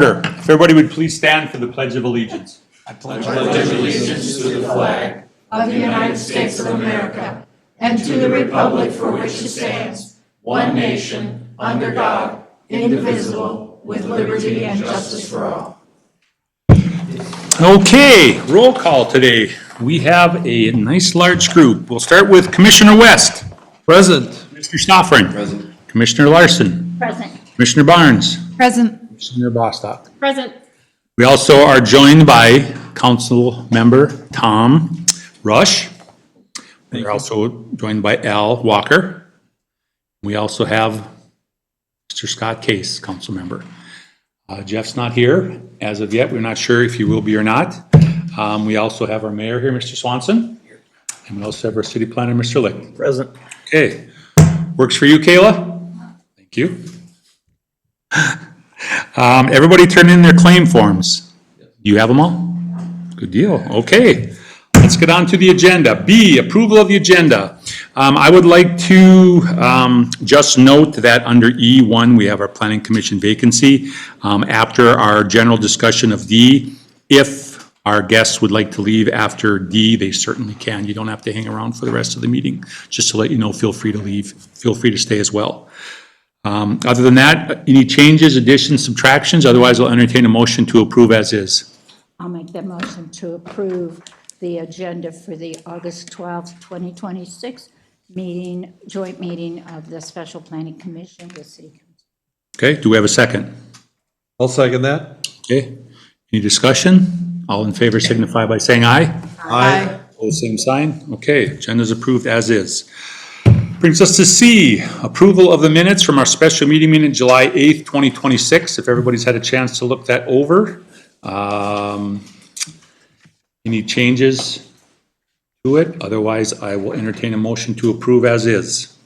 If everybody would please stand for the Pledge of Allegiance. I pledge allegiance to the flag of the United States of America and to the republic for which it stands, one nation, under God, indivisible, with liberty and justice for all. Okay, roll call today. We have a nice large group. We'll start with Commissioner West. Present. Commissioner Stoffren. Present. Commissioner Larson. Present. Commissioner Barnes. Present. Commissioner Bostock. Present. We also are joined by Council Member Tom Rush. We're also joined by Al Walker. We also have Mr. Scott Case, Council Member. Jeff's not here as of yet. We're not sure if he will be or not. We also have our mayor here, Mr. Swanson. And we also have our city planner, Mr. Lick. Present. Okay. Works for you, Kayla? Thank you. Everybody turn in their claim forms. Do you have them all? Good deal. Okay. Let's get on to the agenda. B, approval of the agenda. I would like to just note that under E1, we have our Planning Commission vacancy. After our general discussion of D, if our guests would like to leave after D, they certainly can. You don't have to hang around for the rest of the meeting. Just to let you know, feel free to leave. Feel free to stay as well. Other than that, any changes, additions, subtractions? Otherwise, I'll entertain a motion to approve as is. I'll make the motion to approve the agenda for the August 12th, 2026 meeting, joint meeting of the Special Planning Commission with City Council. Okay, do we have a second? I'll second that. Okay, any discussion? All in favor signify by saying aye. Aye. Opposed, same sign. Okay, agenda's approved as is. Brings us to C, approval of the minutes from our special meeting in July 8th, 2026. If everybody's had a chance to look that over. Any changes to it? Otherwise, I will entertain a motion to approve as is.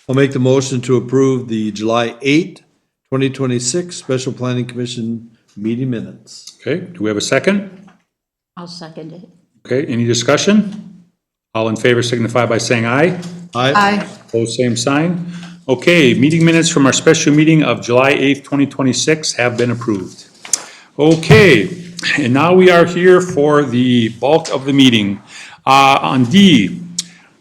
I'll make the motion to approve the July 8, 2026 Special Planning Commission meeting minutes. Okay, do we have a second? I'll second it. Okay, any discussion? All in favor signify by saying aye. Aye. Opposed, same sign. Okay, meeting minutes from our special meeting of July 8th, 2026 have been approved. Okay, and now we are here for the bulk of the meeting. On D,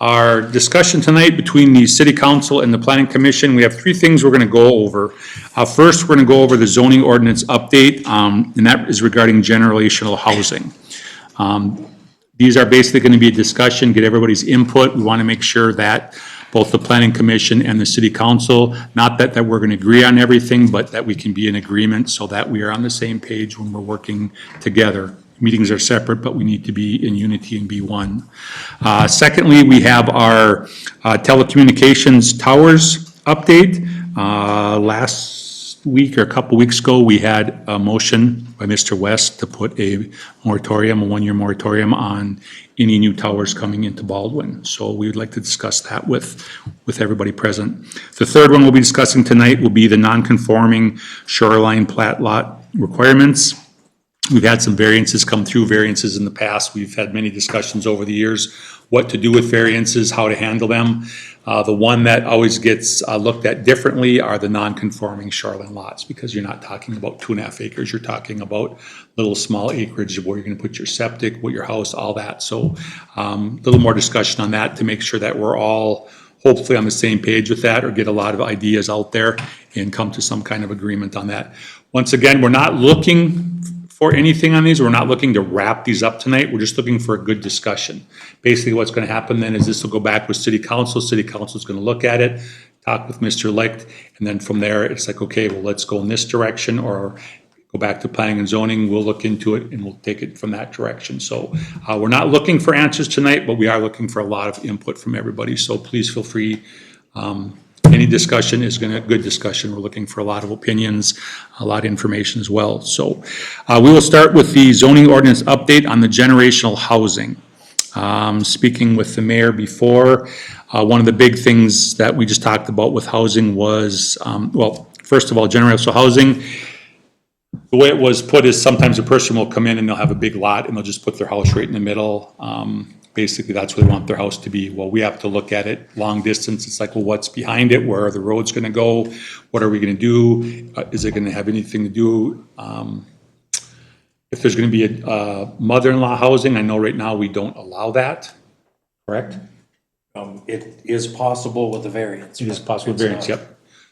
our discussion tonight between the City Council and the Planning Commission, we have three things we're going to go over. First, we're going to go over the zoning ordinance update, and that is regarding generational housing. These are basically going to be a discussion, get everybody's input. We want to make sure that both the Planning Commission and the City Council, not that we're going to agree on everything, but that we can be in agreement so that we are on the same page when we're working together. Meetings are separate, but we need to be in unity and be one. Secondly, we have our telecommunications towers update. Last week or a couple weeks ago, we had a motion by Mr. West to put a moratorium, a one-year moratorium on any new towers coming into Baldwin. So we would like to discuss that with everybody present. The third one we'll be discussing tonight will be the non-conforming shoreline plat lot requirements. We've had some variances come through, variances in the past. We've had many discussions over the years, what to do with variances, how to handle them. The one that always gets looked at differently are the non-conforming shoreline lots, because you're not talking about 2.5 acres. You're talking about little small acreage where you're going to put your septic, what your house, all that. So a little more discussion on that to make sure that we're all hopefully on the same page with that, or get a lot of ideas out there and come to some kind of agreement on that. Once again, we're not looking for anything on these. We're not looking to wrap these up tonight. We're just looking for a good discussion. Basically, what's going to happen then is this will go back with City Council. City Council is going to look at it, talk with Mr. Licht, and then from there, it's like, okay, well, let's go in this direction, or go back to planning and zoning. We'll look into it and we'll take it from that direction. So we're not looking for answers tonight, but we are looking for a lot of input from everybody. So please feel free. Any discussion is going to be a good discussion. We're looking for a lot of opinions, a lot of information as well. So we will start with the zoning ordinance update on the generational housing. Speaking with the mayor before, one of the big things that we just talked about with housing was, well, first of all, generational housing, the way it was put is sometimes a person will come in and they'll have a big lot and they'll just put their house right in the middle. basically that's where they want their house to be. Well, we have to look at it long distance. It's like, well, what's behind it? Where are the roads gonna go? What are we gonna do? Is it gonna have anything to do? If there's gonna be a mother-in-law housing, I know right now we don't allow that, correct? It is possible with a variance. It is but possible it's variance, not- yep.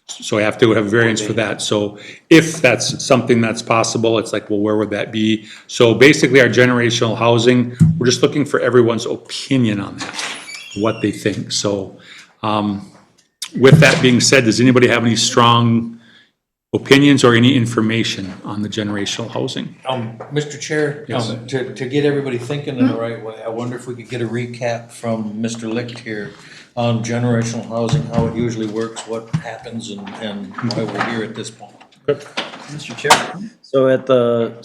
So I have to have variance for that. So if that's something that's possible, it's like, well, where would that be? So basically, our generational housing, we're just looking for everyone's opinion on that, what they think. So with that being said, does anybody have any strong opinions or any information on the generational housing? Mr. Chair, Yes. to get everybody thinking in the right way, I wonder if we could get a recap from Mr. Licht here on generational housing, how it usually works, what happens, and why we're here at this point. Mr. Chair, so at the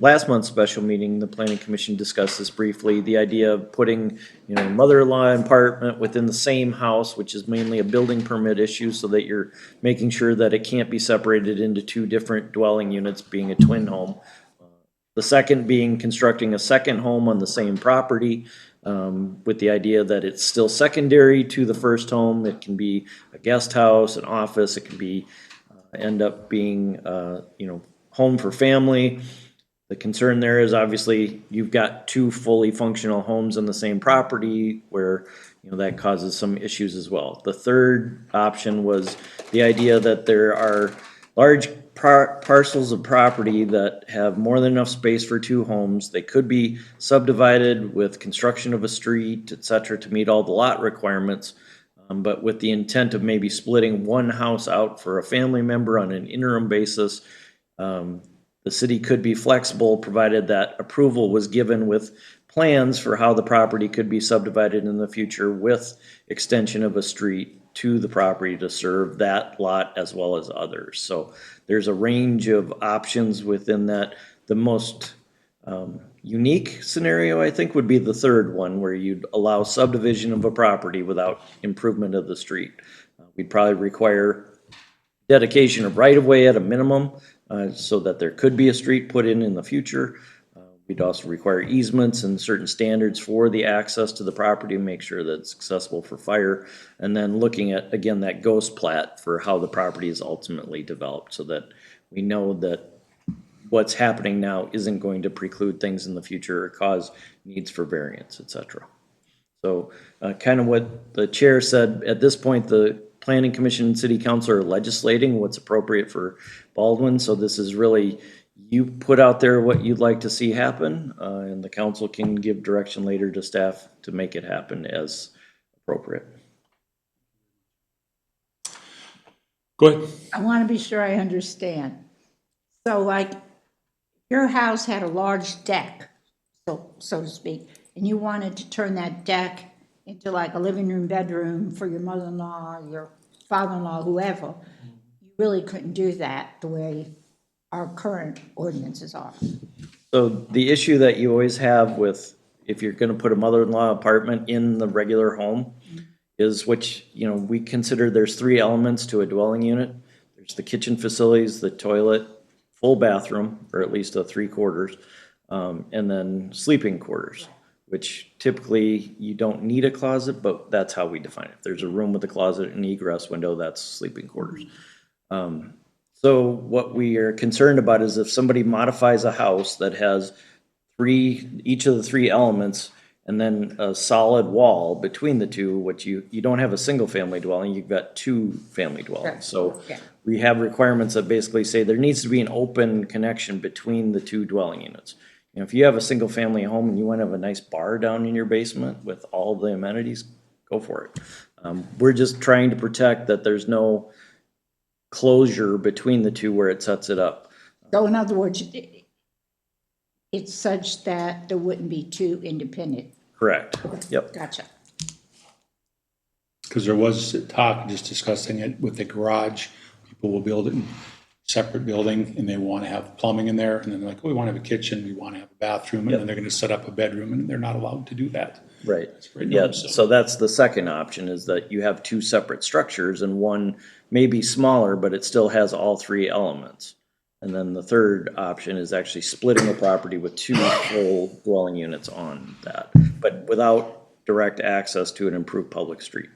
last month's special meeting, the planning commission discussed this briefly, the idea of putting, mother-in-law apartment within the same house, which is mainly a building permit issue, so that you're making sure that it can't be separated into two different dwelling units, being a twin home. The second being constructing a second home on the same property, with the idea that it's still secondary to the first home. It can be a guest house, an office, it can be end up being, home for family. The concern there is obviously you've got two fully functional homes on the same property where, that causes some issues as well. The third option was the idea that there are large parcels of property that have more than enough space for two homes. They could be subdivided with construction of a street, et cetera, to meet all the lot requirements. But with the intent of maybe splitting one house out for a family member on an interim basis, the city could be flexible, provided that approval was given with plans for how the property could be subdivided in the future with extension of a street to the property to serve that lot as well as others. So there's a range of options within that. The most unique scenario, I think, would be the third one, where you'd allow subdivision of a property without improvement of the street. We'd probably require dedication of right-of-way at a minimum, so that there could be a street put in the future. We'd also require easements and certain standards for the access to the property, make sure that it's accessible for fire. And then looking at, again, that ghost plat for how the property is ultimately developed, so that we know that what's happening now isn't going to preclude things in the future or cause needs for variance, et cetera. So kind of what the chair said, at this point, the planning commission and city council are legislating what's appropriate for Baldwin. So this is really, you put out there what you'd like to see happen, and the council can give direction later to staff to make it happen as appropriate. Go ahead. I want to be sure I understand. So like, your house had a large deck, so to speak, and you wanted to turn that deck into like a living room, bedroom for your mother-in-law, your father-in-law, whoever. You really couldn't do that the way our current ordinances are. So the issue that you always have with, if you're gonna put a mother-in-law apartment in the regular home, is which, we consider there's three elements to a dwelling unit. There's the kitchen facilities, the toilet, full bathroom, or at least a 3/4, and then sleeping quarters, which typically you don't need a closet, but that's how we define it. If there's a room with a closet and egress window, that's sleeping quarters. So what we are concerned about is if somebody modifies a house that has each of the three elements, and then a solid wall between the two, which you don't have a single family dwelling, you've got two family dwellings. So Yeah. we have requirements that basically say there needs to be an open connection between the two dwelling units. If you have a single family home and you want to have a nice bar down in your basement with all the amenities, go for it. We're just trying to protect that there's no closure between the two where it sets it up. So in other words, it's such that there wouldn't be two independent. Correct. Yep. Gotcha. Because there was talk, just discussing it with the garage, people will build it in separate building and they want to have plumbing in there. And then they're like, oh, we want to have a kitchen, we want to have a bathroom, and then they're going to set up a bedroom, and they're not allowed to do that. Right. Right Yeah, now, so that's the second option, is that you have two separate structures and one may be smaller, but it still has all three elements. And then the third option is actually splitting the property with 2 full dwelling units on that, but without direct access to an improved public street.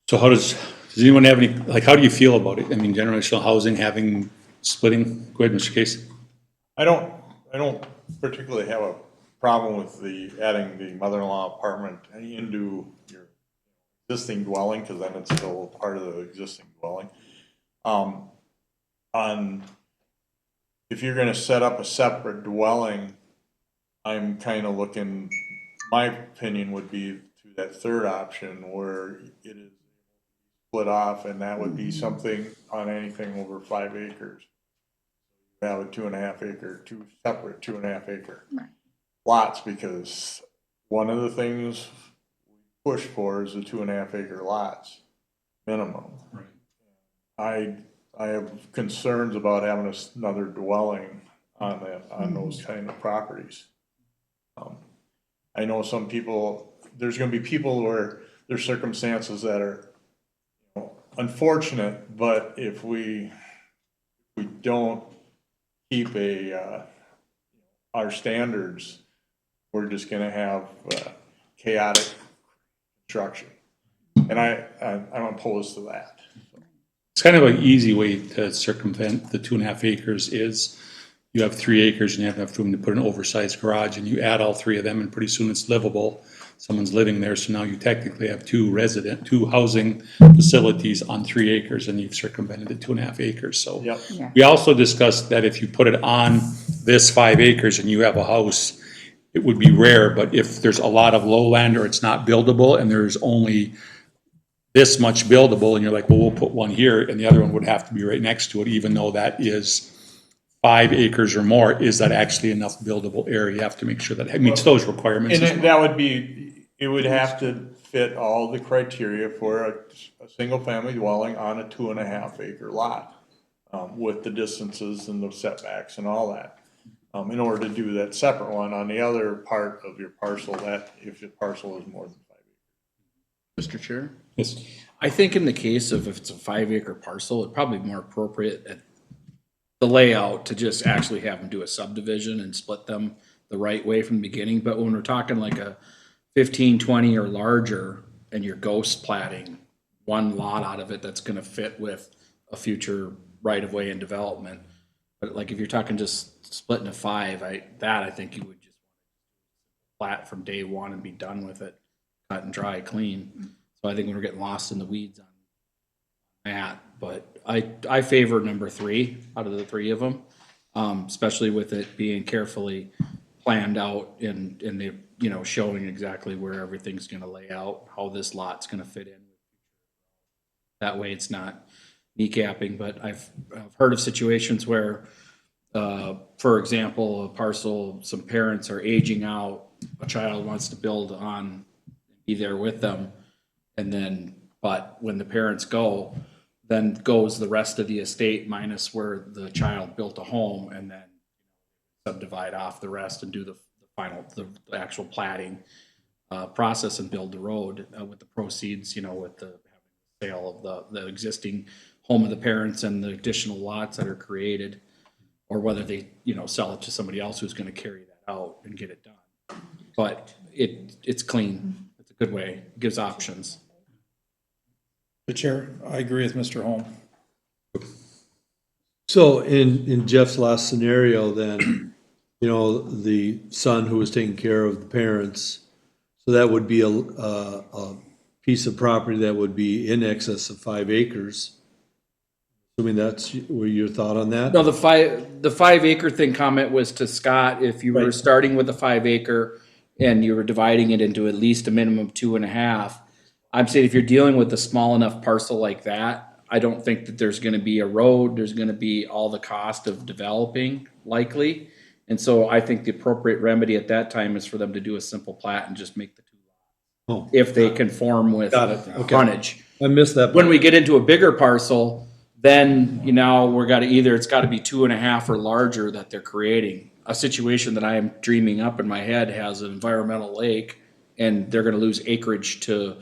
So does anyone have any, like, how do you feel about it? I mean, generational housing having splitting? Go ahead, Mr. Case. I don't particularly have a problem with adding the mother-in-law apartment into your existing dwelling, because then it's still part of the existing dwelling. If you're gonna set up a separate dwelling, I'm kind of looking, my opinion would be to that third option where it is split off, and that would be something on anything over 5 acres. You have a 2.5 acre, 2 separate 2.5 acre lots, because one of the things we push for is the 2.5 acre lots minimum. Right. I have concerns about having another dwelling on those kind of properties. I know some people, there's gonna be people where there's circumstances that are, you know, unfortunate, but if we don't keep our standards, we're just gonna have chaotic construction. And I'm opposed to that. It's kind of an easy way to circumvent the 2.5 acres is you have 3 acres and you have enough room to put an oversized garage, and you add all 3 of them, and pretty soon it's livable. Someone's living there, so now you technically have 2 housing facilities on 3 acres, and you've circumvented the 2.5 acres, so. Yep. Yeah. We also discussed that if you put it on this 5 acres and you have a house, it would be rare, but if there's a lot of lowland or it's not buildable and there's only this much buildable, and you're like, well, we'll put one here, and the other one would have to be right next to it, even though that is 5 acres or more, is that actually enough buildable area? You have to make sure that it meets those requirements. And as well. that would be, it would have to fit all the criteria for a single-family dwelling on a 2.5 acre lot, with the distances and the setbacks and all that. In order to do that separate one on the other part of your parcel, that if your parcel is more than 5 acres. Mr. Chair? Yes. I think in the case of if it's a 5 acre parcel, it'd probably be more appropriate at the layout to just actually have them do a subdivision and split them the right way from the beginning. But when we're talking like a 15, 20 or larger, and you're ghost platting one lot out of it that's gonna fit with a future right of way and development. But like if you're talking just split into 5, I think you would just plat from day one and be done with it, cut and dry, clean. So I think we're getting lost in the weeds on that, but I favor number 3 out of the 3 of them, especially with it being carefully planned out and they, you know, showing exactly where everything's gonna lay out, how this lot's gonna fit in. That way it's not kneecapping, but I've heard of situations where, for example, a parcel, some parents are aging out, a child wants to build on, be there with them, and then, but when the parents go, then goes the rest of the estate minus where the child built a home, and then subdivide off the rest and do the final, the actual platting process and build the road with the proceeds, you know, with the sale of the existing home of the parents and the additional lots that are created, or whether they, you know, sell it to somebody else who's gonna carry that out and get it done. But it's clean. It's a good way. It gives options. The chair, I agree with Mr. Holm. So in Jeff's last scenario, then, you know, the son who was taking care of the parents, so that would be a piece of property that would be in excess of 5 acres. Assuming that's your thought on that? No, the 5 acre thing comment was to Scott, if you were Right. starting with a 5 acre and you were dividing it into at least a minimum of 2.5. I'm saying if you're dealing with a small enough parcel like that, I don't think that there's gonna be a road, there's gonna be all the cost of developing likely. And so I think the appropriate remedy at that time is for them to do a simple plat and just make the 2 lots. Oh, If they conform with Got it. Okay. frontage. I missed that. When part. we get into a bigger parcel, then, you know, it's gotta be 2.5 or larger that they're creating. A situation that I am dreaming up in my head has an environmental lake, and they're gonna lose acreage to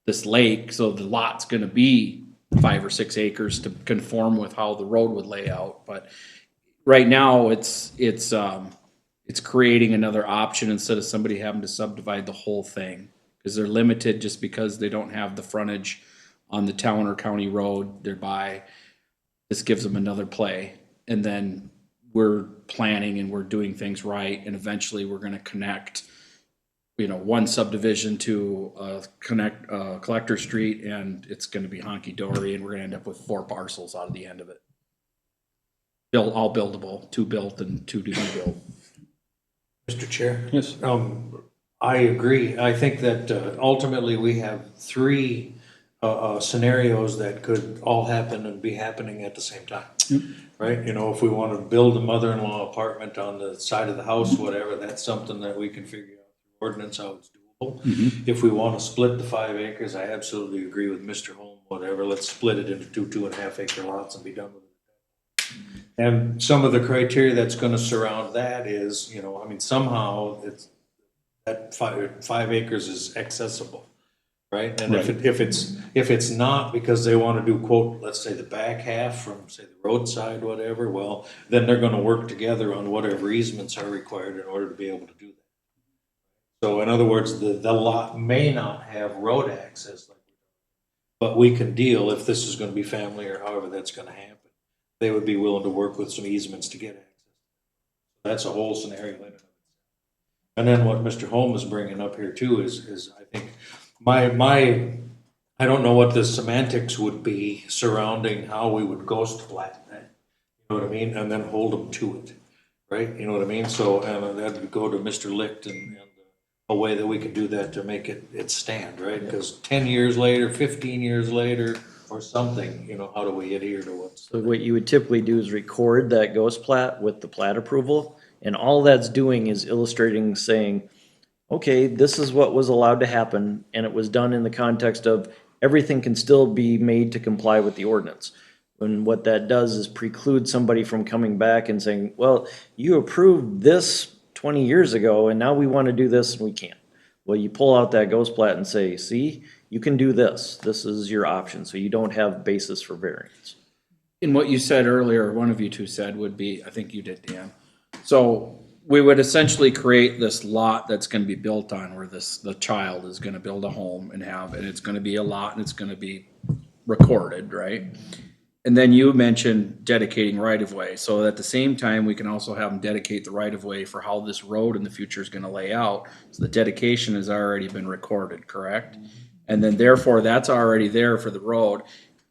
this lake, so the lot's gonna be 5 or 6 acres to conform with how the road would lay out, but right now, it's creating another option instead of somebody having to subdivide the whole thing. Because they're limited just because they don't have the frontage on the town or county road thereby. This gives them another play. And then we're planning and we're doing things right, and eventually we're gonna connect, one subdivision to Collector Street, and it's gonna be honky-dory, and we're gonna end up with 4 parcels out of the end of it. All buildable, 2 built and 2 to be built. Mr. Chair? Yes. I agree. I think that ultimately we have 3 scenarios that could all happen and be happening at the same time. Right? If we want to build a mother-in-law apartment on the side of the house, whatever, that's something that we can figure out through ordinance how it's doable. If we want to split the 5 acres, I absolutely agree with Mr. Holm, whatever, let's split it into 2.5 acre lots and be done with it. And some of the criteria that's gonna surround that is, somehow it's, that 5 acres is accessible, right? And if it's not because they wanna do, quote, let's say the back half from, say, the roadside, whatever, well, then they're gonna work together on whatever easements are required in order to be able to do that. So in other words, the lot may not have road access, but we can deal if this is gonna be family or however that's gonna happen. They would be willing to work with some easements to get access. That's a whole scenario in and of itself. And then what Mr. Holm is bringing up here too is I think I don't know what the semantics would be surrounding how we would ghost plat that, you know what I mean? And then hold them to it, right? You know what I mean? So, and that would go to Mr. Licht and a way that we could do that to make it stand, right? Because 10 years later, 15 years later, or something, how do we adhere to what's. So what you would typically do is record that ghost plat with the plat approval, and all that's doing is illustrating, saying, okay, this is what was allowed to happen, and it was done in the context of everything can still be made to comply with the ordinance. And what that does is preclude somebody from coming back and saying, well, you approved this 20 years ago, and now we want to do this, and we can't. Well, you pull out that ghost plat and say, see, you can do this. This is your option. So you don't have basis for variance. In what you said earlier, one of you two said would be, I think you did, Dan. So we would essentially create this lot that's gonna be built on where the child is gonna build a home and it's gonna be a lot and it's gonna be recorded, right? And then you mentioned dedicating right-of-way. So at the same time, we can also have them dedicate the right-of-way for how this road in the future is gonna lay out. So the dedication has already been recorded, correct? And then therefore, that's already there for the road.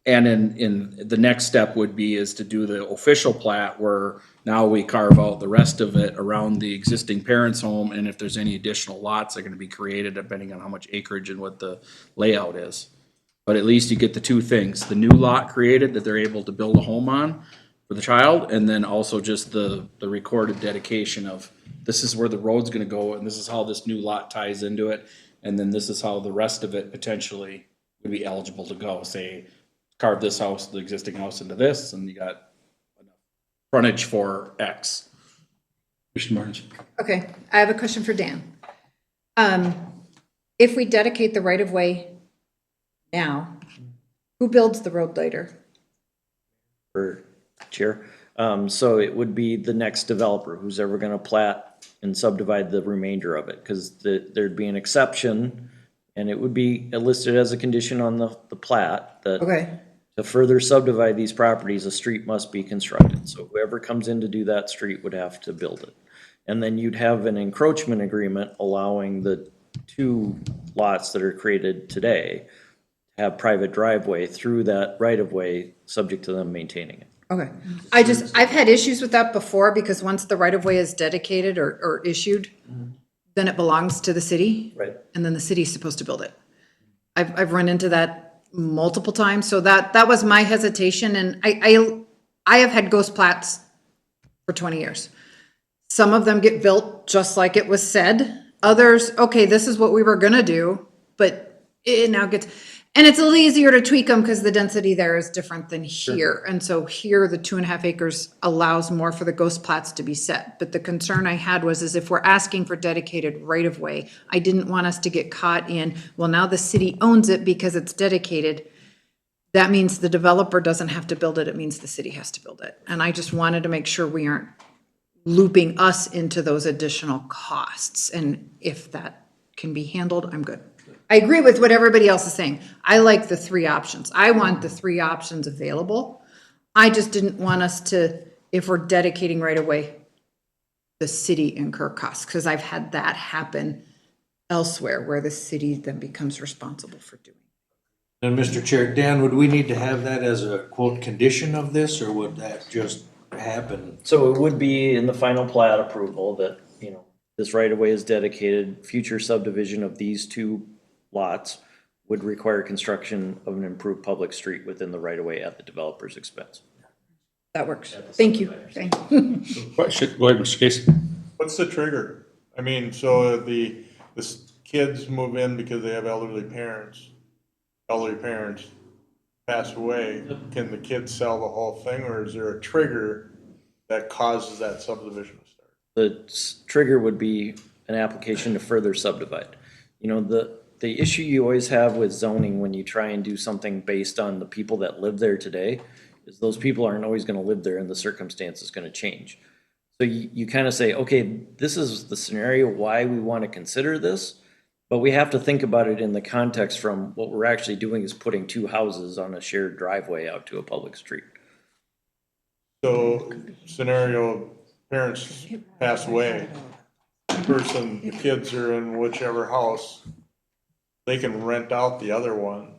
And in the next step would be is to do the official plat where now we carve out the rest of it around the existing parents' home. And if there's any additional lots that are gonna be created, depending on how much acreage and what the layout is. But at least you get the 2 things, the new lot created that they're able to build a home on for the child, and then also just the recorded dedication of this is where the road's gonna go, and this is how this new lot ties into it, and then this is how the rest of it potentially would be eligible to go. Say, carve this house, the existing house into this, and you got enough frontage for X. Mr. Martins. Okay, I have a question for Dan. If we dedicate the right-of-way now, who builds the road later? For Chair. So it would be the next developer who's ever gonna plat and subdivide the remainder of it, because there'd be an exception, and it would be listed as a condition on the plat that Okay, to further subdivide these properties, a street must be constructed. So whoever comes in to do that street would have to build it. And then you'd have an encroachment agreement allowing the 2 lots that are created today to have private driveway through that right-of-way, subject to them maintaining it. okay. I've had issues with that before, because once the right-of-way is dedicated or issued, then it belongs to the city. Right. And then the city's supposed to build it. I've run into that multiple times, so that was my hesitation, and I have had ghost plats for 20 years. Some of them get built just like it was said. Others, okay, this is what we were gonna do, but it now gets, and it's a little easier to tweak them because the density there is different than here. And so here, the 2.5 acres allows more for the ghost plats to be set. But the concern I had is if we're asking for dedicated right-of-way, I didn't want us to get caught in, well, now the city owns it because it's dedicated. that means the developer doesn't have to build it, it means the city has to build it. And I just wanted to make sure we aren't looping us into those additional costs. And if that can be handled, I'm good. I agree with what everybody else is saying. I like the three options. I want the three options available. I just didn't want us to, if we're dedicating right away, the city incur costs, because I've had that happen elsewhere where the city then becomes responsible for doing. And Mr. Chair, Dan, would we need to have that as a quote condition of this, or would that just happen? So it would be in the final plat approval that, you know, this right of way is dedicated, future subdivision of these two lots would require construction of an improved public street within the right of way at the developer's expense. That works. Thank you. Thank you. Question, go ahead, Mr. Case. What's the trigger? I mean, so the kids move in because they have elderly parents pass away, can the kids sell the whole thing, or is there a trigger that causes that subdivision to start? The trigger would be an application to further subdivide. You know, the issue you always have with zoning when you try and do something based on the people that live there today is those people aren't always gonna live there and the circumstance is gonna change. So you kind of say, okay, this is the scenario why we want to consider this, but we have to think about it in the context from what we're actually doing is putting two houses on a shared driveway out to a public street. So scenario, parents pass away, the kids are in whichever house, they can rent out the other one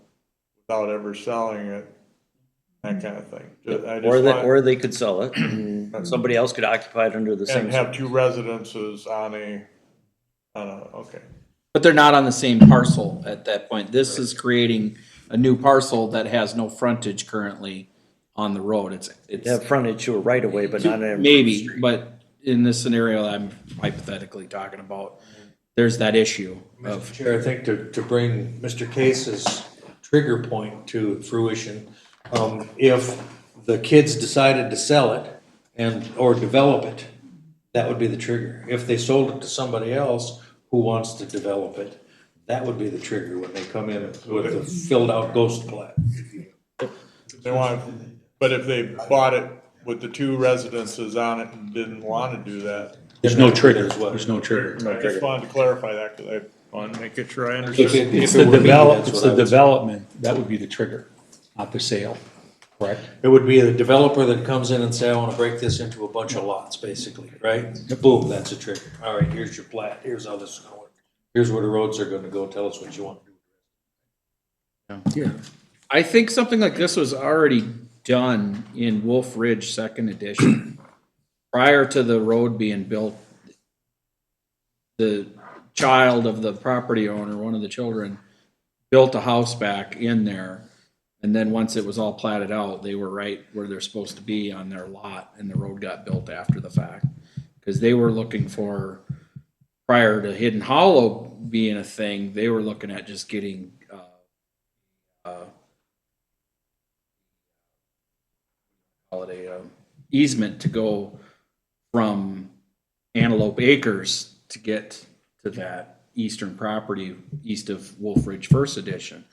without ever selling it, that kind of thing. Or they could sell it and somebody else could occupy it under the same. And have two residences on a, okay. But they're not on the same parcel at that point. This is creating a new parcel that has no frontage currently on the road. They have frontage to a right of way, but not an. Maybe, but in this scenario I'm hypothetically talking about, there's that issue Mr. of, Chair, I think to bring Mr. Case's trigger point to fruition, if the kids decided to sell it or develop it, that would be the trigger. If they sold it to somebody else who wants to develop it, that would be the trigger when they come in with a filled out ghost plat. But if they bought it with the two residences on it and didn't want to do that, There's no trigger. There's no trigger. I just wanted to clarify that because I wanted to make sure I understood. It's the development, that would be the trigger, not the sale, correct? It would be the developer that comes in and say, I want to break this into a bunch of lots, basically, right? Boom, that's a trigger. All right, here's your plat. Here's how this is going to work. Here's where the roads are going to go. Tell us what you want to do. yeah. I think something like this was already done in Wolf Ridge Second Edition. Prior to the road being built, the child of the property owner, one of the children, built a house back in there. And then once it was all platted out, they were right where they're supposed to be on their lot, and the road got built after the fact. Because they were looking for, prior to Hidden Hollow being a thing, they were looking at just getting easement to go from Antelope Acres to get to that eastern property east of Wolf Ridge First Edition.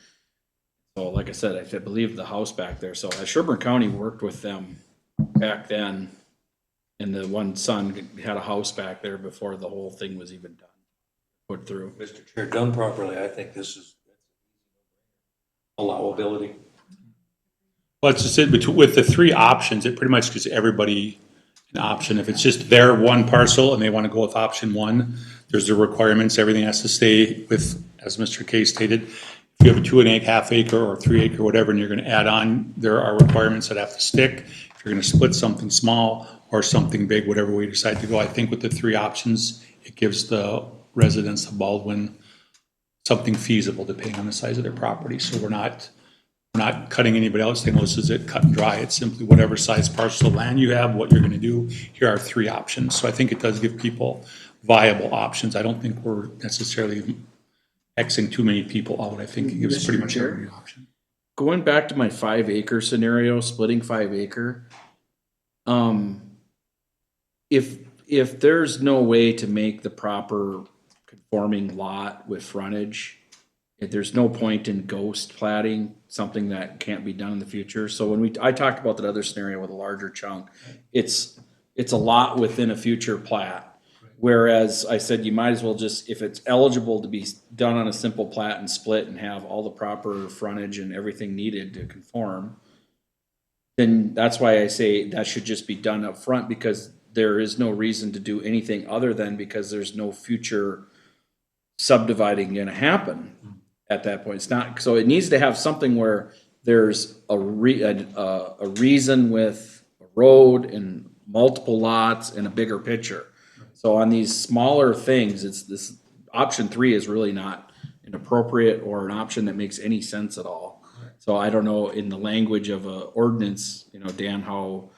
So like I said, I believe the house back there. So Sherburne County worked with them back then, and the one son had a house back there before the whole thing was even done, put through. Mr. Chair, done properly, I think this is allowability. Well, it's just with the three options, it pretty much gives everybody an option. If it's just their one parcel and they want to go with option one, there's the requirements, everything has to stay with, as Mr. K stated. If you have a 2.5 acre or 3 acre, whatever, and you're going to add on, there are requirements that have to stick. If you're going to split something small or something big, whatever way you decide to go, I think with the three options, it gives the residents of Baldwin something feasible depending on the size of their property. So we're not cutting anybody else saying, well, this is it, cut and dry. It's simply whatever size parcel of land you have, what you're going to do. Here are three options. So I think it does give people viable options. I don't think we're necessarily Xing too many people out. I think it gives pretty much every option. Going back to my 5 acre scenario, splitting 5 acre. If there's no way to make the proper conforming lot with frontage, there's no point in ghost platting something that can't be done in the future. So when I talked about that other scenario with a larger chunk, it's a lot within a future plat. Whereas I said you might as well just, if it's eligible to be done on a simple plat and split and have all the proper frontage and everything needed to conform, then that's why I say that should just be done up front, because there is no reason to do anything other than because there's no future subdividing gonna happen at that point. It's not, so it needs to have something where there's a reason with a road and multiple lots and a bigger picture. So on these smaller things, it's this, option 3 is really not an appropriate or an option that makes any sense at all. So I don't know, in the language of a ordinance, Dan, how,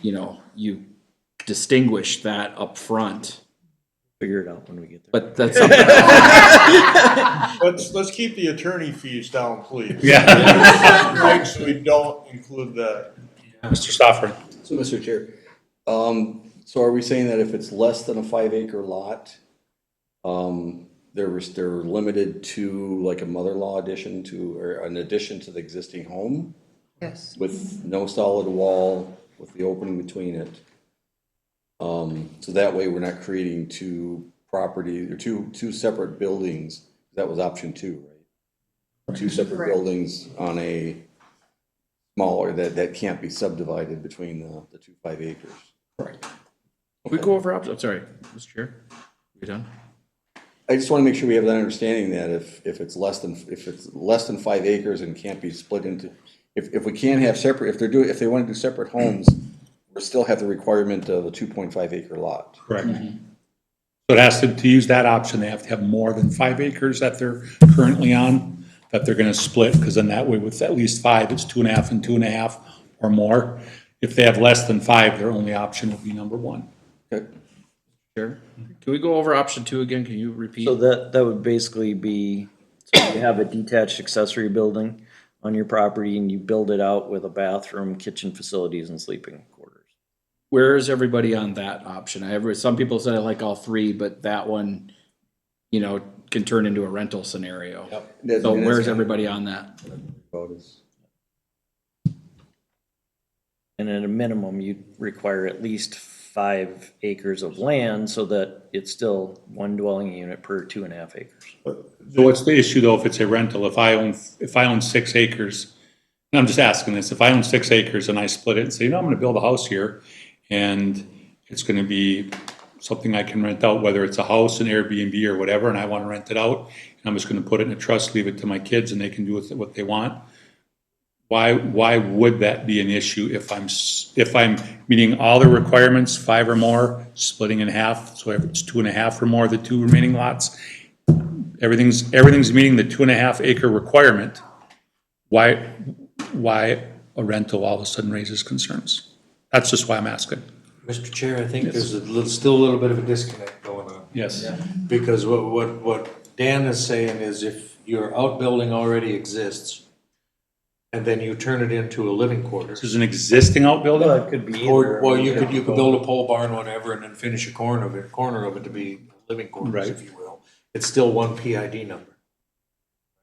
you distinguish that up front. Figure it out when we get there. But that's something. Let's keep the attorney fees down, please. Yeah. Right, so we don't include that. Mr. Stoffer. So, Mr. Chair, so are we saying that if it's less than a 5-acre lot, they're limited to like a mother-in-law addition to, or an addition to the existing home Yes. with no solid wall, with the opening between it? So that way we're not creating two property, or two separate buildings. That was option 2, right? Two separate Correct. buildings on a smaller, that can't be subdivided between the 2 5 acres. Correct. We go over options, I'm sorry, Mr. Chair, we done? I just want to make sure we have that understanding that if it's less than 5 acres and can't be split into, if we can't have separate, if they want to do separate homes, we still have the requirement of a 2.5 acre lot. Correct. So it has to use that option, they have to have more than 5 acres that they're currently on, that they're gonna split, because then that way with at least 5, it's 2.5 and 2.5 or more. If they have less than 5, their only option will be number 1. Okay. Sure. Can we go over option 2 again? Can you repeat? So that would basically be, so you have a detached accessory building on your property and you build it out with a bathroom, kitchen facilities and sleeping quarters. Where is everybody on that option? Some people said I like all 3, but that one, can turn into a rental scenario. So where's everybody on that? And at a minimum, you'd require at least 5 acres of land so that it's still 1 dwelling unit per 2.5 acres. So what's the issue though, if it's a rental, if I own 6 acres, and I'm just asking this, if I own 6 acres and I split it and say, I'm gonna build a house here, and it's gonna be something I can rent out, whether it's a house, an Airbnb or whatever, and I wanna rent it out, and I'm just gonna put it in a trust, leave it to my kids, and they can do with it what they want. Why would that be an issue if I'm meeting all the requirements, 5 or more, splitting in half, so if it's 2.5 or more, the 2 remaining lots, everything's meeting the 2.5 acre requirement, why a rental all of a sudden raises concerns? That's just why I'm asking. Mr. Chair, I think there's still a little bit of a disconnect going on. Yes. Because what Dan is saying is if your outbuilding already exists, and then you turn it into a living quarters. This is an existing outbuilding? Well, it could be Or, either. well, you could build a pole barn, whatever, and then finish a corner of it to be living quarters, Right. if you will. It's still one PID number.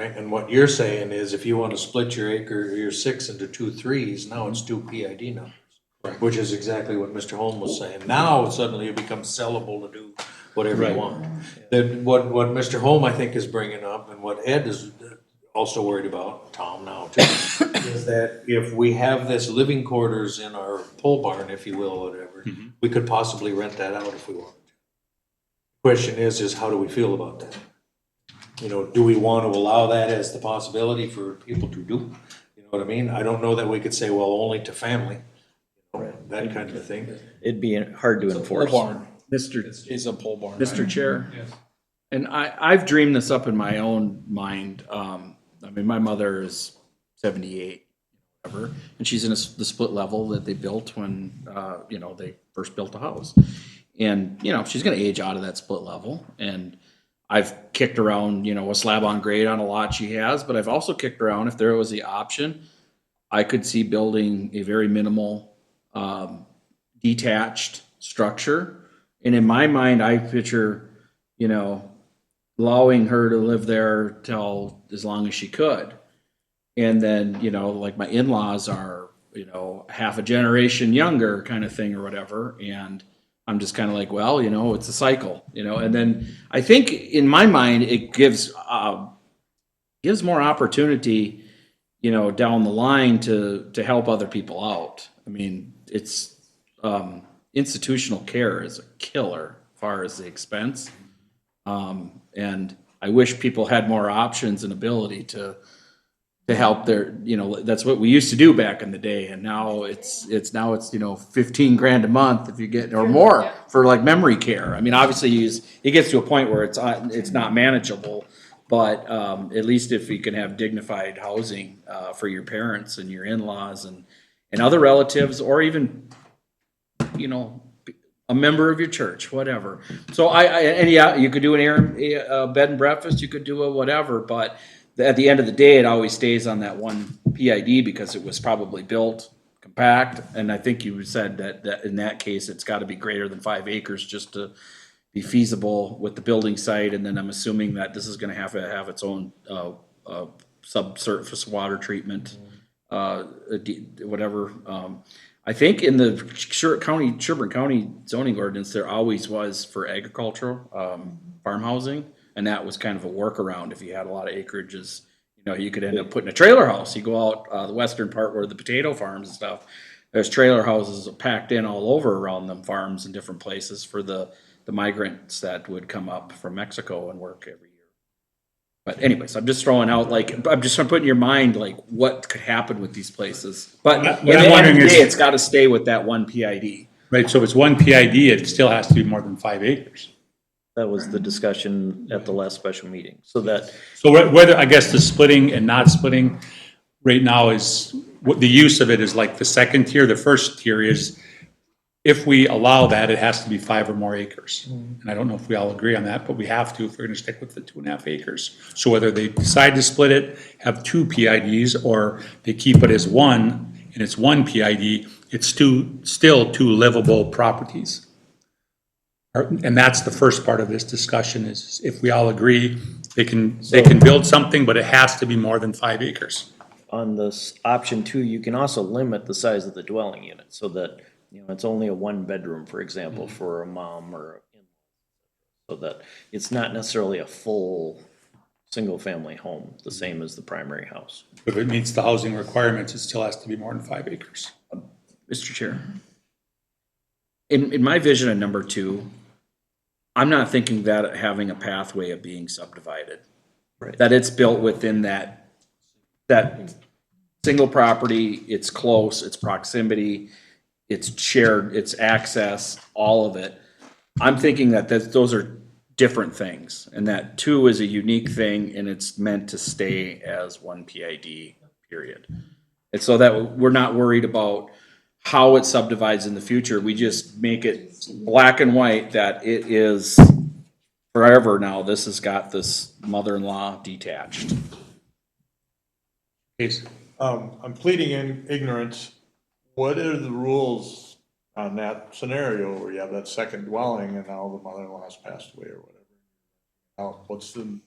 Right, and what you're saying is if you want to split your 6 into 2 3s, now it's 2 PID numbers. Right. Which is exactly what Mr. Holm was saying. Now suddenly it becomes sellable to do whatever Right. you want. That what Mr. Holm, I think, is bringing up, and what Ed is also worried about, Tom now too, is that if we have this living quarters in our pole barn, if you will, or whatever, we could possibly rent that out if we wanted to. Question is how do we feel about that? Do we want to allow that as the possibility for people to do? You know what I mean? I don't know that we could say, well, only to family, that kind of thing. It'd be hard to enforce. Pole barn. Mr. Is a pole barn. Mr. Chair. And I've dreamed this up in my own mind. My mother is 78, whatever, and she's in the split level that they built when, they first built the house. And, she's gonna age out of that split level. And I've kicked around, a slab on grade on a lot she has, but I've also kicked around, if there was the option, I could see building a very minimal, detached structure. And in my mind, I picture, allowing her to live there till as long as she could. And then, you know, like my in-laws are, you know, half a generation younger kind of thing or whatever. And I'm just kind of like, well, you know, it's a cycle, you know. And then I think in my mind, it gives more opportunity, you know, down the line to help other people out. I mean, it's institutional care is a killer as far as the expense. And I wish people had more options and ability to help their, you know, that's what we used to do back in the day. And now it's, you know, 15 grand a month if you get, or more for like memory care. I mean, obviously it gets to a point where it's not manageable, but, at least if you can have dignified housing, for your parents and your in-laws and other relatives, or even, you know, a member of your church, whatever. So and yeah, you could do a bed and breakfast, you could do a whatever, but at the end of the day, it always stays on that one PID because it was probably built compact. And I think you said that in that case, it's got to be greater than 5 acres just to be feasible with the building site. And then I'm assuming that this is going to have its own subsurface water treatment, whatever. I think in the Sherburne County zoning ordinance, there always was for agricultural farm housing. And that was kind of a workaround if you had a lot of acreages. You know, you could end up putting a trailer house. You go out the western part where the potato farms and stuff, there's trailer houses packed in all over around them farms in different places for the migrants that would come up from Mexico and work every year. But anyways, I'm just throwing out, like, I'm just trying to put in your mind, like, what could happen with these places. But at the end of the day, it's got to stay with that one PID. Right, so if it's one PID, it still has to be more than 5 acres. That was the discussion at the last special meeting, so that, So whether, I guess the splitting and not splitting right now is, what the use of it is like the second tier. The first tier is, if we allow that, it has to be 5 or more acres. And I don't know if we all agree on that, but we have to if we're gonna stick with the 2.5 acres. So whether they decide to split it, have 2 PIDs, or they keep it as one, and it's 1 PID, it's still 2 livable properties. And that's the first part of this discussion, is if we all agree, they can build something, but it has to be more than 5 acres. on this option 2, you can also limit the size of the dwelling unit so that, you know, it's only a 1-bedroom, for example, for a mom or so that it's not necessarily a full single-family home, the same as the primary house. If it meets the housing requirements, it still has to be more than 5 acres. Mr. Chair. In my vision of number 2, I'm not thinking that having a pathway of being subdivided. Right. That it's built within that single property, it's close, it's proximity, it's shared, it's access, all of it. I'm thinking that those are different things, and that 2 is a unique thing, and it's meant to stay as 1 PID, period. And so that we're not worried about how it subdivides in the future. We just make it black and white that it is forever now. This has got this mother-in-law detached. Please. I'm pleading in ignorance. What are the rules on that scenario where you have that second dwelling and now the mother-in-law's passed away or whatever? What's the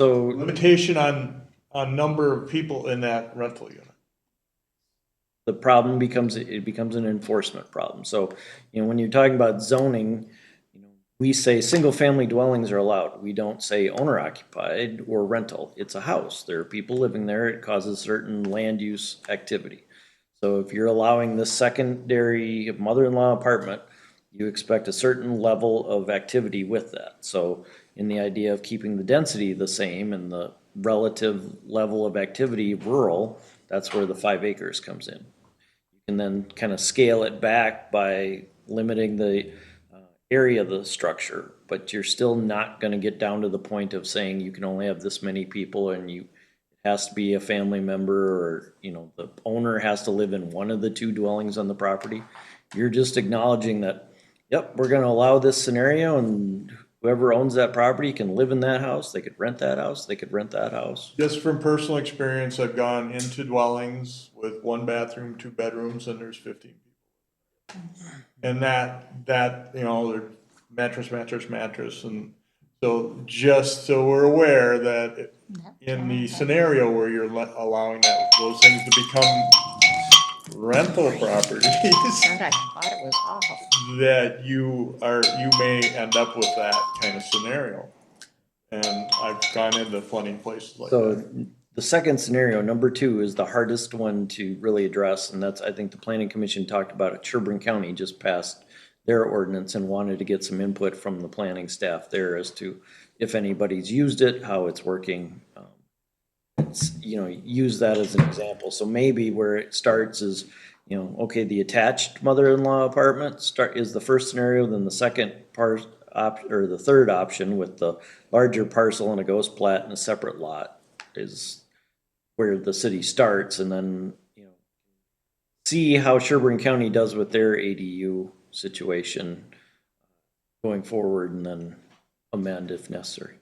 So limitation on number of people in that rental unit? the problem becomes an enforcement problem. So, you know, when you're talking about zoning, you know, we say single-family dwellings are allowed. We don't say owner-occupied or rental. It's a house. There are people living there. It causes certain land use activity. So if you're allowing this secondary mother-in-law apartment, you expect a certain level of activity with that. So in the idea of keeping the density the same and the relative level of activity rural, that's where the 5 acres comes in. You can then kind of scale it back by limiting the area of the structure, but you're still not going to get down to the point of saying you can only have this many people and it has to be a family member, or, you know, the owner has to live in one of the 2 dwellings on the property. You're just acknowledging that, yep, we're going to allow this scenario, and whoever owns that property can live in that house. They could rent that house. They could rent that house. Just from personal experience, I've gone into dwellings with 1 bathroom, 2 bedrooms, and there's 15 people. And that, you know, they're mattress, and So just so we're aware that in the scenario where you're allowing those things to become rental properties, I thought it was awful. that you may end up with that kind of scenario. And I've gone into plenty of places like So that. the second scenario, number 2, is the hardest one to really address, and that's, I think the planning commission talked about it. Sherburne County just passed their ordinance and wanted to get some input from the planning staff there as to if anybody's used it, how it's working. Use that as an example. So maybe where it starts is, okay, the attached mother-in-law apartment is the first scenario, then the second part, or the third option with the larger parcel and a ghost plat and a separate lot is where the city starts, and then, see how Sherburne County does with their ADU situation going forward, and then amend if necessary.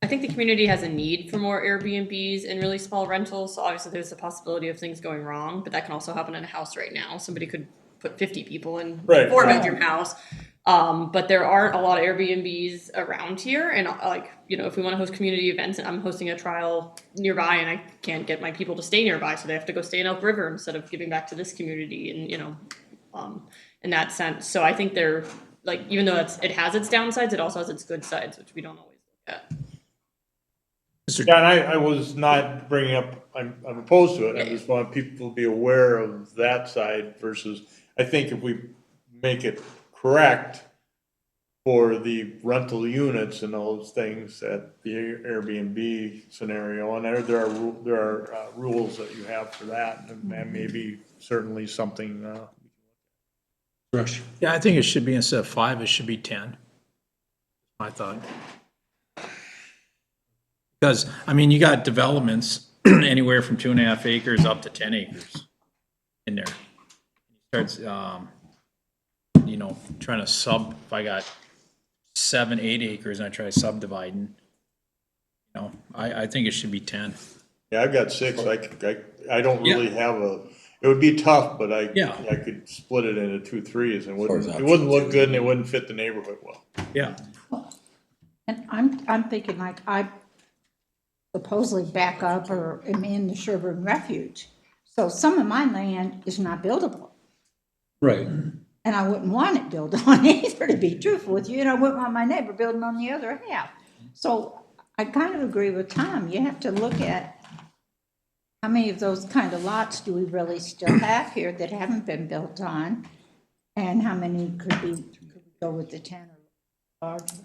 I think the community has a need for more Airbnbs and really small rentals, so obviously there's the possibility of things going wrong, but that can also happen in a house right now. Somebody could put 50 people in a Right. 4-bedroom house. But there aren't a lot of Airbnbs around here, and if we want to host community events, I'm hosting a trial nearby and I can't get my people to stay nearby, so they have to go stay in Elk River instead of giving back to this community, and in that sense. So I think they're, even though it has its downsides, it also has its good sides, which we don't always look at. Yeah, and I was not bringing up, I'm opposed to it, I just want people to be aware of that side versus, I think if we make it correct for the rental units and those things at the Airbnb scenario, and there are rules that you have for that, and that may be certainly something, Rush. Yeah, I think it should be, instead of 5, it should be 10. I thought. Because, you got developments anywhere from 2.5 acres up to 10 acres in there. Starts, trying to if I got 7, 8 acres and I try subdividing, I think it should be 10. yeah, I've got 6, I don't really have it would be tough, but I could split it into 2 3s, and it wouldn't look good and it wouldn't fit the neighborhood well. Yeah. And I'm thinking, I supposedly back up or am in the Sherburne Refuge. So some of my land is not buildable. Right. And I wouldn't want it built on either, to be truthful with you, and I wouldn't want my neighbor building on the other half. So I kind of agree with Tom. You have to look at how many of those kind of lots do we really still have here that haven't been built on, and how many could we go with the 10 or larger?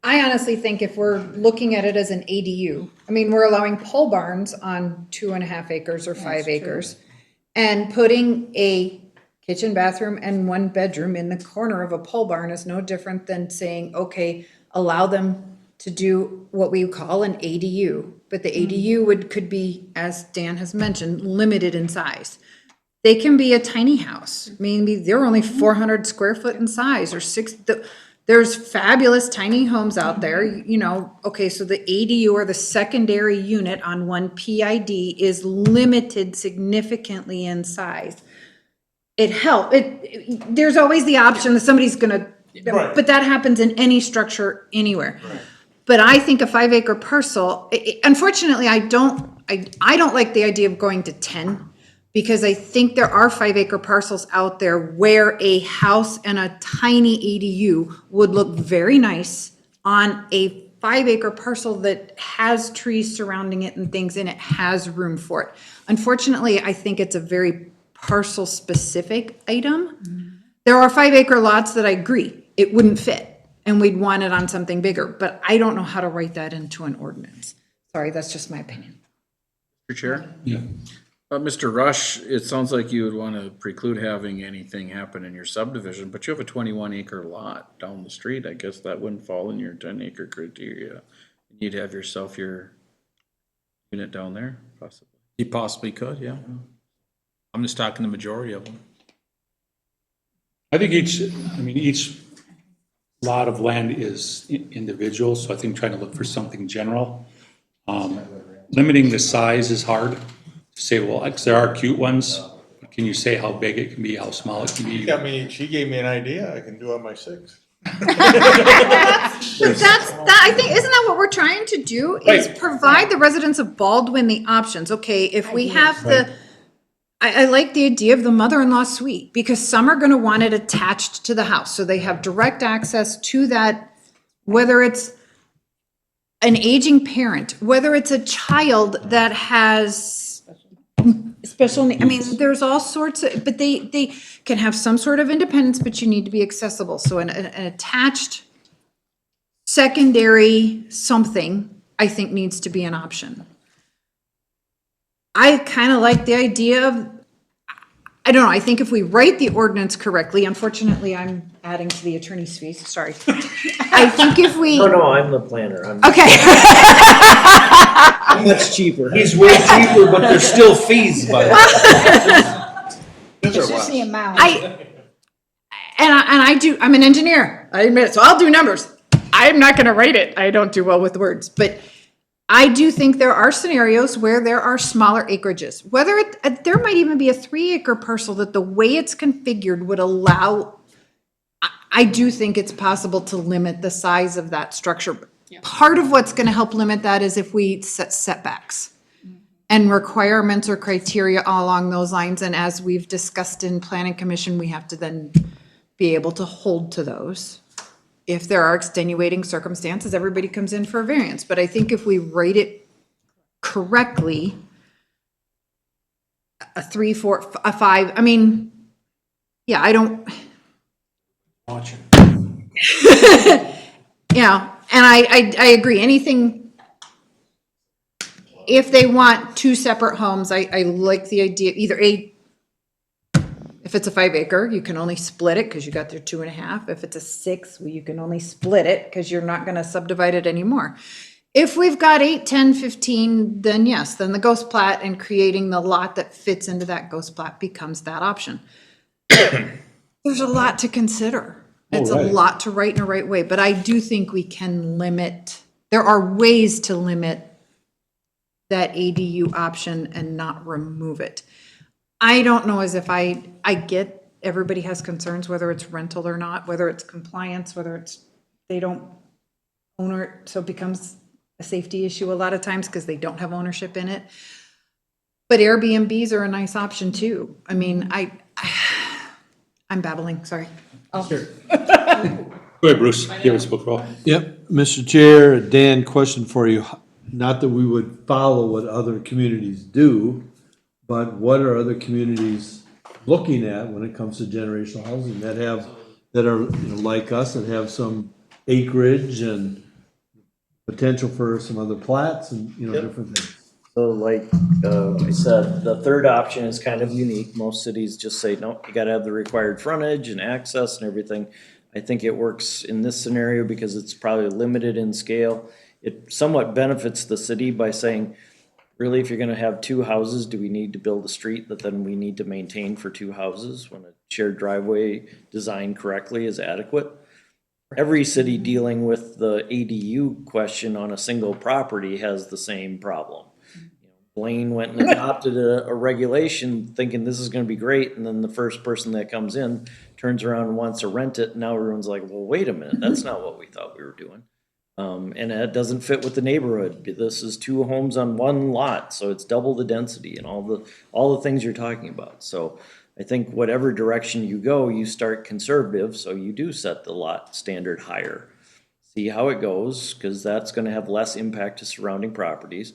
I honestly think if we're looking at it as an ADU, we're allowing pole barns on 2.5 acres or 5 acres. And putting a kitchen, bathroom, and 1 bedroom in the corner of a pole barn is no different than saying, okay, allow them to do what we call an ADU. But the ADU could be, as Dan has mentioned, limited in size. They can be a tiny house. Maybe they're only 400 square foot in size, or 6. There's fabulous tiny homes out there, okay, so the ADU, or the secondary unit on one PID, is limited significantly in size. There's always the option that somebody's gonna, Right. but that happens in any structure anywhere. Right. But I think a 5-acre parcel, unfortunately, I don't like the idea of going to 10. Because I think there are 5-acre parcels out there where a house and a tiny ADU would look very nice on a 5-acre parcel that has trees surrounding it and things, and it has room for it. Unfortunately, I think it's a very parcel-specific item. There are 5-acre lots that I agree, it wouldn't fit, and we'd want it on something bigger, but I don't know how to write that into an ordinance. Sorry, that's just my opinion. Mr. Chair? Yeah. Mr. Rush, it sounds like you would want to preclude having anything happen in your subdivision, but you have a 21-acre lot down the street. I guess that wouldn't fall in your 10-acre criteria. You'd have yourself your unit down there, possibly. You possibly could, yeah. I'm just talking the majority of them. I think each lot of land is individual, so I think trying to look for something general. Limiting the size is hard. Say, well, there are cute ones, can you say how big it can be, how small it can be? She gave me an idea, I can do on my 6. But I think, isn't that what we're trying to do? Is Right. provide the residents of Baldwin the options. Okay, if we have I like the idea of the mother-in-law suite, because some are gonna want it attached to the house, so they have direct access to that, whether it's an aging parent, whether it's a child that has special, I mean, there's all sorts of, but they can have some sort of independence, but you need to be accessible. So an attached secondary something, I think needs to be an option. I kind of like the idea of, I don't know, I think if we write the ordinance correctly, unfortunately, I'm adding to the attorney's fees, sorry. I think if we. No, I'm the planner. I'm Okay. much cheaper. He's way cheaper, but there's still fees, but. It's just the amount. I'm an engineer, I admit it, so I'll do numbers. I'm not gonna write it, I don't do well with words, but I do think there are scenarios where there are smaller acreages. Whether there might even be a 3-acre parcel that the way it's configured would allow, I do think it's possible to limit the size of that structure. Part of what's gonna help limit that is if we set setbacks and requirements or criteria all along those lines, and as we've discussed in planning commission, we have to then be able to hold to those. If there are extenuating circumstances, everybody comes in for a variance, but I think if we write it correctly, a 3, 4, a 5, I mean, yeah, I don't. Watching. Yeah, and I agree, anything, if they want 2 separate homes, I like the idea, if it's a 5-acre, you can only split it because you got their 2.5. If it's a 6, well, you can only split it because you're not gonna subdivide it anymore. If we've got 8, 10, 15, then yes, then the ghost plat and creating the lot that fits into that ghost plat becomes that option. There's a lot to consider. It's a lot to write in a right way, but I do think we can limit, there are ways to limit that ADU option and not remove it. I don't know as if I get everybody has concerns, whether it's rental or not, whether it's compliance, whether it's, they don't own it, so it becomes a safety issue a lot of times because they don't have ownership in it. But Airbnbs are a nice option too. I mean, I'm babbling, sorry. Go ahead, Bruce, give us a book roll. Yep, Mr. Chair, Dan, question for you. Not that we would follow what other communities do, but what are other communities looking at when it comes to generational housing that are, like us, that have some acreage and potential for some other plats and, different things? So like I said, the third option is kind of unique. Most cities just say, no, you gotta have the required frontage and access and everything. I think it works in this scenario because it's probably limited in scale. It somewhat benefits the city by saying, really, if you're gonna have 2 houses, do we need to build a street that then we need to maintain for 2 houses when a shared driveway designed correctly is adequate? Every city dealing with the ADU question on a single property has the same problem. Blaine went and adopted a regulation thinking this is gonna be great, and then the first person that comes in turns around and wants to rent it, and now everyone's like, well, wait a minute, that's not what we thought we were doing. And it doesn't fit with the neighborhood. This is 2 homes on 1 lot, so it's double the density and all the things you're talking about. So I think whatever direction you go, you start conservative, so you do set the lot standard higher. See how it goes, because that's gonna have less impact to surrounding properties.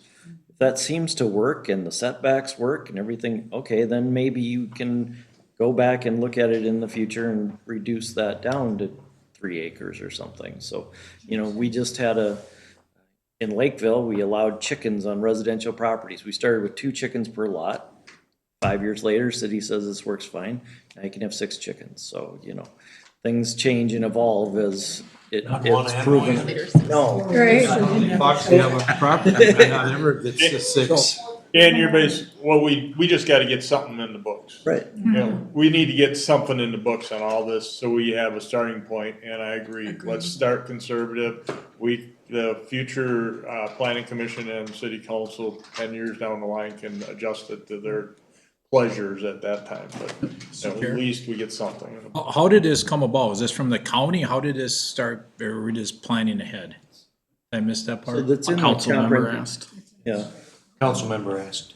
If that seems to work and the setbacks work and everything, okay, then maybe you can go back and look at it in the future and reduce that down to 3 acres or something. So, we just had in Lakeville, we allowed chickens on residential properties. We started with 2 chickens per lot. 5 years later, city says this works fine. Now you can have 6 chickens. So, things change and evolve as it's proven. No. Right. Fox, you have a property, not ever, that's just 6. Dan, you're we just gotta get something in the books. Right. We need to get something in the books on all this, so we have a starting point, and I agree. Let's start conservative. The future, planning commission and city council, 10 years down the line can adjust it to their pleasures at that time, but at least we get something. How did this come about? Is this from the county? How did this start, or were we just planning ahead? Did I missed that part? So that's in the Council member compre- asked. Yeah. Council member asked.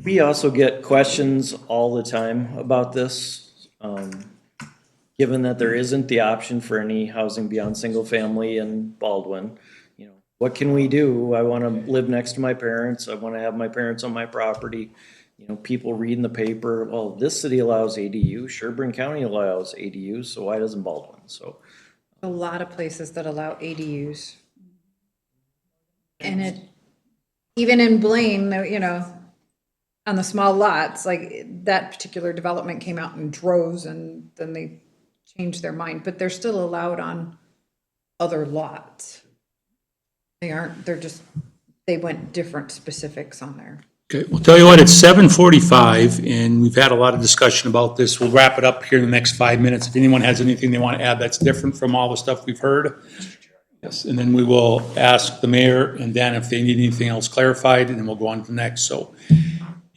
We also get questions all the time about this. Given that there isn't the option for any housing beyond single family in Baldwin, you know, what can we do? I wanna live next to my parents, I wanna have my parents on my property. You know, people read in the paper, well, this city allows ADU, Sherburne County allows ADU, so why doesn't Baldwin? So, A lot of places that allow ADUs. And it, even in Blaine, you know, on the small lots, like that particular development came out in droves and then they changed their mind, but they're still allowed on other lots. They aren't, they're just, they went different specifics on there. Okay, well, tell you what, it's 7:45, and we've had a lot of discussion about this. We'll wrap it up here in the next 5 minutes. If anyone has anything they want to add that's different from all the stuff we've heard. Yes, and then we will ask the mayor and Dan if they need anything else clarified, and then we'll go on to the next. So,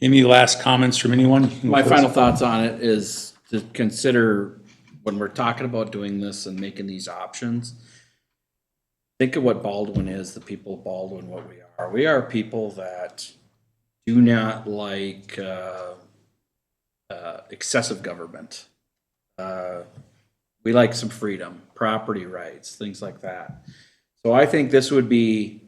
any last comments from anyone? My final thoughts on it is to consider when we're talking about doing this and making these options, think of what Baldwin is, the people of Baldwin, what we are. We are people that do not like excessive government. We like some freedom, property rights, things like that. So I think this would be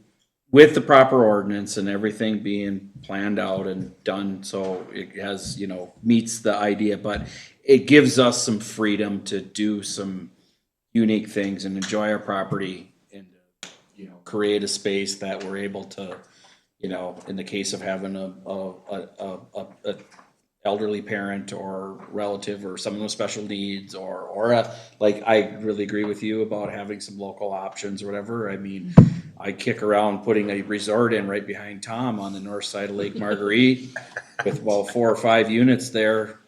with the proper ordinance and everything being planned out and done, so it has, you know, meets the idea, but it gives us some freedom to do some unique things and enjoy our property and, you know, create a space that we're able to, you know, in the case of having a elderly parent or relative or someone with special needs or like, I really agree with you about having some local options or whatever. I mean, I kick around putting a resort in right behind Tom on the north side of Lake Marguerite with about 4 or 5 units there.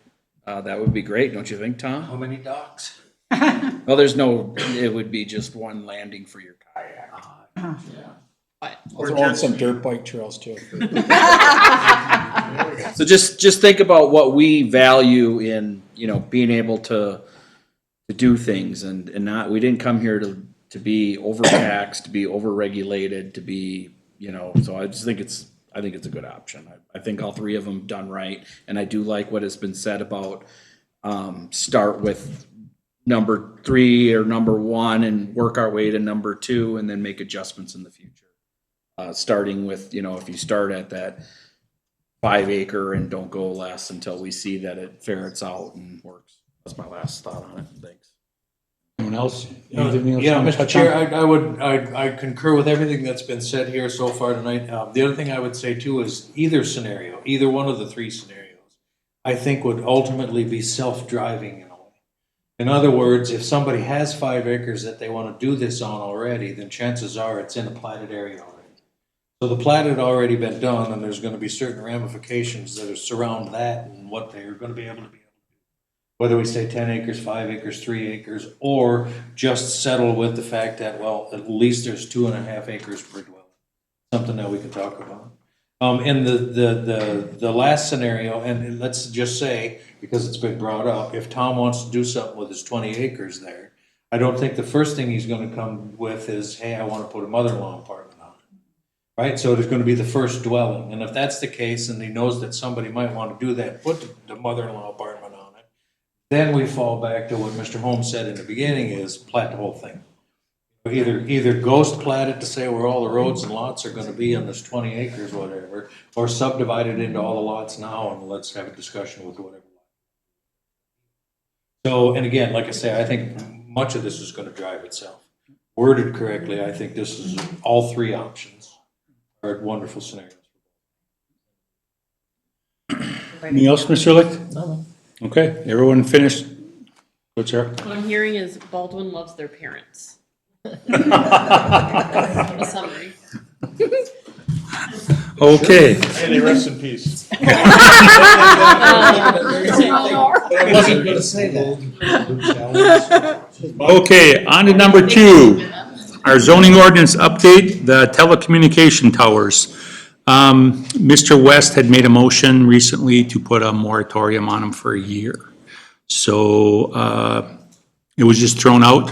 That would be great, don't you think, Tom? How many docks? Well, there's no, it would be just one landing for your kayak. I'll throw in some dirt bike trails too. So just think about what we value in, you know, being able to do things and not, we didn't come here to be overtaxed, to be overregulated, to be, you know, so I just think I think it's a good option. I think all 3 of them done right. And I do like what has been said about, start with number 3 or number 1 and work our way to number 2 and then make adjustments in the future. Starting with, you know, if you start at that 5 acre and don't go less until we see that it ferrets out and works. That's my last thought on it. Thanks. Anyone else? Anything else you Yeah, wanna Mr. touch Chair, on? I concur with everything that's been said here so far tonight. The other thing I would say too is either scenario, either one of the 3 scenarios, I think would ultimately be self-driving in a way. In other words, if somebody has 5 acres that they want to do this on already, then chances are it's in a platted area already. So the plat had already been done and there's going to be certain ramifications that surround that and what they're going to be able to do. Whether we say 10 acres, 5 acres, 3 acres, or just settle with the fact that, well, at least there's 2.5 acres per dwelling. Something that we could talk about. In the last scenario, and let's just say, because it's been brought up, if Tom wants to do something with his 20 acres there, I don't think the first thing he's going to come with is, hey, I want to put a mother-in-law apartment on it. Right? So there's going to be the first dwelling. And if that's the case, and he knows that somebody might want to do that, put the mother-in-law apartment on it, then we fall back to what Mr. Holmes said in the beginning is plat the whole thing. Either ghost plat it to say where all the roads and lots are going to be on this 20 acres, whatever, or subdivide it into all the lots now and let's have a discussion with whatever. So, and again, like I say, I think much of this is going to drive itself. Worded correctly, I think this is all 3 options are wonderful scenarios. Anything else, Mr. Licht? No. Okay, everyone finished? What's your? What I'm hearing is Baldwin loves their parents. A summary. Okay. And they rest in peace. Um, I wasn't going to say that. Okay, on to number 2. Our zoning ordinance update, the telecommunication towers. Mr. West had made a motion recently to put a moratorium on them for a year. So, it was just thrown out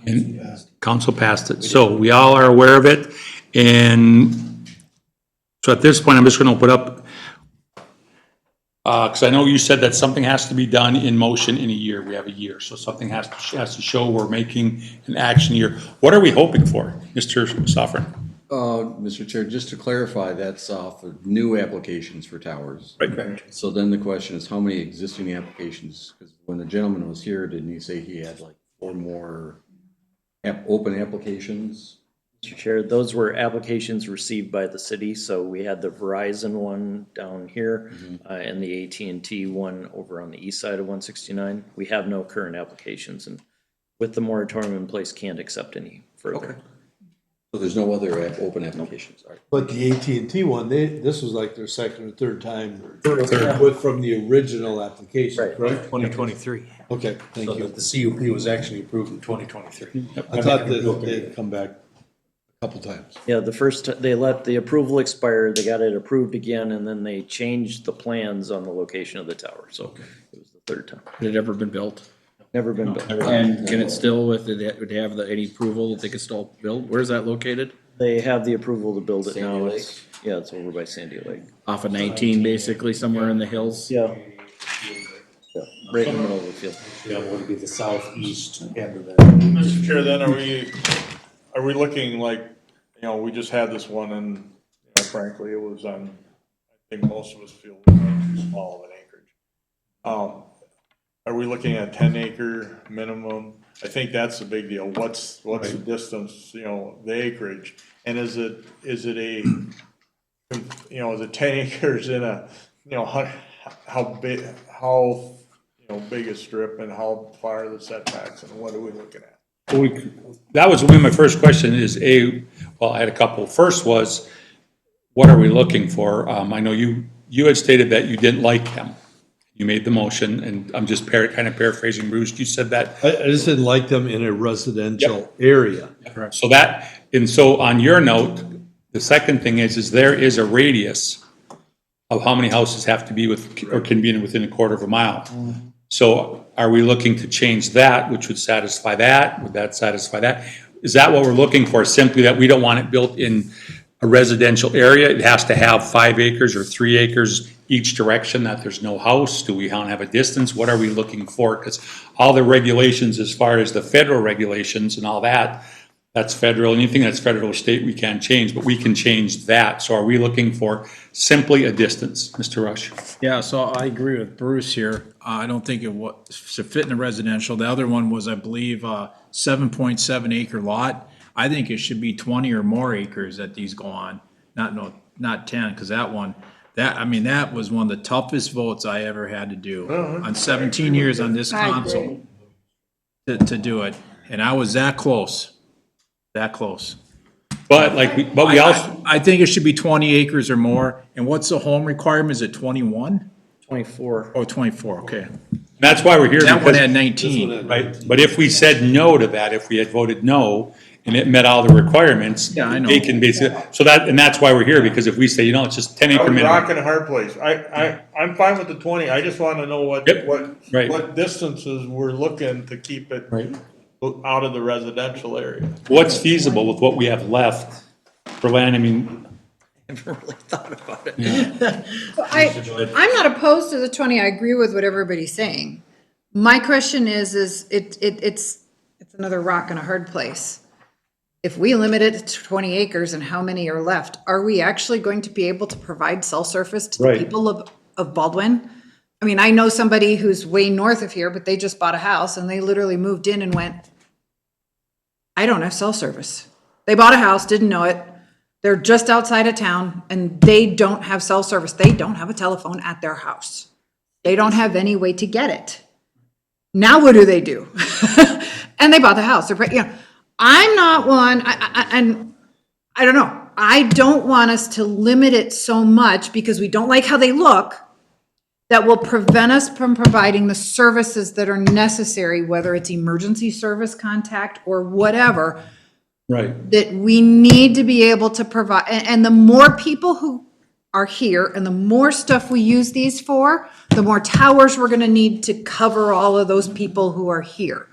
and council passed it. So we all are aware of it. And so at this point, I'm just gonna open up, because I know you said that something has to be done in motion in a year. We have a year, so something has to show we're making an action year. What are we hoping for, Mr. Soffren? Mr. Chair, just to clarify, that's for new applications for towers. Right. So then the question is, how many existing applications? Because when the gentleman was here, didn't he say he had like 4 more open applications? Mr. Chair, those were applications received by the city, so we had the Verizon one down here, and the AT&T one over on the east side of 169. We have no current applications, and with the moratorium in place, can't accept any further. So there's no other open applications? All right. But the AT&T one, this was like their second or third time from the original application, Right. correct? 2023. Okay, thank So you. that the CUP was actually approved in 2023. I thought that they'd come back a couple times. Yeah, they let the approval expire, they got it approved again, and then they changed the plans on the location of the tower, so it was the third time. Had it ever been built? Never been built. And can it still, would they have any approval that they could still build? Where's that located? They have the approval to build it now. Sandy It's- Yeah, it's over by Sandy Lake. Off of 19, basically, somewhere in the hills? Yeah. Yeah, right in the middle of the field. Yeah, would be the southeast end of that. Mr. Chair, then are we looking like, you know, we just had this one and, you know, frankly, it was on, I think most of us feel it was on too small of an acreage. Are we looking at 10-acre minimum? I think that's the big deal. What's the distance, you know, the acreage? And is it a, you know, is it 10 acres in a, you know, how big, you know, big a strip and how far are the setbacks and what are we looking at? That was one of my first question is well, I had a couple. First was, what are we looking for? I know you had stated that you didn't like them. You made the motion, and I'm just kind of paraphrasing, Bruce, you said that. I just didn't like them in a residential area. So on your note, the second thing is there is a radius of how many houses have to be or can be within a quarter of a mile. So are we looking to change that, which would satisfy that? Would that satisfy that? Is that what we're looking for? Simply that we don't want it built in a residential area? It has to have 5 acres or 3 acres each direction, that there's no house? Do we have a distance? What are we looking for? Because all the regulations, as far as the federal regulations and all that, that's federal. Anything that's federal or state, we can't change, but we can change that. So are we looking for simply a distance, Mr. Rush? Yeah, so I agree with Bruce here. I don't think it should fit in the residential. The other one was, I believe, 7.7 acre lot. I think it should be 20 or more acres that these go on, not 10, because that was one of the toughest votes I ever had to do on 17 years on this I agree. council to do it. And I was that close. But we also, I think it should be 20 acres or more. And what's the home requirement? Is it 21? 24. Oh, 24, okay. that's why we're here. That one because- had 19. Right, but if we said no to that, if we had voted no, and it met all the requiremements. Yeah, I know. They can basically, and that's why we're here, because if we say, it's just 10 acre I'm minimum. rocking a hard place. I'm fine with the 20. I just want to know Yep, right. what distances we're looking to keep it Right. out of the residential area. What's feasible with what we have left for land? I mean, I haven't really thought about it. I'm not opposed to the 20. I agree with what everybody's saying. My question is it's another rock in a hard place. If we limit it to 20 acres and how many are left, are we actually going to be able to provide cell service to the Right. people of Baldwin? I mean, I know somebody who's way north of here, but they just bought a house and they literally moved in and went, I don't have cell service. They bought a house, didn't know it. They're just outside of town and they don't have cell service. They don't have a telephone at their house. They don't have any way to get it. Now what do? And they bought the house. I'm not one, and I don't know. I don't want us to limit it so much because we don't like how they look, that will prevent us from providing the services that are necessary, whether it's emergency service contact or whatever, Right. that we need to be able to provide, and the more people who are here and the more stuff we use these for, the more towers we're gonna need to cover all of those people who are here.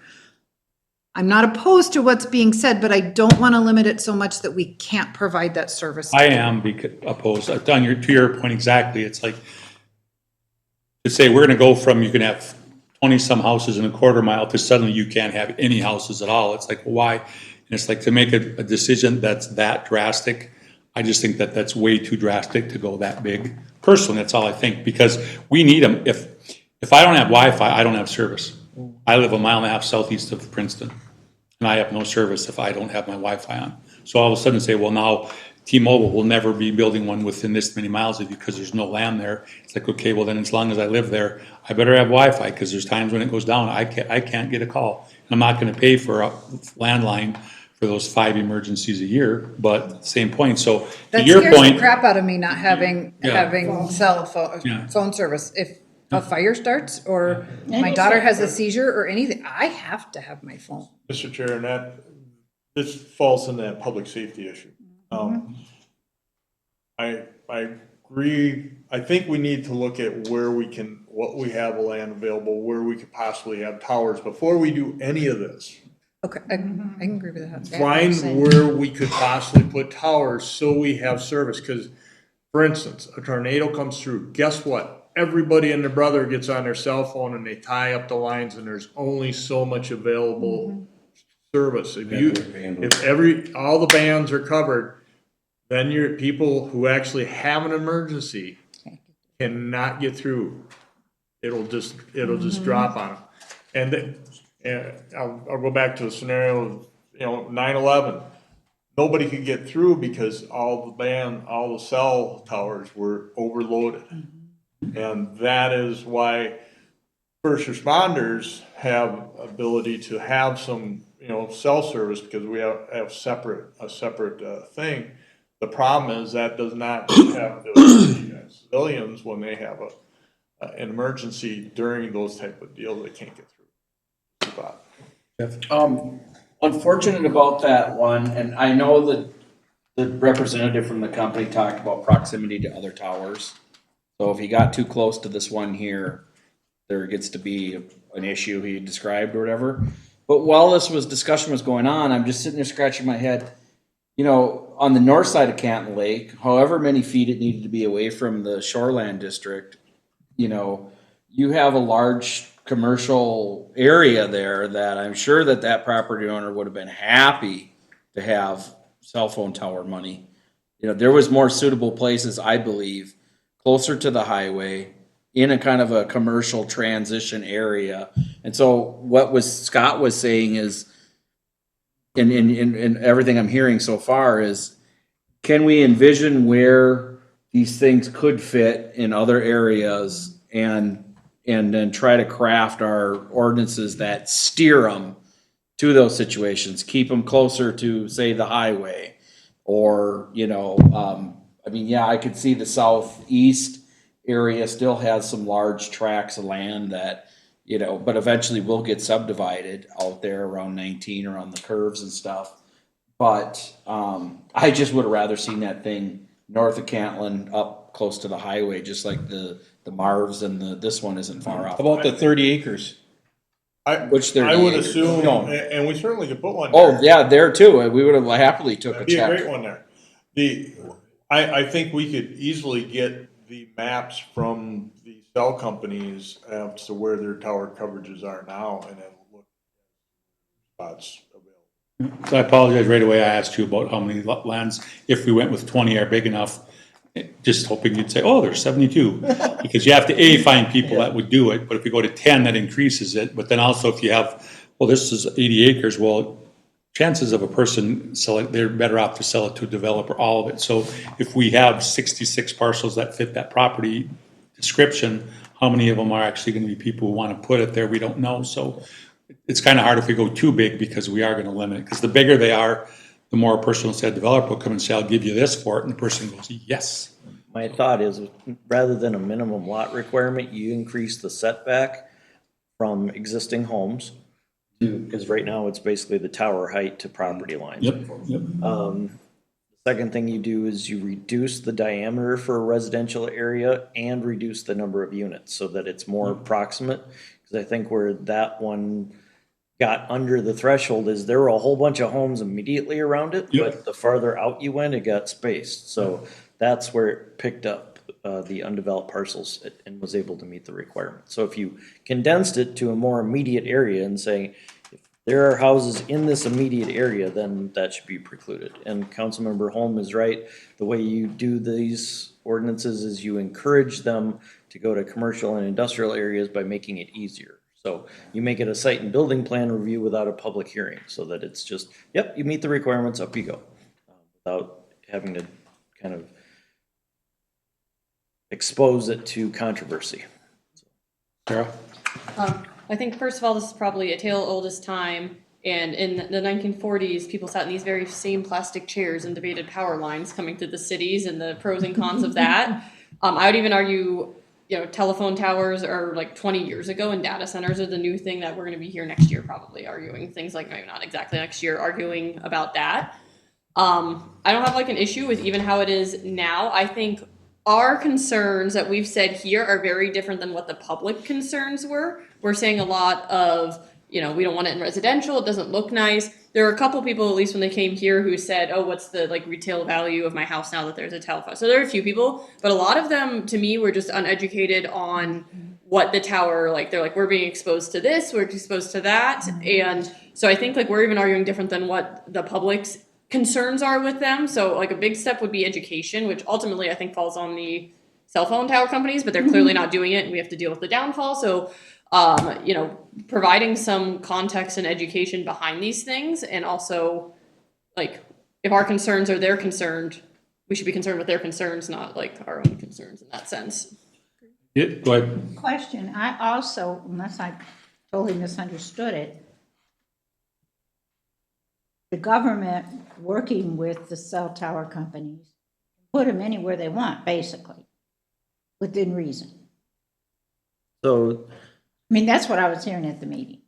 I'm not opposed to what's being said, but I don't wanna limit it so much that we can't provide that service. I am opposed, to your point exactly, it's like, to say we're gonna go from, you can have 20-some houses in a quarter mile to suddenly you can't have any houses at all, it's like, why? And it's like, to make a decision that's that drastic, I just think that that's way too drastic to go that big. Personally, that's all I think, because we need them. If I don't have Wi-Fi, I don't have service. I live a mile and a half southeast of Princeton, and I have no service if I don't have my Wi-Fi on. So all of a sudden say, well, now T-Mobile will never be building one within this many miles of you because there's no land there. It's like, okay, well then as long as I live there, I better have Wi-Fi, because there's times when it goes down, I can't get a call. And I'm not gonna pay for a landline for those 5 emergencies a year, but same point, so to That your scares the point. crap out of me not having, Yeah. having cell Yeah. phone service. If a fire starts or my daughter has a seizure or anything, I have to have my phone. Mr. Chair, and this falls in that public safety issue. I agree, I think we need to look at where we can, what we have land available, where we could possibly have towers before we do any of this. Okay, I can agree with that. Find where we could possibly put towers so we have service, because, for instance, a tornado comes through, guess what? Everybody and their brother gets on their cell phone and they tie up the lines, and there's only so much available service. If all the bands are covered, then your people who actually have an emergency cannot get through. It'll just drop on them. And I'll go back to the scenario of, 9/11. Nobody could get through because all the cell towers were overloaded. And that is why first responders have ability to have some, cell service, because we have a separate thing. The problem is that does not have the civilians when they have an emergency during those type of deals, they can't get through. Unfortunate about that one, and I know that the representative from the company talked about proximity to other towers. So if he got too close to this one here, there gets to be an issue he described or whatever. But while discussion was going on, I'm just sitting there scratching my head. On the north side of Canton Lake, however many feet it needed to be away from the shoreland district, you have a large commercial area there that I'm sure that property owner would have been happy to have cell phone tower money. There was more suitable places, I believe, closer to the highway in a kind of a commercial transition area. And so what Scott was saying is, and everything I'm hearing so far is, can we envision where these things could fit in other areas and then try to craft our ordinances that steer them to those situations, keep them closer to, say, the highway, or, I could see the southeast area still has some large tracts of land that, but eventually will get subdivided out there around 19, around the curves and stuff. But I just would have rather seen that thing north of Cantland up close to the highway, just like the Marvs and this one isn't far off. How about the 30 acres? Which they're I would acres. assume, No. and we certainly could put one Oh, there. yeah, there too. We would have happily took a That'd be a check. great one there. I think we could easily get the maps from the cell companies as to where their tower coverages are now, and then look at spots available. So I apologize right away, I asked you about how many lands, if we went with 20 are big enough, just hoping you'd say, oh, there's 72. Because you have to, find people that would do it, but if we go to 10, that increases it. But then also if you have, well, this is 80 acres, well, chances of a person selling, they're better off to sell it to a developer, all of it. So if we have 66 parcels that fit that property description, how many of them are actually gonna be people who wanna put it there? We don't know. So it's kind of hard if we go too big, because we are gonna limit it. Because the bigger they are, the more a person will say, a developer will come and say, I'll give you this for it, and the person goes, yes. My thought is, rather than a minimum lot requirement, you increase the setback from existing homes Because right now it's basically the tower height to property lines. Yep. Second thing you do is you reduce the diameter for a residential area and reduce the number of units so that it's more proximate. Because I think where that one got under the threshold is there were a whole bunch of homes immediately around it, Yep. but the farther out you went, it got spaced. So that's where it picked up the undeveloped parcels and was able to meet the requirement. So if you condensed it to a more immediate area and saying, if there are houses in this immediate area, then that should be precluded. And Councilmember Holm is right. The way you do these ordinances is you encourage them to go to commercial and industrial areas by making it easier. So you make it a site and building plan review without a public hearing, so that it's just, yep, you meet the requirements, up you go. Without having to kind of expose it to controversy. Sarah? I think first of all, this is probably a tale old as time. And in the 1940s, people sat in these very same plastic chairs and debated power lines coming through the cities and the pros and cons of that. I would even argue, telephone towers are like 20 years ago, and data centers are the new thing that we're going to be here next year, probably arguing things like, maybe not exactly next year, arguing about that. I don't have like an issue with even how it is now. I think our concerns that we've said here are very different than what the public concerns were. We're saying a lot of, we don't want it in residential, it doesn't look nice. There are a couple people, at least when they came here, who said, oh, what's the retail value of my house now that there's a telephone? So there are a few people, but a lot of them, to me, were just uneducated on what the tower, they're like, we're being exposed to this, we're exposed to that. And so I think we're even arguing different than what the public's concerns are with them. So a big step would be education, which ultimately I think falls on the cell phone tower companies, but they're clearly not doing it, and we have to deal with the downfall. So providing some context and education behind these things, and also if our concerns are their concerned, we should be concerned with their concerns, not our own concerns in that sense. Yeah, go ahead. Question, I also, unless I totally misunderstood it, the government working with the cell tower companies, put them anywhere they want, basically, within reason. So That's what I was hearing at the meeting.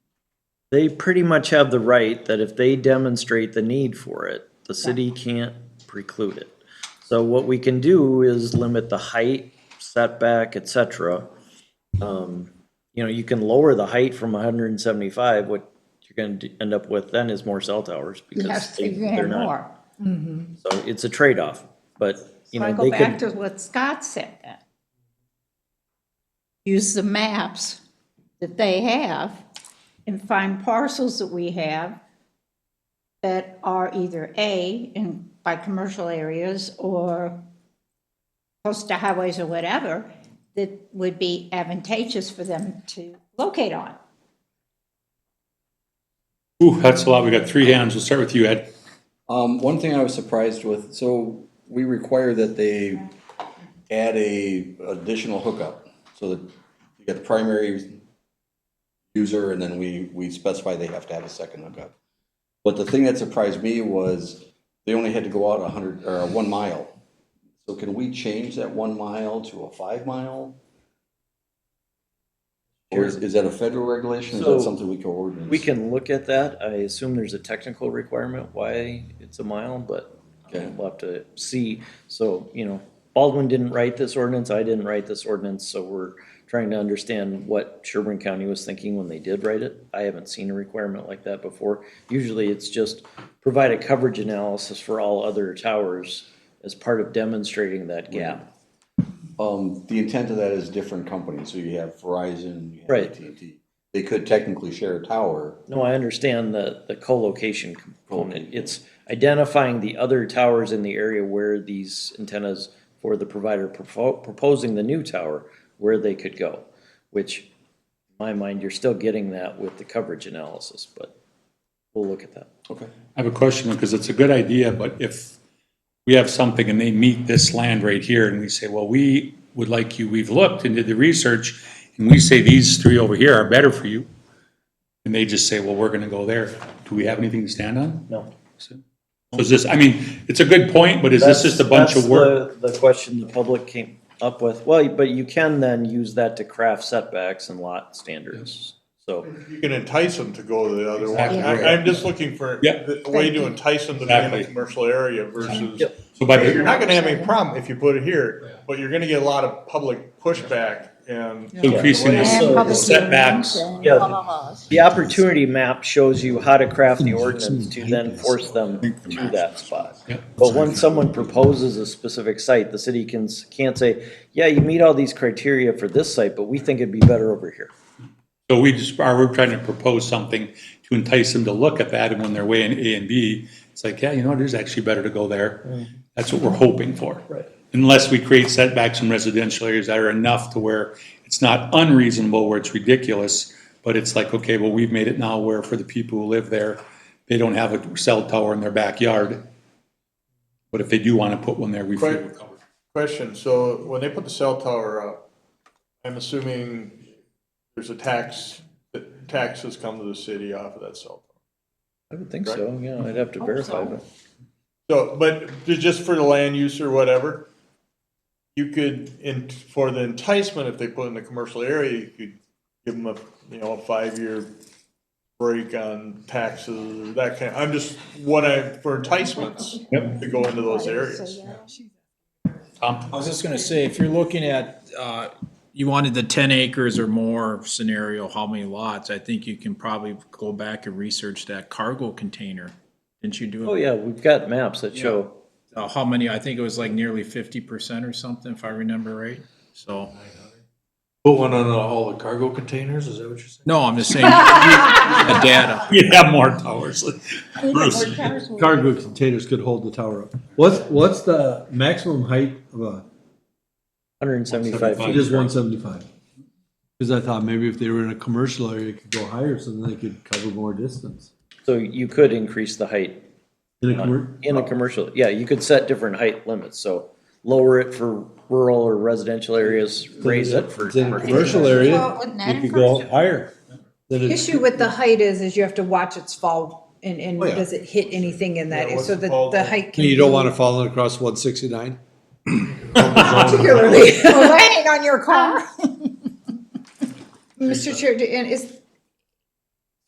they pretty much have the right that if they demonstrate the need for it, the city can't preclude it. So what we can do is limit the height, setback, et cetera. You can lower the height from 175. What you're going to end up with then is more cell towers because You're gonna they're have not. more. So it's a trade-off, but So I go they back could. to what Scott said then. Use the maps that they have and find parcels that we have that are either by commercial areas or close to highways or whatever, that would be advantageous for them to locate on. Ooh, that's a lot. We got 3 hands. We'll start with you, Ed. One thing I was surprised with, so we require that they add a additional hookup, so that you get the primary user, and then we specify they have to have a second hookup. But the thing that surprised me was they only had to go out 1 mile. So can we change that 1 mile to a 5 mile? Or is that a federal regulation, or is So that something we can ordinance? We can look at that. I assume there's a technical requirement why it's a mile, but Okay. we'll have to see. So, Baldwin didn't write this ordinance, I didn't write this ordinance, so we're trying to understand what Sherburne County was thinking when they did write it. I haven't seen a requirement like that before. Usually it's just provide a coverage analysis for all other towers as part of demonstrating that gap. The intent of that is different companies, so you have Verizon, you have Right. AT&T. They could technically share a tower. No, I understand the co-location component. It's identifying the other towers in the area where these antennas for the provider proposing the new tower, where they could go, which, in my mind, you're still getting that with the coverage analysis, but we'll look at that. Okay. I have a question, because it's a good idea, but if we have something and they meet this land right here, and we say, well, we would like you, we've looked and did the research, and we say these 3 over here are better for you, and they just say, well, we're gonna go there, do we have anything to stand on? No. So is this, it's a good point, but is this just a bunch of work? That's the question the public came up with. Well, but you can then use that to craft setbacks and lot standards. So, You can entice them to go to the other one. Exactly. I'm just looking for Yeah. a way to entice them to be in Exactly. the commercial area versus. So by You're the, not gonna have any problem if you put it here, but you're gonna get a lot of public pushback and. increasing the And public setbacks. hearings and Yeah. blah, blah, blah. the opportunity map shows you how to craft the ordinance to then force them to that spot. But when someone proposes a specific site, the city can't say, yeah, you meet all these criteria for this site, but we think it'd be better over here. So we're trying to propose something to entice them to look at that, and when they're weighing A and B, it's like, yeah, you know what, it is actually better to go there. That's what we're hoping for. Right. Unless we create setbacks in residential areas that are enough to where it's not unreasonable, where it's ridiculous, but it's like, okay, well, we've made it now where for the people who live there, they don't have a cell tower in their backyard. But if they do want to put one there, we feel we're covered. Question, so when they put the cell tower up, I'm assuming there's a tax, that taxes come to the city off of that cell tower. I would think so, yeah, I'd have to verify, but. So, but just for the land use or whatever, you could, for the enticement, if they put in the commercial area, you could give them a 5-year break on taxes or that kind. For enticements to go into those areas. Tom? I was just gonna say, if you're looking at, you wanted the 10 acres or more scenario, how many lots, I think you can probably go back and research that cargo container. Didn't you do it? Oh, yeah, we've got maps that show, How many, I think it was like nearly 50% or something, if I remember right, so. Put one on all the cargo containers, is that what you're saying? No, I'm just saying, the data. You'd have more towers. Bruce? Cargo containers could hold the tower up. What's the maximum height of a, 175 it feet. is 175? Because I thought maybe if they were in a commercial area, it could go higher, so then they could cover more distance. So you could increase the height In a in a commercial, yeah, you could set different height limits, so lower it for rural or residential areas, raise it for. in a commercial area, Well, wouldn't that you could go higher. Then The it's- issue with the height is you have to watch its fall and Oh, yeah. does it hit anything in that, Yeah, what's so the that fall the depth? height can You don't be- want to fall across 169? particularly landing on your car. Mr. Chair,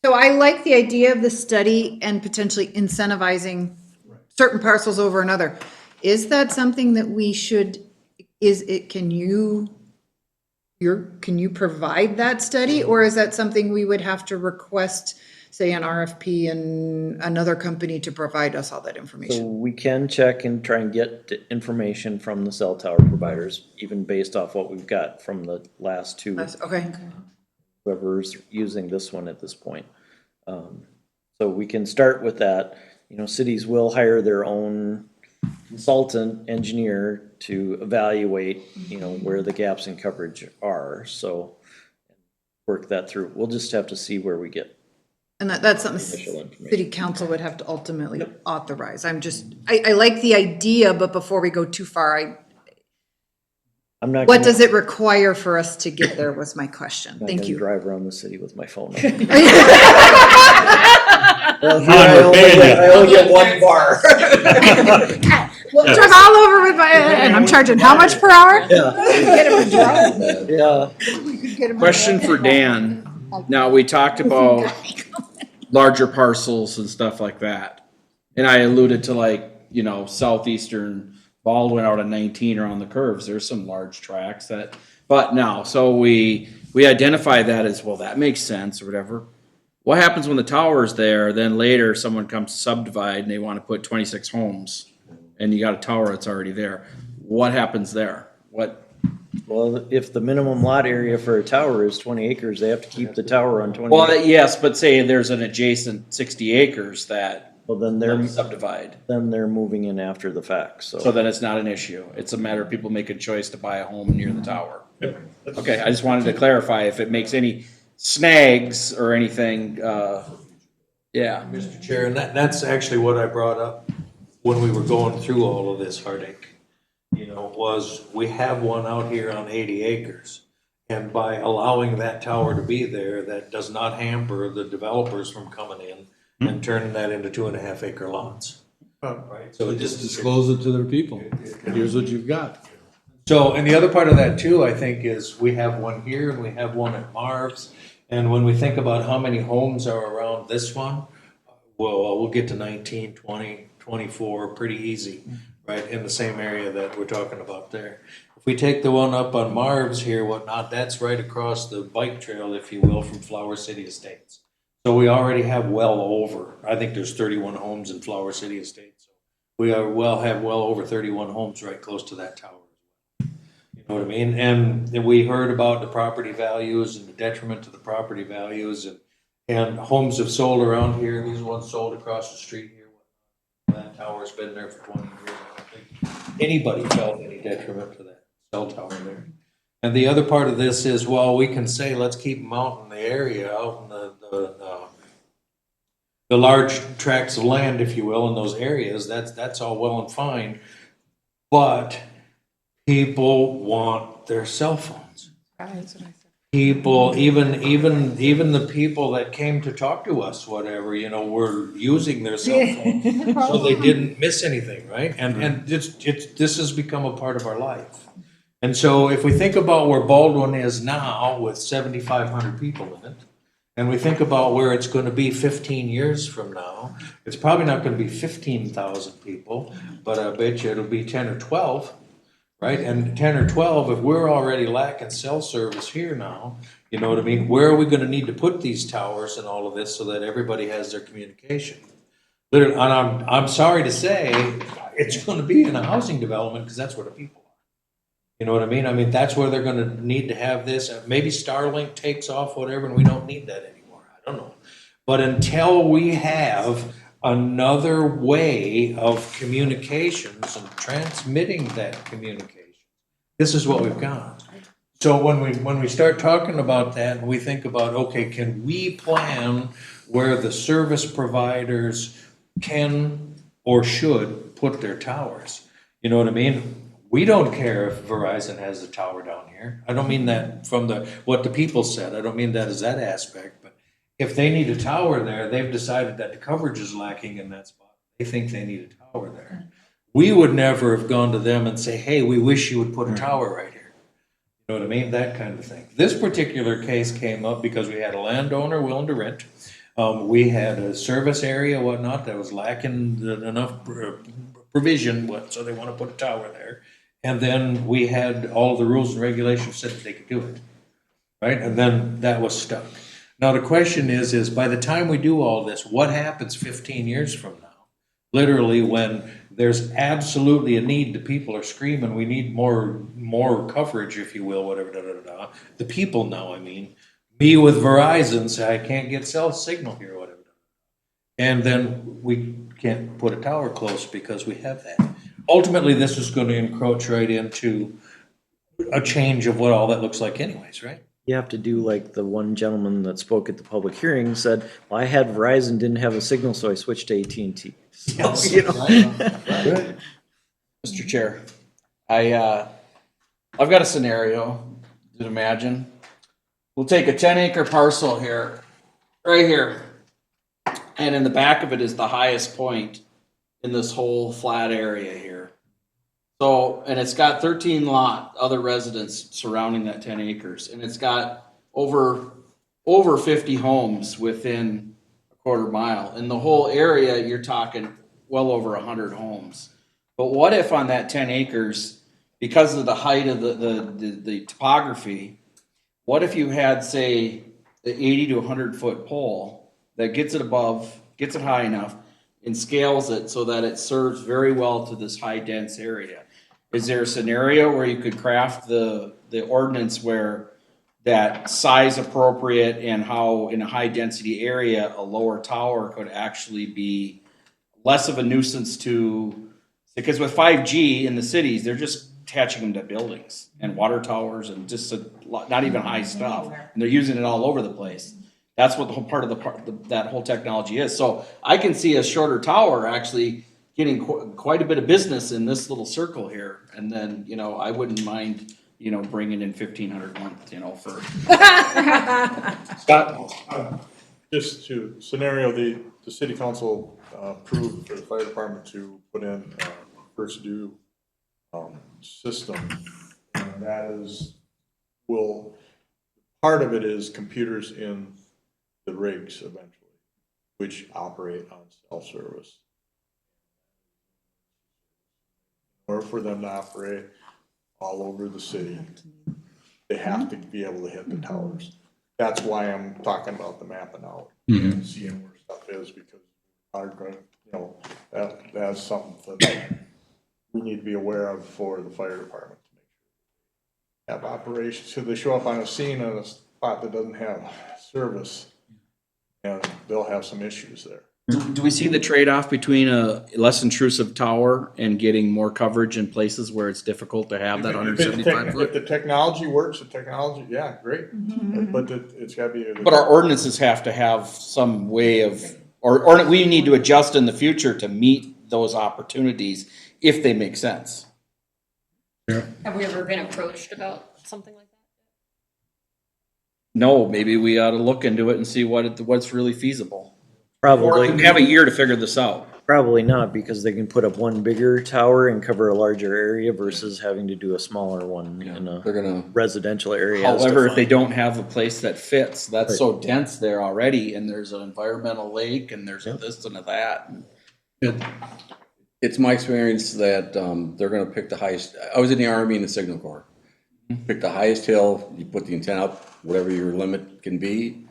so I like the idea of the study and potentially incentivizing certain parcels over another. Is that something that we should, can you provide that study? Or is that something we would have to request, say, an RFP and another company to provide us all that So information? we can check and try and get the information from the cell tower providers, even based off what we've got from the last two, Okay. whoever's using this one at this point. So we can start with that. Cities will hire their own consultant engineer to evaluate, where the gaps in coverage are, so work that through. We'll just have to see where we get. And that's something Initial information. city council would have to ultimately authorize. I like the idea, but before we go too far, I'm not. what gonna- does it require for us to get there was my question. not Thank gonna you. Drive around the city with my phone. we're paying you. I only get one bar. Well, drive all over with my, and I'm charging how much per hour? Yeah. Question for Dan. Now, we talked about larger parcels and stuff like that. And I alluded to southeastern Baldwin out of 19 around the curves. There's some large tracts so we identify that as, well, that makes sense or whatever. What happens when the tower's there, then later someone comes to subdivide and they want to put 26 homes and you got a tower that's already there? What happens there? Well, if the minimum lot area for a tower is 20 acres, they have to keep the tower on 20. Well, yes, but say there's an adjacent 60 acres that Well, then subdivide. they're moving in after the fact, So then it's not an issue. It's a matter of people making a choice to buy a home near the tower. Okay, I just wanted to clarify if it makes any snags or anything, yeah. Mr. Chair, and that's actually what I brought up when we were going through all of this heartache. Was we have one out here on 80 acres. And by allowing that tower to be there, that does not hamper the developers from coming in and turning that into 2.5 acre lots. Right, so it just Disclose it to their people. Here's what you've got. So, and the other part of that too, I think, is we have one here and we have one at Marv's. And when we think about how many homes are around this one, we'll get to 19, 20, 24 pretty easy, right, in the same area that we're talking about there. If we take the one up on Marv's here, whatnot, that's right across the bike trail, if you will, from Flower City Estates. So we already have well over, I think there's 31 homes in Flower City Estates. We have well over 31 homes right close to that tower. You know what I mean? And we heard about the property values and the detriment to the property values, and homes have sold around here. These ones sold across the street here. That tower's been there for 20 years. I don't think anybody felt any detriment to that cell tower there. And the other part of this is, well, we can say, let's keep them out in the area, out in the large tracts of land, if you will, in those areas. That's all well and fine. But people want their cell phones. People, even the people that came to talk to us, whatever, you know, were using their cell phones, so they didn't miss anything, right? And this has become a part of our life. And so if we think about where Baldwin is now with 7,500 people in it, and we think about where it's going to be 15 years from now, it's probably not going to be 15,000 people, but I bet you it'll be 10 or 12. Right, and 10 or 12, if we're already lacking cell service here now, you know what I mean? Where are we gonna need to put these towers and all of this so that everybody has their communication? Literally, and I'm sorry to say, it's gonna be in a housing development, because that's where the people are. You know what I mean? I mean, that's where they're gonna need to have this. Maybe Starlink takes off, whatever, and we don't need that anymore. I don't know. But until we have another way of communications and transmitting that communication, this is what we've got. So when we start talking about that, and we think about, okay, can we plan where the service providers can or should put their towers? You know what I mean? We don't care if Verizon has a tower down here. I don't mean that from what the people said. I don't mean that as that aspect. If they need a tower there, they've decided that the coverage is lacking in that spot. They think they need a tower there. We would never have gone to them and say, hey, we wish you would put a tower right here. You know what I mean? That kind of thing. This particular case came up because we had a landowner willing to rent. We had a service area, whatnot, that was lacking enough provision, so they want to put a tower there. And then we had all the rules and regulations said that they could do it. Right? And then that was stuck. Now, the question is by the time we do all this, what happens 15 years from now? Literally, when there's absolutely a need, the people are screaming, we need more coverage, if you will, whatever, The people now, I mean, me with Verizon say, I can't get cell signal here, whatever. And then we can't put a tower close because we have that. Ultimately, this is going to encroach right into a change of what all that looks like anyways, right? You have to do like the one gentleman that spoke at the public hearing said, well, I had Verizon, didn't have a signal, so I switched to AT&T. So, you know. Mr. Chair, I've got a scenario, you imagine. We'll take a 10-acre parcel here, right here. And in the back of it is the highest point in this whole flat area here. So, and it's got 13 other residents surrounding that 10 acres. And it's got over 50 homes within a quarter mile. In the whole area, you're talking well over 100 homes. But what if on that 10 acres, because of the height of the topography, what if you had, say, the 80 to 100 foot pole that gets it high enough and scales it so that it serves very well to this high dense area? Is there a scenario where you could craft the ordinance where that size appropriate and how in a high density area, a lower tower could actually be less of a nuisance to, because with 5G in the cities, they're just attaching them to buildings and water towers and just not even high stuff. And they're using it all over the place. That's what the whole part of that whole technology is. So I can see a shorter tower actually getting quite a bit of business in this little circle here. And then, I wouldn't mind, bringing in 1,500 a month, for. Scott? Just to scenario, the city council approved for the fire department to put in first due system that part of it is computers in the rigs eventually, which operate on self-service. Or for them to operate all over the city, they have to be able to hit the towers. That's why I'm talking about the mapping out, and seeing where stuff is, because that's something that we need to be aware of for the fire department to make sure they have operations. So they show up on a scene in a spot that doesn't have service, and they'll have some issues there. Do we see the trade-off between a less intrusive tower and getting more coverage in places where it's difficult to have that 175 If foot? the technology works, yeah, great, but it's gotta be. But our ordinances have to have some way of, or we need to adjust in the future to meet those opportunities if they make sense. Have we ever been approached about something like that? No, maybe we ought to look into it and see what's really feasible. Probably, We have a year to figure this out. probably not, because they can put up one bigger tower and cover a larger area versus having to do a smaller one in a They're gonna, residential area. However, if they don't have a place that fits, that's so dense there already, and there's an environmental lake, and there's a this and a that. it's my experience that, they're gonna pick the highest, I was in the Army and the Signal Corps. Pick the highest hill, you put the antenna up, whatever your limit can be,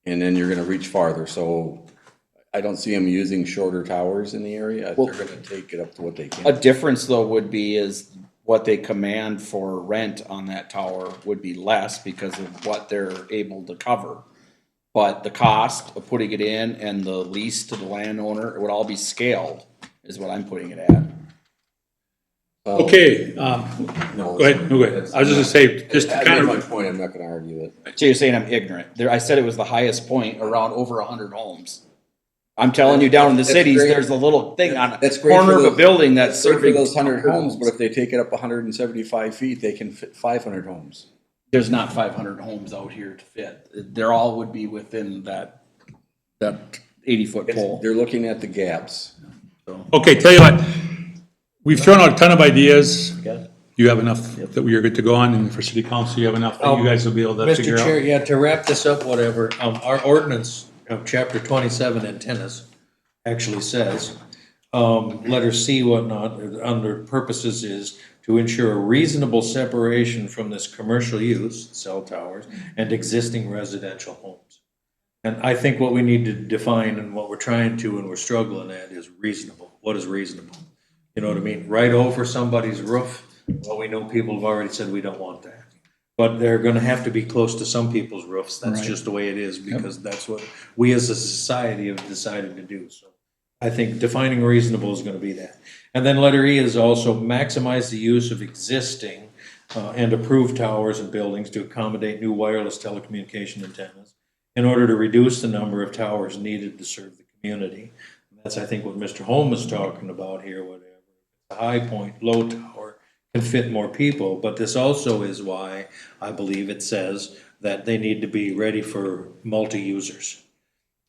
and then you're gonna reach farther, so I don't see them using shorter towers in the area. They're gonna take it up to what they A can. difference though would be is what they command for rent on that tower would be less because of what they're able to cover. But the cost of putting it in and the lease to the landowner, it would all be scaled, is what I'm putting it at. Okay, No, go ahead, no, go ahead. I was just gonna say, just to At kind my of, point, I'm not gonna argue it. So you're saying I'm ignorant. There, I said it was the highest point around over 100 homes. I'm telling you, down in the That's cities, great. there's a little thing on a That's great corner for of a those- building that's Good for serving those 100 100 homes, but if they take it up 175 feet, they can fit 500 homes. There's not 500 homes out here to fit. They're all would be within that 80-foot pole. They're looking at the gaps. okay, tell you what, we've thrown out a ton of ideas. You have enough that we are good to go on, and for city council, you have enough that you guys will be able to figure Mr. Chair, out? yeah, to wrap this up, whatever, our ordinance of chapter 27 antennas actually says, letter C whatnot, under purposes is to ensure a reasonable separation from this commercial use, cell towers, and existing residential homes. And I think what we need to define and what we're trying to and we're struggling at is reasonable. What is reasonable? You know what I mean? Right over somebody's roof, well, we know people have already said we don't want that. But they're gonna have to be close to some people's roofs. That's just the way it is, because that's what we as a society have decided to do. So I think defining reasonable is gonna be that. And then letter E is also maximize the use of existing and approved towers and buildings to accommodate new wireless telecommunication antennas in order to reduce the number of towers needed to serve the community. And that's, I think, what Mr. Holm was talking about here, whatever. A high point, low tower can fit more people, but this also is why I believe it says that they need to be ready for multi-users,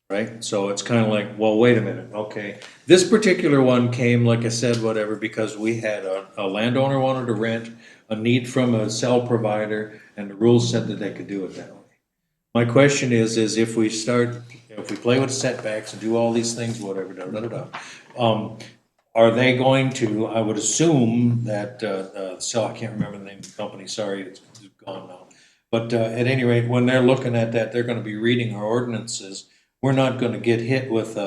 right? So it's kind of like, well, wait a minute, okay. This particular one came, like I said, whatever, because we had a landowner wanted to rent, a need from a cell provider, and the rules said that they could do it that way. My question is if we play with setbacks and do all these things, whatever, are they going to, I would assume that, I can't remember the name of the company, sorry, it's gone now. But at any rate, when they're looking at that, they're gonna be reading our ordinances. We're not gonna get hit with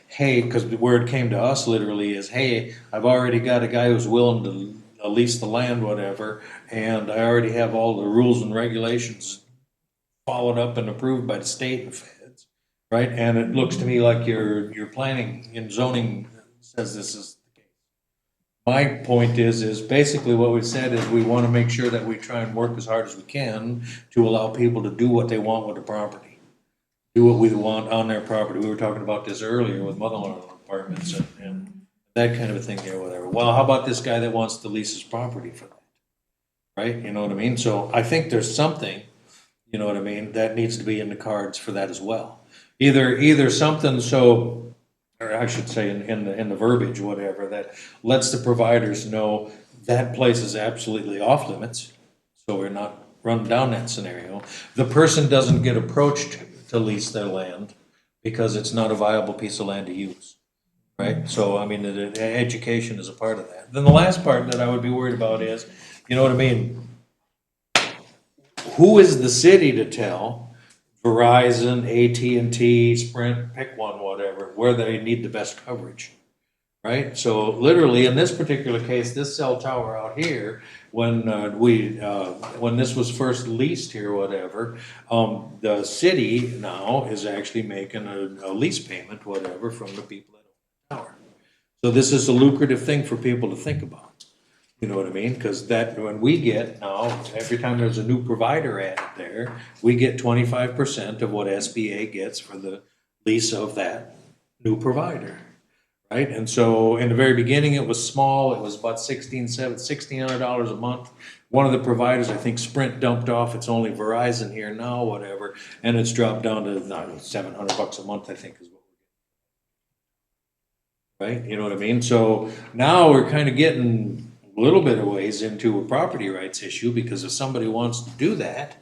hey, because where it came to us literally is, hey, I've already got a guy who's willing to lease the land, whatever, and I already have all the rules and regulations followed up and approved by the state and feds, right? And it looks to me like your planning and zoning says this is the case. My point is basically what we said is we want to make sure that we try and work as hard as we can to allow people to do what they want with the property. Do what we want on their property. We were talking about this earlier with mother-in-law apartments and that kind of a thing here, whatever. Well, how about this guy that wants to lease his property for that? Right? You know what I mean? So I think there's something, you know what I mean, that needs to be in the cards for that as well. Either something so, or I should say in the verbiage, whatever, that lets the providers know that place is absolutely off limits. So we're not running down that scenario. The person doesn't get approached to lease their land because it's not a viable piece of land to use, right? So, I mean, the education is a part of that. Then the last part that I would be worried about is, you know what I mean? Who is the city to tell Verizon, AT&T, Sprint, pick one, whatever, where they need the best coverage, right? So literally, in this particular case, this cell tower out here, when when this was first leased here, whatever, the city now is actually making a lease payment, whatever, from the people that own the tower. So this is a lucrative thing for people to think about. You know what I mean? Because that, when we get now, every time there's a new provider added there, we get 25% of what SBA gets for the lease of that new provider, right? And so in the very beginning, it was small. It was about $1,600 a month. One of the providers, I think Sprint dumped off. It's only Verizon here now, whatever, and it's dropped down to, I don't know, $700 a month, I think is what we're getting. Right? You know what I mean? So now we're kind of getting a little bit of ways into a property rights issue, because if somebody wants to do that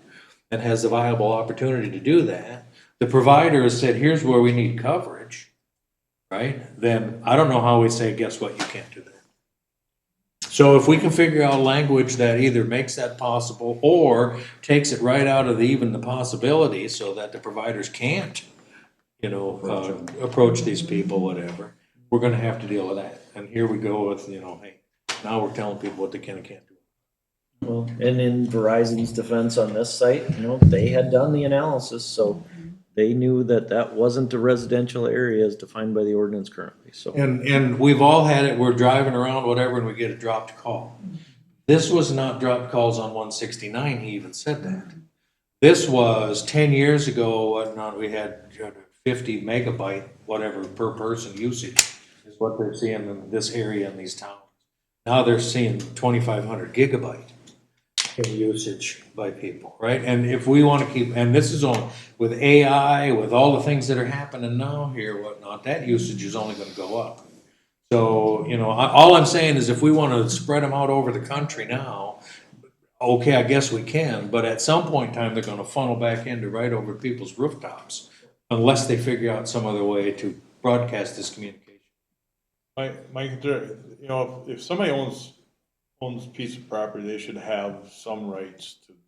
and has a viable opportunity to do that, the provider has said, here's where we need coverage, right? Then I don't know how we say, guess what, you can't do that. So if we can figure out language that either makes that possible or takes it right out of even the possibility so that the providers can't, you know, approach these people, whatever, we're gonna have to deal with that. And here we go with, you know, hey, now we're telling people what they can and can't do. Well, and in Verizon's defense on this site, you know, they had done the analysis, so they knew that that wasn't a residential area as defined by the ordinance currently, so. And we've all had it, we're driving around, whatever, and we get a dropped call. This was not dropped calls on 169, he even said that. This was 10 years ago, whatnot, we had 50 megabyte, whatever, per person usage is what they're seeing in this area in these towns. Now they're seeing 2,500 gigabyte in usage by people, right? And if we want to keep, and this is on, with AI, with all the things that are happening now here, whatnot, that usage is only going to go up. So, you know, all I'm saying is if we want to spread them out over the country now, okay, I guess we can, but at some point in time, they're going to funnel back into right over people's rooftops unless they figure out some other way to broadcast this communication. My concern, you know, if somebody owns a piece of property, they should have some rights to do.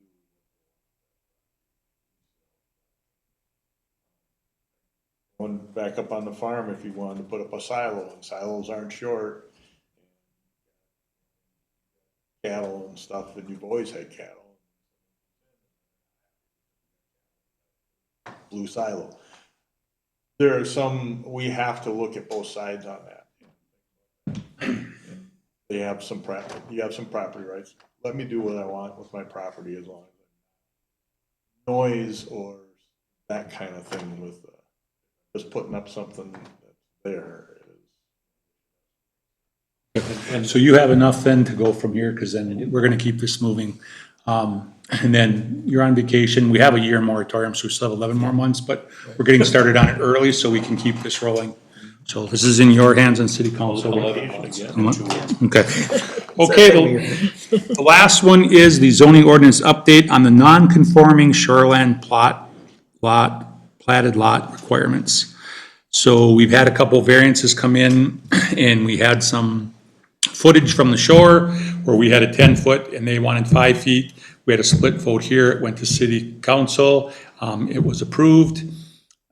Going back up on the farm, if you wanted to put up a silo, and silos aren't short. Cattle and stuff, and you've always had cattle. Blue silo. There are some, we have to look at both sides on that. You have some property rights. Let me do what I want with my property as long as noise or that kind of thing with just putting up something that's there. And so you have enough then to go from here, because then we're gonna keep this moving. And then you're on vacation. We have a year moratorium, so we still have 11 more months, but we're getting started on it early so we can keep this rolling. So this is in your hands and city council. 11 months. Okay. Okay, the last one is the zoning ordinance update on the non-conforming shoreland platted lot requirements. So we've had a couple variances come in, and we had some footage from the shore where we had a 10-foot and they wanted 5 feet. We had a split vote here. It went to city council. It was approved.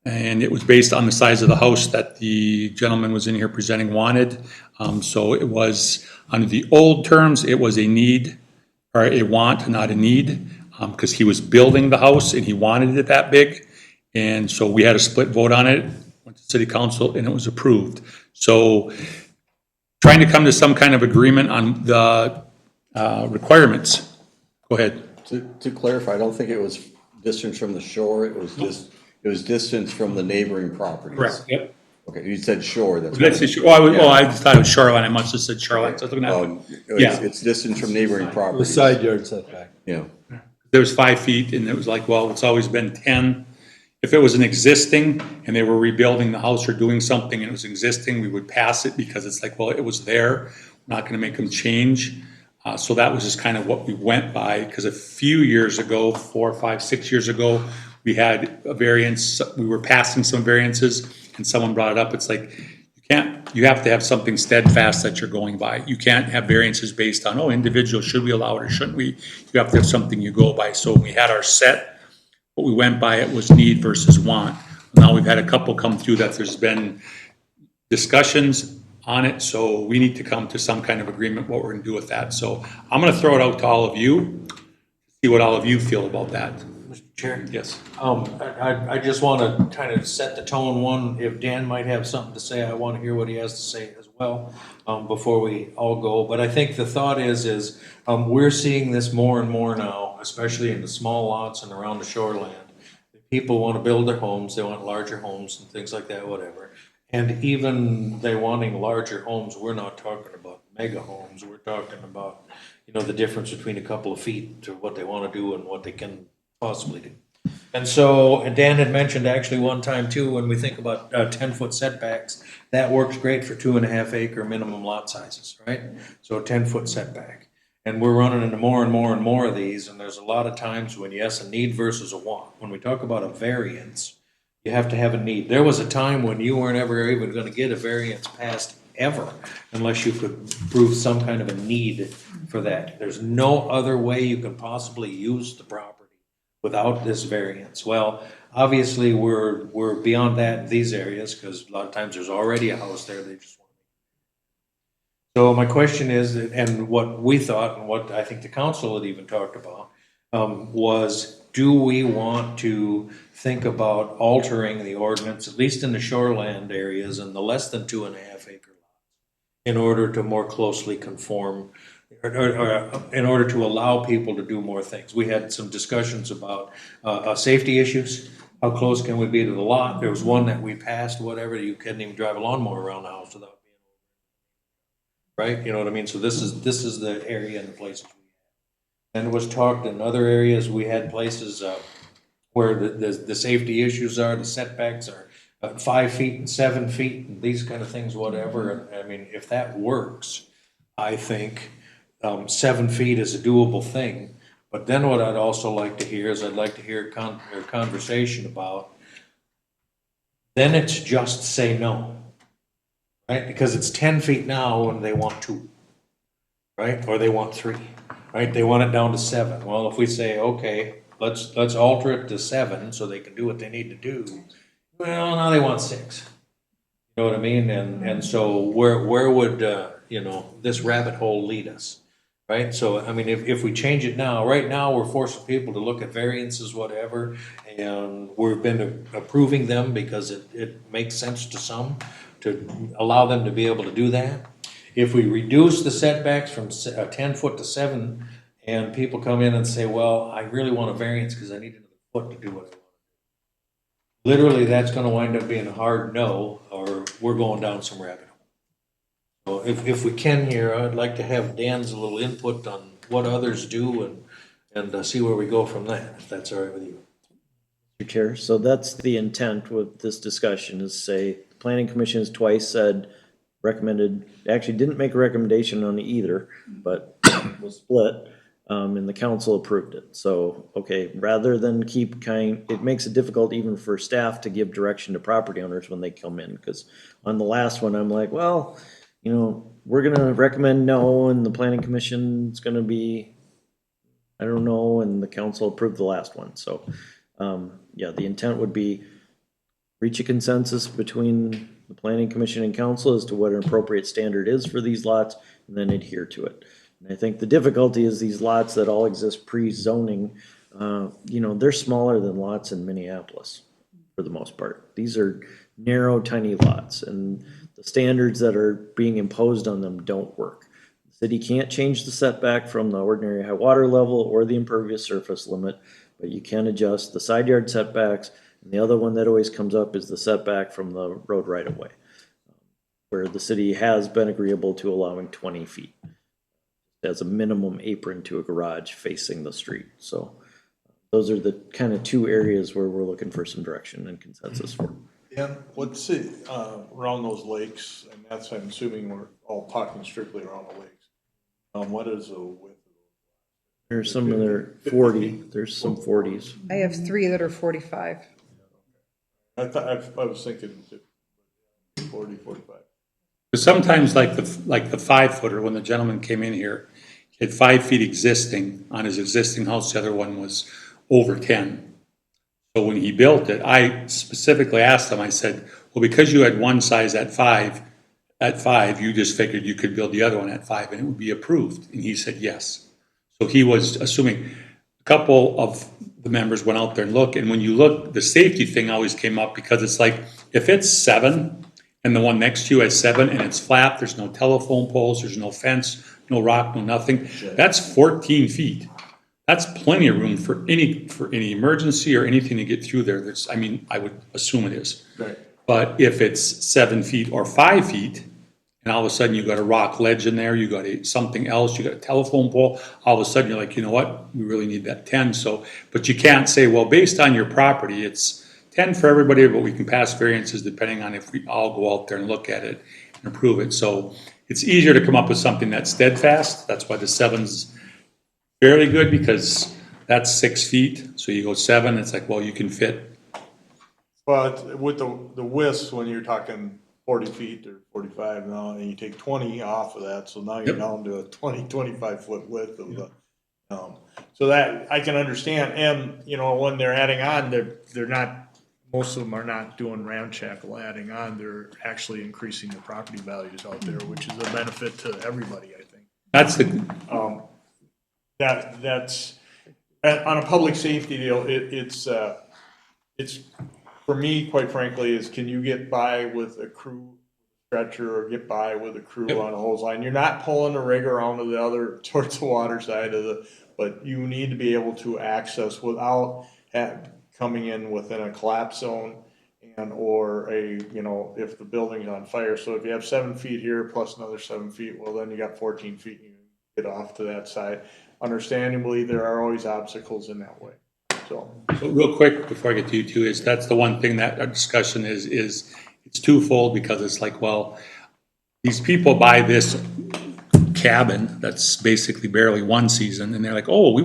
And it was based on the size of the house that the gentleman was in here presenting wanted. So it was, under the old terms, it was a need, or a want, not a need, because he was building the house and he wanted it that big. And so we had a split vote on it, went to city council, and it was approved. So trying to come to some kind of agreement on the requirements. Go ahead. To clarify, I don't think it was distance from the shore, it was just, it was distance from the neighboring properties. Correct, yep. Okay, you said shore, that's. Let's say, I just thought it was shoreline, I must have said shoreline, so I was looking at, Oh, Yeah. it's distance from neighboring The properties. side yard setback. Yeah, there was 5 feet, and it was like, well, it's always been 10. If it was an existing, and they were rebuilding the house or doing something, and it was existing, we would pass it, because it's like, well, it was there, we're not gonna make them change. So that was just kind of what we went by, because a few years ago, 4, 5, 6 years ago, we had a variance, we were passing some variances, and someone brought it up, it's like, you have to have something steadfast that you're going by. You can't have variances based on, oh, individual, should we allow it or shouldn't we? You have to have something you go by. So when we had our set, what we went by, it was need versus want. Now we've had a couple come through that there's been discussions on it, so we need to come to some kind of agreement what we're gonna do with that. So I'm gonna throw it out to all of you, see what all of you feel about that. Mr. Chair? Yes. I just wanna kind of set the tone. One, if Dan might have something to say, I wanna hear what he has to say as well, before we all go. But I think the thought is, we're seeing this more and more now, especially in the small lots and around the shoreland. People wanna build their homes, they want larger homes and things like that, whatever. And even they wanting larger homes, we're not talking about mega homes, we're talking about, the difference between a couple of feet to what they wanna do and what they can possibly do. And so, and Dan had mentioned actually one time too, when we think about 10-foot setbacks, that works great for 2.5 acre minimum lot sizes, right? So a 10-foot setback. And we're running into more and more and more of these, and there's a lot of times when, yes, a need versus a want. When we talk about a variance, you have to have a need. There was a time when you weren't ever even gonna get a variance passed ever, unless you could prove some kind of a need for that. There's no other way you can possibly use the property without this variance. Well, obviously, we're beyond that in these areas, because a lot of times there's already a house there, they just want. So my question is, and what we thought, and what I think the council had even talked about, was, do we want to think about altering the ordinance, at least in the shoreland areas and the less than 2.5 acre lots, in order to more closely conform, or in order to allow people to do more things? We had some discussions about safety issues. How close can we be to the lot? There was one that we passed, whatever, you couldn't even drive a lawnmower around the house without being over. Right? You know what I mean? So this is the area and the places we have. And it was talked in other areas, we had places where the safety issues are, the setbacks are 5 feet and 7 feet and these kind of things, whatever. And I mean, if that works, I think 7 feet is a doable thing. But then what I'd also like to hear is, I'd like to hear a conversation about, then it's just say no, right? Because it's 10 feet now and they want 2, right? Or they want 3, right? They want it down to 7. Well, if we say, okay, let's alter it to 7 so they can do what they need to do. Well, now they want 6. You know what I mean? And so where would, this rabbit hole lead us? Right? So, I mean, if we change it now, right now, we're forcing people to look at variances, whatever, and we've been approving them because it makes sense to some to allow them to be able to do that. If we reduce the setbacks from 10 foot to 7, and people come in and say, well, I really want a variance because I need another foot to do what I want. Literally, that's gonna wind up being a hard no, or we're going down some rabbit hole. So if we can here, I'd like to have Dan's little input on what others do and see where we go from that, if that's all right with you. Mr. Chair, so that's the intent with this discussion, is say, the planning commission has twice said, recommended, actually didn't make a recommendation on either, but was split, and the council approved it. So, okay, rather than it makes it difficult even for staff to give direction to property owners when they come in, because on the last one, I'm like, well, we're gonna recommend no, and the planning commission's gonna be, I don't know, and the council approved the last one. So, yeah, the intent would be reach a consensus between the planning commission and council as to what an appropriate standard is for these lots, and then adhere to it. And I think the difficulty is these lots that all exist pre-zoning, they're smaller than lots in Minneapolis for the most part. These are narrow, tiny lots, and the standards that are being imposed on them don't work. The city can't change the setback from the ordinary high water level or the impervious surface limit, but you can adjust the side yard setbacks. And the other one that always comes up is the setback from the road right of way, where the city has been agreeable to allowing 20 feet as a minimum apron to a garage facing the street. So those are the kind of 2 areas where we're looking for some direction and consensus for. And what's it, around those lakes, and that's, I'm assuming we're all talking strictly around the lakes. What is the width? There's some that are 40, there's some 40s. I have 3 that are 45. I thought, I was thinking 40, 45. Because sometimes like the 5 footer, when the gentleman came in here, he had 5 feet existing on his existing house, the other one was over 10. So when he built it, I specifically asked him, I said, well, because you had one size at 5, you just figured you could build the other one at 5 and it would be approved. And he said, yes. So he was assuming. A couple of the members went out there and looked, and when you look, the safety thing always came up because it's like, if it's 7 and the one next to you has 7 and it's flat, there's no telephone poles, there's no fence, no rock, no nothing, that's 14 feet. That's plenty of room for any emergency or anything to get through there. There's, I mean, I would assume it is. Right. But if it's 7 feet or 5 feet, and all of a sudden you got a rock ledge in there, you got something else, you got a telephone pole, all of a sudden you're like, you know what, we really need that 10. So, but you can't say, well, based on your property, it's 10 for everybody, but we can pass variances depending on if we all go out there and look at it and approve it. So it's easier to come up with something that's steadfast. That's why the 7's fairly good, because that's 6 feet. So you go 7, it's like, well, you can fit. But with the widths, when you're talking 40 feet or 45 now, and you take 20 off of that, so now you're Yep. down to a 25 foot width of the, so that I can understand. And, you know, when they're adding on, they're not, most of them are not doing ramshackle adding on, they're actually increasing the property values out there, which is a benefit to everybody, I think. That's the, That's, on a public safety deal, it's for me, quite frankly, is can you get by with a crew stretcher or get by with a crew on a hose line? You're not pulling the rig around to the other, towards the water side of but you need to be able to access without coming in within a collapse zone and, or if the building's on fire. So if you have 7 feet here plus another 7 feet, well, then you got 14 feet and you get off to that side. Understandably, there are always obstacles in that way. So real quick, before I get to you two, is that's the one thing that our discussion is it's twofold, because it's like, well, these people buy this cabin that's basically barely one season, and they're like, oh,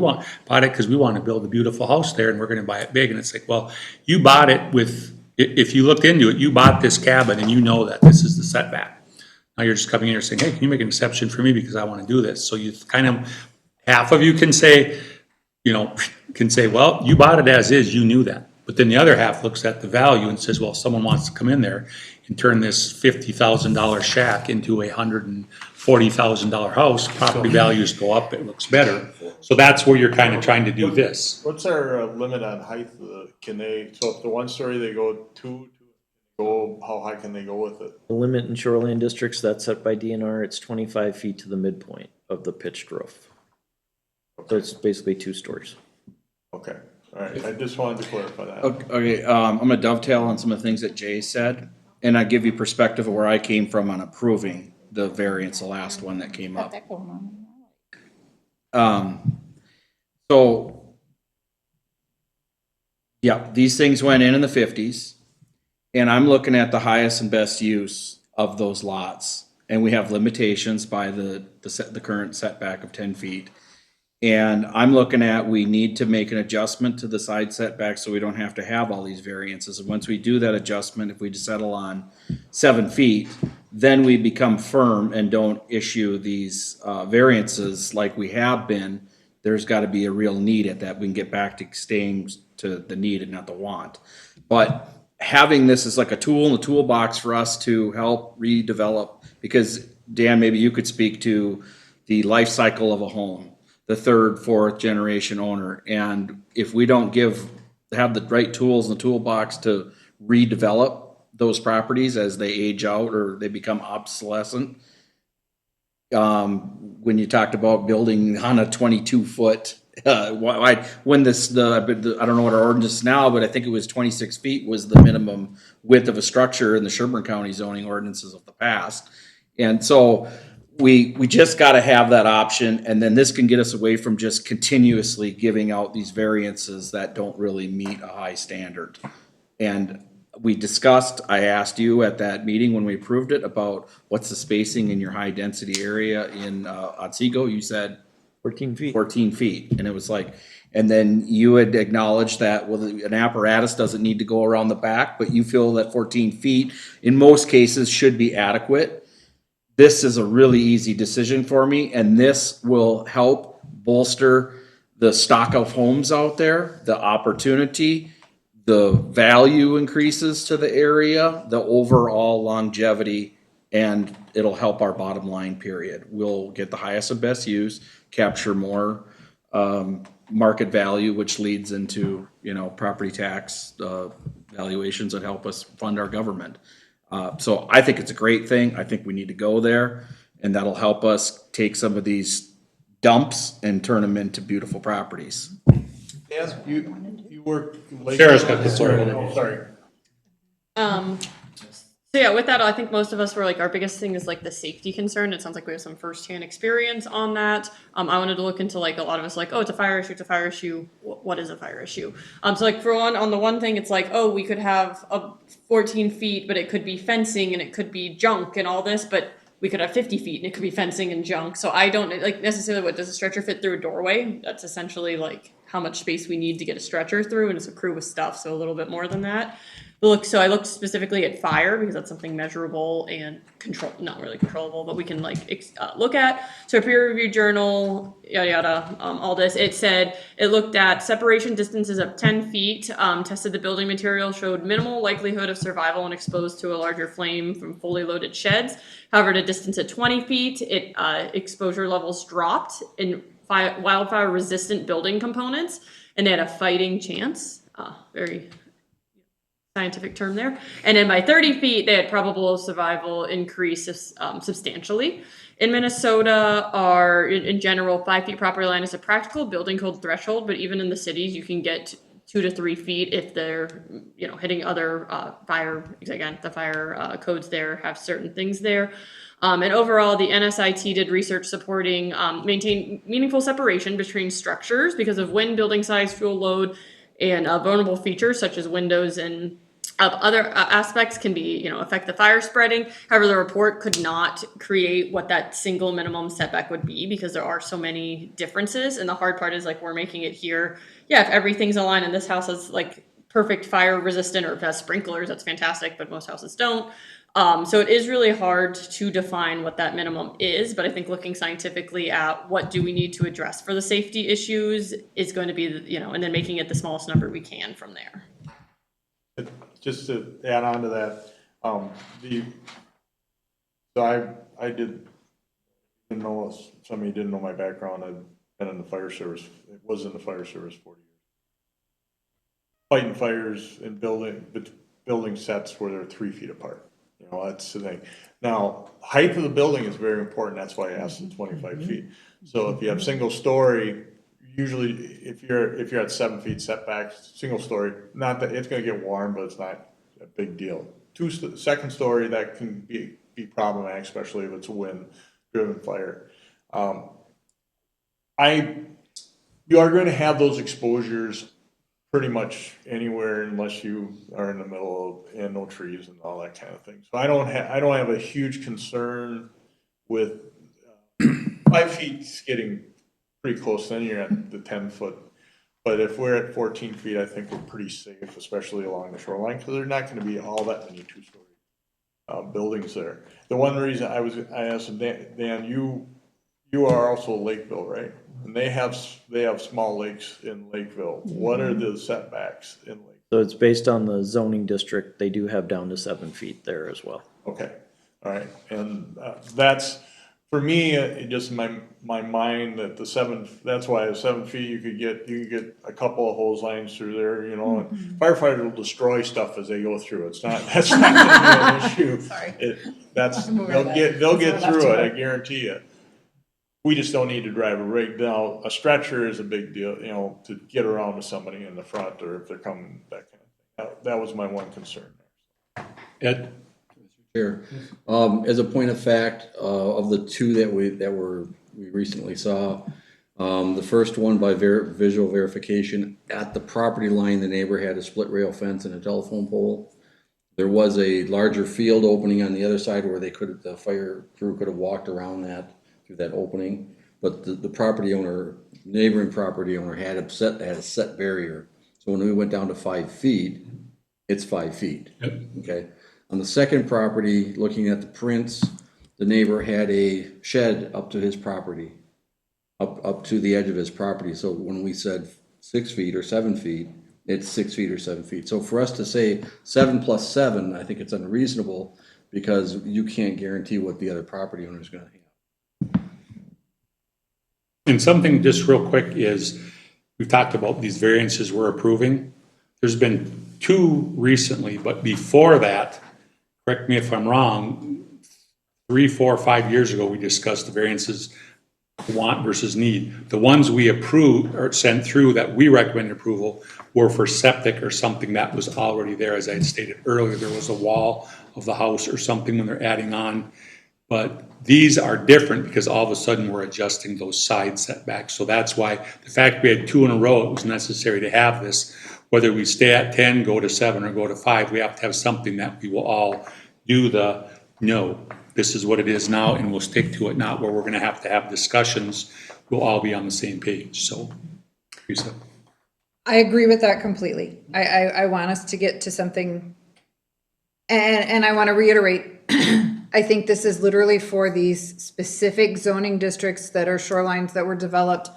bought it because we want to build a beautiful house there and we're going to buy it big. And it's like, well, you bought it if you looked into it, you bought this cabin and you know that this is the setback. Now you're just coming in here saying, hey, can you make an exception for me because I want to do this? So you kind of, half of you can say, well, you bought it as is, you knew that. But then the other half looks at the value and says, well, someone wants to come in there and turn this $50,000 shack into a $140,000 house, property values go up, it looks better. So that's where you're kind of trying to do this. what's our limit on height? So if the 1 story they go how high can they go with it? The limit in shoreline districts that's set by DNR, it's 25 feet to the midpoint of the pitched roof. So it's basically 2 stories. Okay, all right, I just wanted to clarify that. Okay, I'm gonna dovetail on some of the things that Jay said, and I give you perspective of where I came from on approving the variance, the last one that came up. That going on. So, yeah, these things went in the 50s, and I'm looking at the highest and best use of those lots, and we have limitations by the current setback of 10 feet. And I'm looking at, we need to make an adjustment to the side setback so we don't have to have all these variances. And once we do that adjustment, if we just settle on 7 feet, then we become firm and don't issue these variances like we have been. There's got to be a real need at that. We can get back to staying to the need and not the want. But having this as like a tool in the toolbox for us to help redevelop, because Dan, maybe you could speak to the life cycle of a home, the 3rd, 4th generation owner. And if we don't have the right tools in the toolbox to redevelop those properties as they age out or they become obsolescent, when you talked about building on a 22-foot, when I don't know what our ordinance is now, but I think it was 26 feet was the minimum width of a structure in the Sherburne County zoning ordinances of the past. And so we just got to have that option, and then this can get us away from just continuously giving out these variances that don't really meet a high standard. And we discussed, I asked you at that meeting when we approved it about what's the spacing in your high density area in, Otsego, you said 14 feet. 14 feet, and it was like, and then you had acknowledged that, well, an apparatus doesn't need to go around the back, but you feel that 14 feet in most cases should be adequate. This is a really easy decision for me, and this will help bolster the stock of homes out there, the opportunity, the value increases to the area, the overall longevity, and it'll help our bottom line, period. We'll get the highest and best use, capture more market value, which leads into, you know, property tax valuations that help us fund our government. So I think it's a great thing. I think we need to go there, and that'll help us take some of these dumps and turn them into beautiful properties. Dan, you work. Sarah's got the floor. Oh, sorry. So yeah, with that, I think most of us were like, our biggest thing is like the safety concern. It sounds like we have some firsthand experience on that. I wanted to look into like a lot of us like, oh, it's a fire issue. It's a fire issue. What is a fire issue? So like for one, on the one thing, it's like, oh, we could have a 14 feet, but it could be fencing and it could be junk and all this, but we could have 50 feet and it could be fencing and junk. So I don't like necessarily what does a stretcher fit through a doorway? That's essentially like how much space we need to get a stretcher through, and it's a crew with stuff, so a little bit more than that. So I looked specifically at fire because that's something measurable and not really controllable, but we can like look at. So a peer review journal, yada yada, all this. It looked at separation distances of 10 feet, tested the building material, showed minimal likelihood of survival when exposed to a larger flame from fully loaded sheds. However, at a distance at 20 feet, exposure levels dropped in wildfire resistant building components, and they had a fighting chance. Very scientific term there. And then by 30 feet, they had probable survival increase substantially. In Minnesota, in general, 5 feet property line is a practical building code threshold, but even in the cities, you can get 2 to 3 feet if they're, hitting other fire. Again, the fire codes there have certain things there. And overall, the NSIT did research supporting maintain meaningful separation between structures because of wind, building size, fuel load, and vulnerable features such as windows and other aspects can be, affect the fire spreading. However, the report could not create what that single minimum setback would be because there are so many differences. And the hard part is like we're making it here. Yeah, if everything's aligned and this house is like perfect fire resistant or if it has sprinklers, that's fantastic, but most houses don't. So it is really hard to define what that minimum is, but I think looking scientifically at what do we need to address for the safety issues is going to be, and then making it the smallest number we can from there. Just to add on to that, I didn't know, somebody didn't know my background. I've been in the fire service. It was in the fire service 40 years. Fighting fires in building sets where they're 3 feet apart. That's the thing. Now, height of the building is very important. That's why I asked the 25 feet. So if you have single story, usually if you're at 7 feet setbacks, single story, not that it's going to get warm, but it's not a big deal. Second story, that can be problematic, especially if it's a wind-driven fire. You are going to have those exposures pretty much anywhere unless you are in the middle of and no trees and all that kind of thing. So I don't have a huge concern with 5 feet getting pretty close. Then you're at the 10-foot. But if we're at 14 feet, I think we're pretty safe, especially along the shoreline, because there's not going to be all that many two-story buildings there. The one reason I asked Dan, you are also Lakeville, right? And they have small lakes in Lakeville. What are the setbacks in Lakeville? So it's based on the zoning district. They do have down to 7 feet there as well. Okay, all right, and that's for me. It just my mind that that's why at 7 feet you could get a couple of hose lines through there. And firefighters will destroy stuff as they go through. That's not gonna be an issue. Sorry. They'll get through it. I guarantee you. We just don't need to drive a rig. Now, a stretcher is a big deal, to get around to somebody in the front or if they're coming, that kind of thing. That was my one concern there. Ed? Sure. As a point of fact, of the two that we recently saw, the first one by visual verification at the property line, the neighbor had a split rail fence and a telephone pole. There was a larger field opening on the other side where the fire crew could have walked around that, through that opening. But the property owner, neighboring property owner had a set barrier. So when we went down to 5 feet, it's 5 feet. Yep. Okay. On the second property, looking at the prints, the neighbor had a shed up to his property, up to the edge of his property. So when we said 6 feet or 7 feet, it's 6 feet or 7 feet. So for us to say 7 plus 7, I think it's unreasonable because you can't guarantee what the other property owner is gonna have. And something just real quick is, we've talked about these variances we're approving. There's been 2 recently, but before that, correct me if I'm wrong, 3, 4, 5 years ago, we discussed the variances, want versus need. The ones we approved or sent through that we recommended approval were for septic or something that was already there. As I had stated earlier, there was a wall of the house or something when they're adding on. But these are different because all of a sudden we're adjusting those side setbacks. So that's why the fact we had 2 in a row, it was necessary to have this. Whether we stay at 10, go to 7, or go to 5, we have to have something that we will all do no, this is what it is now, and we'll stick to it, not where we're gonna have to have discussions. We'll all be on the same page, so. Teresa. I agree with that completely. I want us to get to something, and I want to reiterate, I think this is literally for these specific zoning districts that are shorelines that were developed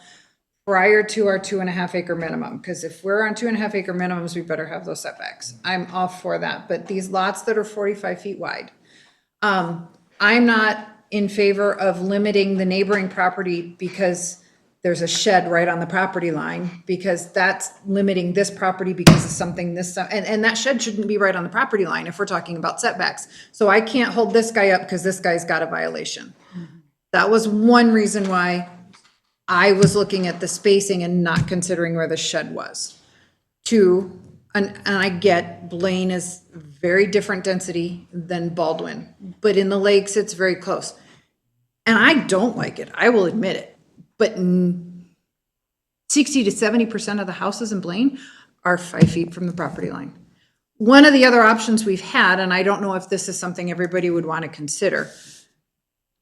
prior to our 2.5 acre minimum. Because if we're on 2.5 acre minimums, we better have those setbacks. I'm all for that. But these lots that are 45 feet wide, I'm not in favor of limiting the neighboring property because there's a shed right on the property line, because that's limiting this property because of something and that shed shouldn't be right on the property line if we're talking about setbacks. So I can't hold this guy up because this guy's got a violation. That was one reason why I was looking at the spacing and not considering where the shed was. 2, and I get Blaine is very different density than Baldwin, but in the lakes, it's very close. And I don't like it, I will admit it. But 60 to 70% of the houses in Blaine are 5 feet from the property line. One of the other options we've had, and I don't know if this is something everybody would want to consider,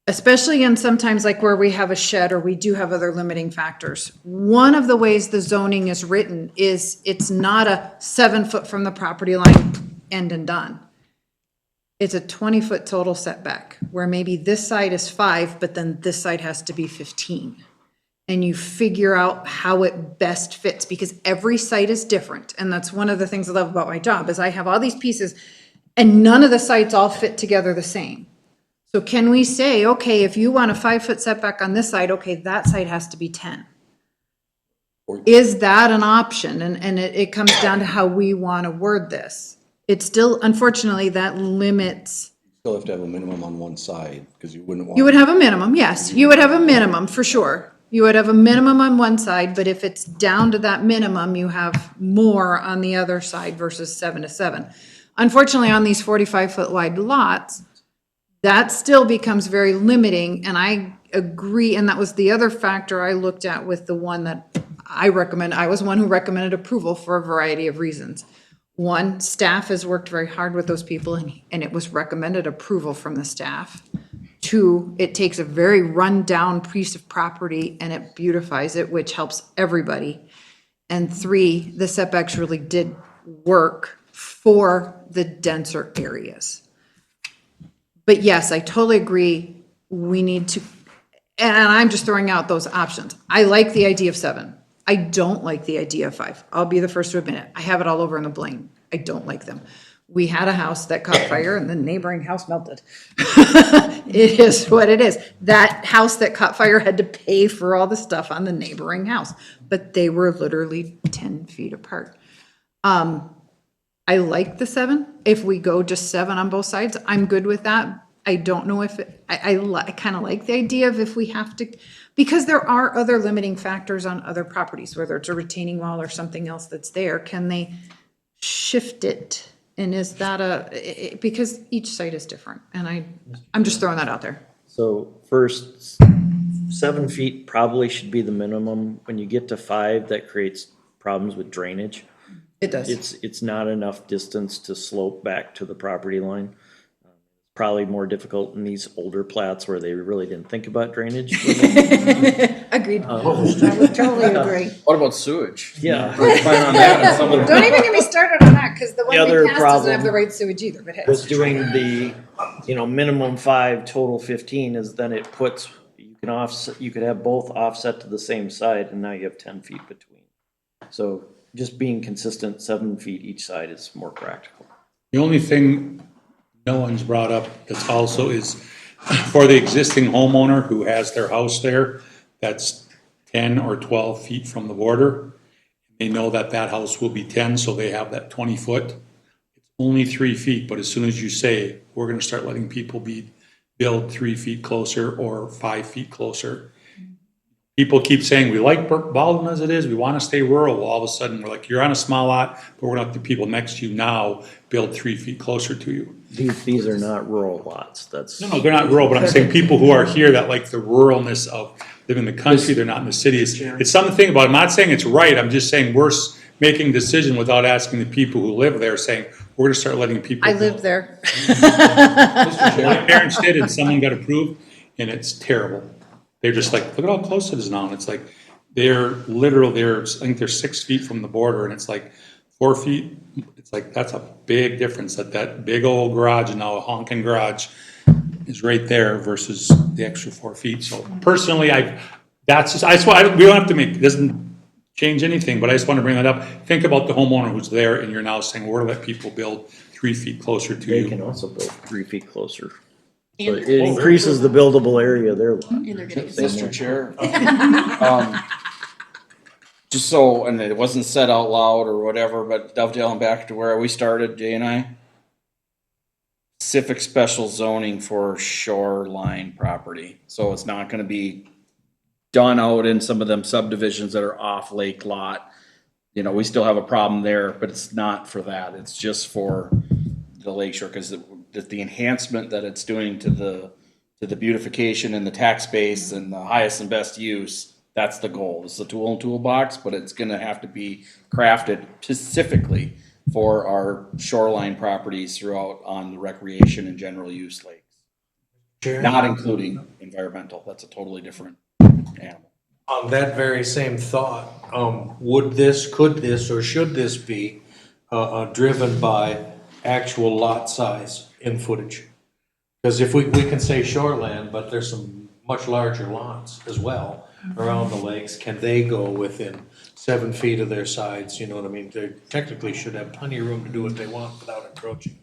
especially in sometimes like where we have a shed or we do have other limiting factors. One of the ways the zoning is written is it's not a 7 foot from the property line, end and done. It's a 20-foot total setback where maybe this side is 5, but then this side has to be 15. And you figure out how it best fits because every site is different. And that's one of the things I love about my job is I have all these pieces and none of the sites all fit together the same. So can we say, okay, if you want a 5-foot setback on this side, okay, that side has to be 10. Is that an option? And it comes down to how we want to word this. It's still, unfortunately, that limits. Still have to have a minimum on one side, because you wouldn't want. You would have a minimum, yes, you would have a minimum, for sure. You would have a minimum on one side, but if it's down to that minimum, you have more on the other side versus 7 to 7. Unfortunately, on these 45-foot wide lots, that still becomes very limiting, and I agree, and that was the other factor I looked at with the one that I recommend. I was one who recommended approval for a variety of reasons. One, staff has worked very hard with those people, and it was recommended approval from the staff. 2, it takes a very run-down piece of property and it beautifies it, which helps everybody. And 3, the setbacks really did work for the denser areas. But yes, I totally agree, we need to, and I'm just throwing out those options. I like the idea of 7. I don't like the idea of 5. I'll be the first to admit it. I have it all over in the Blaine. I don't like them. We had a house that caught fire and the neighboring house melted. It is what it is. That house that caught fire had to pay for all the stuff on the neighboring house, but they were literally 10 feet apart. I like the 7. If we go just 7 on both sides, I'm good with that. I don't know if I kind of like the idea of if we have to, because there are other limiting factors on other properties, whether it's a retaining wall or something else that's there. Can they shift it? And is that because each site is different, and I'm just throwing that out there. So first, 7 feet probably should be the minimum. When you get to 5, that creates problems with drainage. It does. It's not enough distance to slope back to the property line. Probably more difficult in these older plats where they really didn't think about drainage. Agreed. I would totally agree. What about sewage? Yeah. Plan on that in some of the- Don't even get me started on that, because the one other we passed doesn't have problem the right sewage either, but hey. Was doing the, minimum 5, total 15 is then it puts, you can offset, you could have both offset to the same side and now you have 10 feet between. So just being consistent, 7 feet each side is more practical. The only thing no one's brought up that's also is for the existing homeowner who has their house there, that's 10 or 12 feet from the border. They know that that house will be 10, so they have that 20 foot. It's only 3 feet, but as soon as you say, we're gonna start letting people build 3 feet closer or 5 feet closer. People keep saying, we like Baldwin as it is, we wanna stay rural. Well, all of a sudden, we're like, you're on a small lot, but we're gonna let the people next to you now build 3 feet closer to you. These are not rural lots, that's. No, they're not rural, but I'm saying people who are here that like the ruralness of living in the country, they're not in the cities. It's something to think about. I'm not saying it's right, I'm just saying we're making a decision without asking the people who live there, saying, we're gonna start letting people. I live there. My parents did, and someone got approved, and it's terrible. They're just like, look at how close it is now, and it's like, they're I think they're 6 feet from the border, and it's like 4 feet. It's like, that's a big difference, that big old garage, and now a honking garage is right there versus the extra 4 feet. So personally, we don't have to it doesn't change anything, but I just want to bring that up. Think about the homeowner who's there, and you're now saying, we're gonna let people build 3 feet closer to They you. can also build 3 feet closer. So And it increases the buildable area there. they're getting. Mr. Chair. Just so, and it wasn't said out loud or whatever, but dovetailing back to where we started, Jay and I. Specific special zoning for shoreline property, so it's not gonna be done out in some of them subdivisions that are off lake lot. We still have a problem there, but it's not for that, it's just for the lakeshore, cause the enhancement that it's doing to the beautification and the tax base and the highest and best use, that's the goal. It's a tool and toolbox, but it's gonna have to be crafted specifically for our shoreline properties throughout on the recreation and general use lakes. Not including environmental, that's a totally different animal. On that very same thought, could this, or should this be, driven by actual lot size in footage? Because if we can say shoreland, but there's some much larger lots as well around the lakes, can they go within 7 feet of their sides, you know what I mean? They technically should have plenty of room to do what they want without encroaching.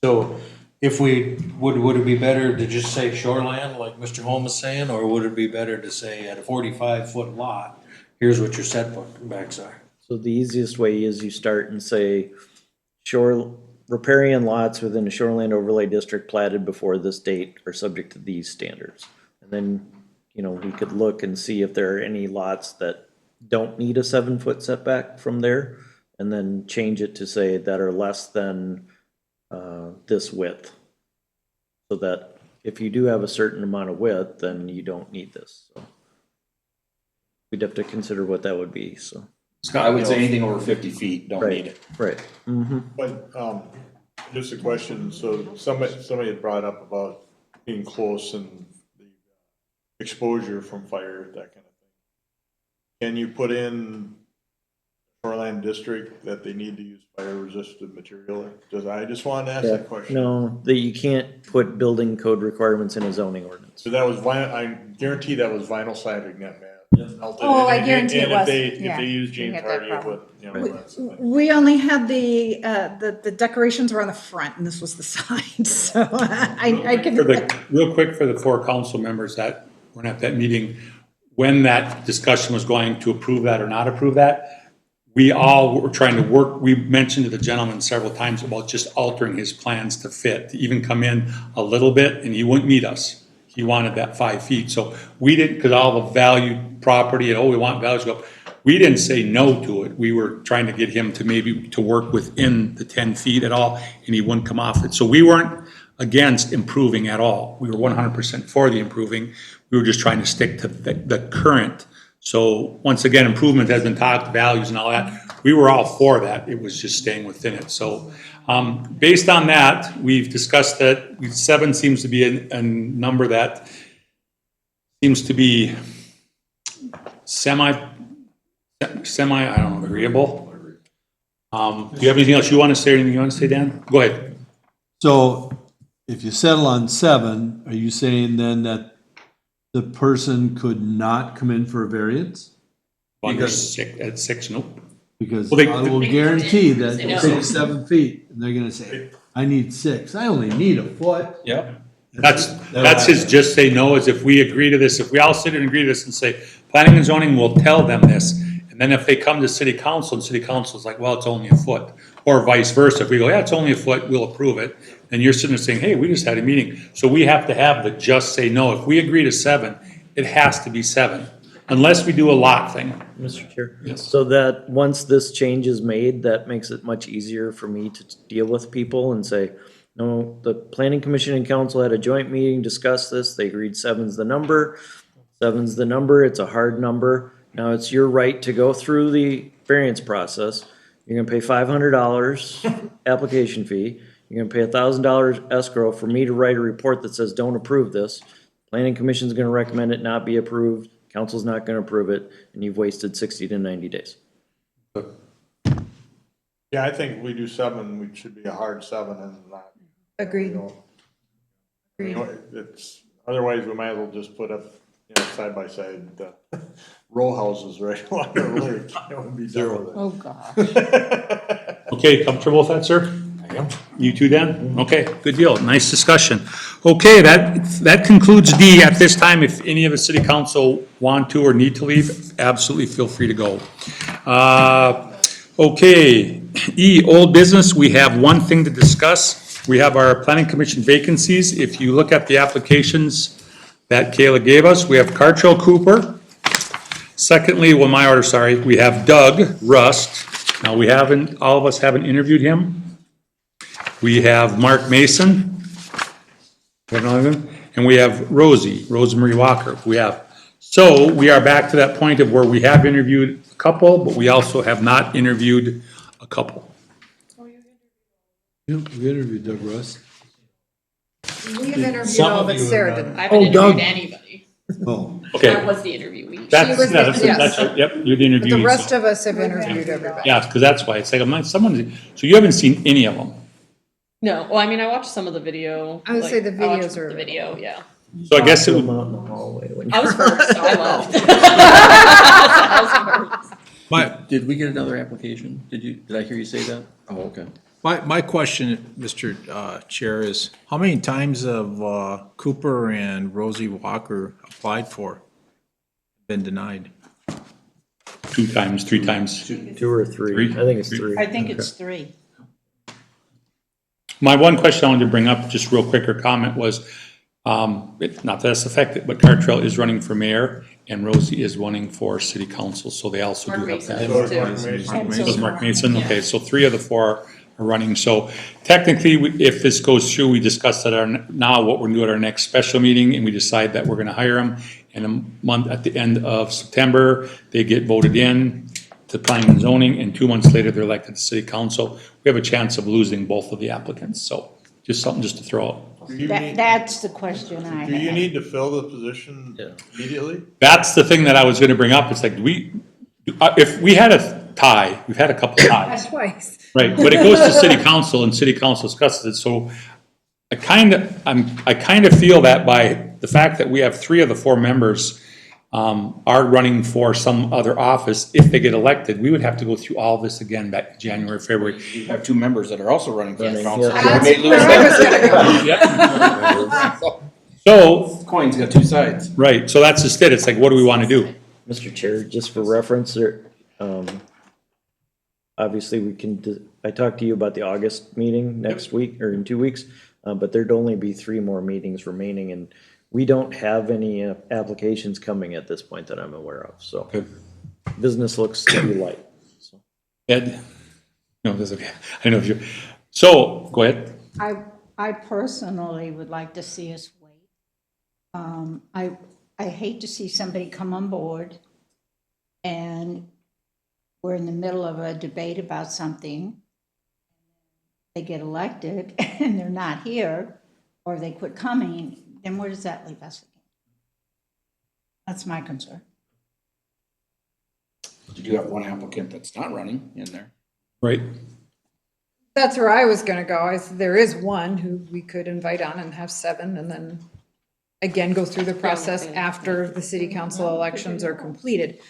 So if would it be better to just say shoreland, like Mr. Holm is saying, or would it be better to say at a 45-foot lot, here's what your setbacks are? So the easiest way is you start and say, riparian lots within a shoreline overlay district platted before this date are subject to these standards. And then, we could look and see if there are any lots that don't need a 7-foot setback from there, and then change it to say that are less than this width. So that if you do have a certain amount of width, then you don't need this. So we'd have to consider what that would be, so. I would say anything over 50 feet, don't need it. Right. Mm-hmm. But, just a question, so somebody had brought up about being close and the exposure from fire, that kind of thing. Can you put in shoreline district that they need to use fire resistant material? I just wanted to ask that question. No, that you can't put building code requirements in a zoning ordinance. So that was I guarantee that was vinyl siding that man. Oh, I guarantee it was. If Yeah. they use James We had that Hardy, it problem. would, that's the thing. We only had the decorations were on the front, and this was the side, so I can. Real quick for the 4 council members that weren't at that meeting, when that discussion was going to approve that or not approve that, we all were trying to work, we mentioned to the gentleman several times about just altering his plans to fit, to even come in a little bit, and he wouldn't meet us. He wanted that 5 feet, so we didn't, because all the valued property, and we want values to go up. We didn't say no to it. We were trying to get him to work within the 10 feet at all, and he wouldn't come off it. So we weren't against improving at all. We were 100% for the improving. We were just trying to stick to the current. So once again, improvement has been talked, values and all that. we were all for that. It was just staying within it. So, based on that, we've discussed that 7 seems to be a number that seems to be semi, I don't know, agreeable. Do you have anything else you want to say, or anything you want to say, Dan? Go ahead. So if you settle on 7, are you saying then that the person could not come in for a variance? Under 6, at 6, nope. Because Well, they- I will guarantee that They know. 6, 7 feet, and they're gonna say, I need 6, I only need a foot. Yep. That's his just say no, is if we agree to this, if we all sit and agree to this and say, planning and zoning will tell them this, and then if they come to city council and city council's like, well, it's only a foot, or vice versa, if we go, yeah, it's only a foot, we'll approve it, and you're sitting there saying, hey, we just had a meeting, so we have to have the just say no. If we agree to 7, it has to be 7, unless we do a lot thing. Mr. Chair? Yes. So that, once this change is made, that makes it much easier for me to deal with people and say, no, the planning commission and council had a joint meeting, discussed this, they agreed 7's the number. 7's the number, it's a hard number. Now, it's your right to go through the variance process. You're gonna pay $500 application fee. You're gonna pay $1,000 escrow for me to write a report that says, don't approve this. Planning commission's gonna recommend it not be approved. Council's not gonna approve it, and you've wasted 60 to 90 days. Yeah, I think if we do 7, we should be a hard 7 and not, Agreed. It's, otherwise we might as well just put up, side by side, row houses right along the lake. That would be done with it. Oh, gosh. Okay, comfortable with that, sir? I am. You too, Dan? Okay, good deal. Nice discussion. Okay, that concludes D. At this time, if any of the city council want to or need to leave, absolutely feel free to go. Okay, E, old business, we have one thing to discuss. We have our planning commission vacancies. If you look at the applications that Kayla gave us, we have Cartrell Cooper. Secondly, well, my order, sorry, we have Doug Rust. Now, we haven't, all of us haven't interviewed him. We have Mark Mason. And we have Rosemary Walker. So we are back to that point of where we have interviewed a couple, but we also have not interviewed a couple. Yeah, we interviewed Doug Rust. We have interviewed all, but Sarah didn't. I haven't interviewed anybody. Oh, Okay, That was the interviewee. that's, was that's, the- yes. that's, right. Yep, you're the But the interviewee. rest so- of us have interviewed everybody. Yeah, because that's why, it's like, I'm like, someone, so you haven't seen any of them. No, well, I mean, I watched some of the video. I would say the I watched videos are- The video, yeah. So I guess it Them would, out in the hallway when I was first, so I left. I was first. Did we get another application? Did I hear you say that? Oh, okay. My question, Mr. Chair, is how many times have Cooper and Rosie Walker applied for, been denied? 2 times, 3 times. 2 or 3. Three? I think it's 3. I think it's 3. My one question I wanted to bring up, just real quick, or comment was, not that it's affected, but Cartrell is running for mayor, and Rosie is running for city council, so they also do Mark have Mason that. So too. it's Mark Mason. So is Mark Mason, okay, so 3 of the 4 are running, so technically, if this goes through, we discussed at our, now what we're doing at our next special meeting, and we decide that we're gonna hire them, and a month, at the end of September, they get voted in to planning and zoning, and 2 months later, they're elected to city council. We have a chance of losing both of the applicants, so just something just to throw out. Do you need, That's the question I do you have. need to fill the position immediately? That's the thing that I was gonna bring up, it's like, if we had a tie, we've had a couple ties, Twice. right, but it goes to city council and city council discusses it, so I kind of feel that by the fact that we have 3 of the 4 members are running for some other office, if they get elected, we would have to go through all this again back in January, February. You have 2 members that are also running for Yes. council. Yeah. So we may lose That's where I was that. gonna go. So, Coin's got 2 sides. right, so that's just it, it's like, what do we wanna do? Mr. Chair, just for reference, there, obviously we can, I talked to you about the August meeting next week, or in 2 weeks, but there'd only be 3 more meetings remaining, and we don't have any applications coming at this point that I'm aware of, so. Business looks to be light, so. Ed? No, that's okay, I know if you, so, go ahead. I personally would like to see us wait. I hate to see somebody come on board and we're in the middle of a debate about something, they get elected and they're not here, or they quit coming, then where does that leave us again? That's my concern. You do have one applicant that's not running in there. Right? That's where I was gonna go. There is one who we could invite on and have 7, and then again, go through the process after the city council elections are completed.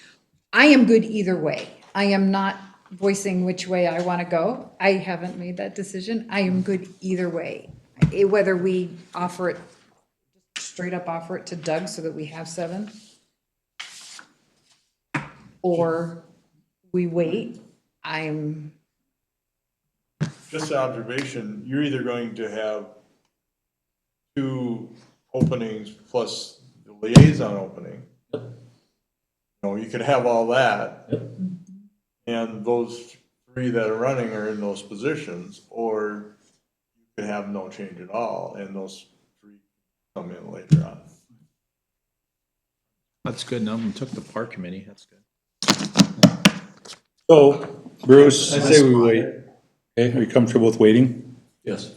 I am good either way. I am not voicing which way I wanna go. I haven't made that decision. I am good either way. Whether we offer it, straight up offer it to Doug so that we have 7, or we wait, I'm, Just an observation, you're either going to have 2 openings plus the liaison opening. You know, you could have all that. And those 3 that are running are in those positions, or you could have no change at all, and those 3 come in later on. That's good. None of them took the park committee. That's good. So, Bruce, I say we wait. okay, are you comfortable with waiting? Yes.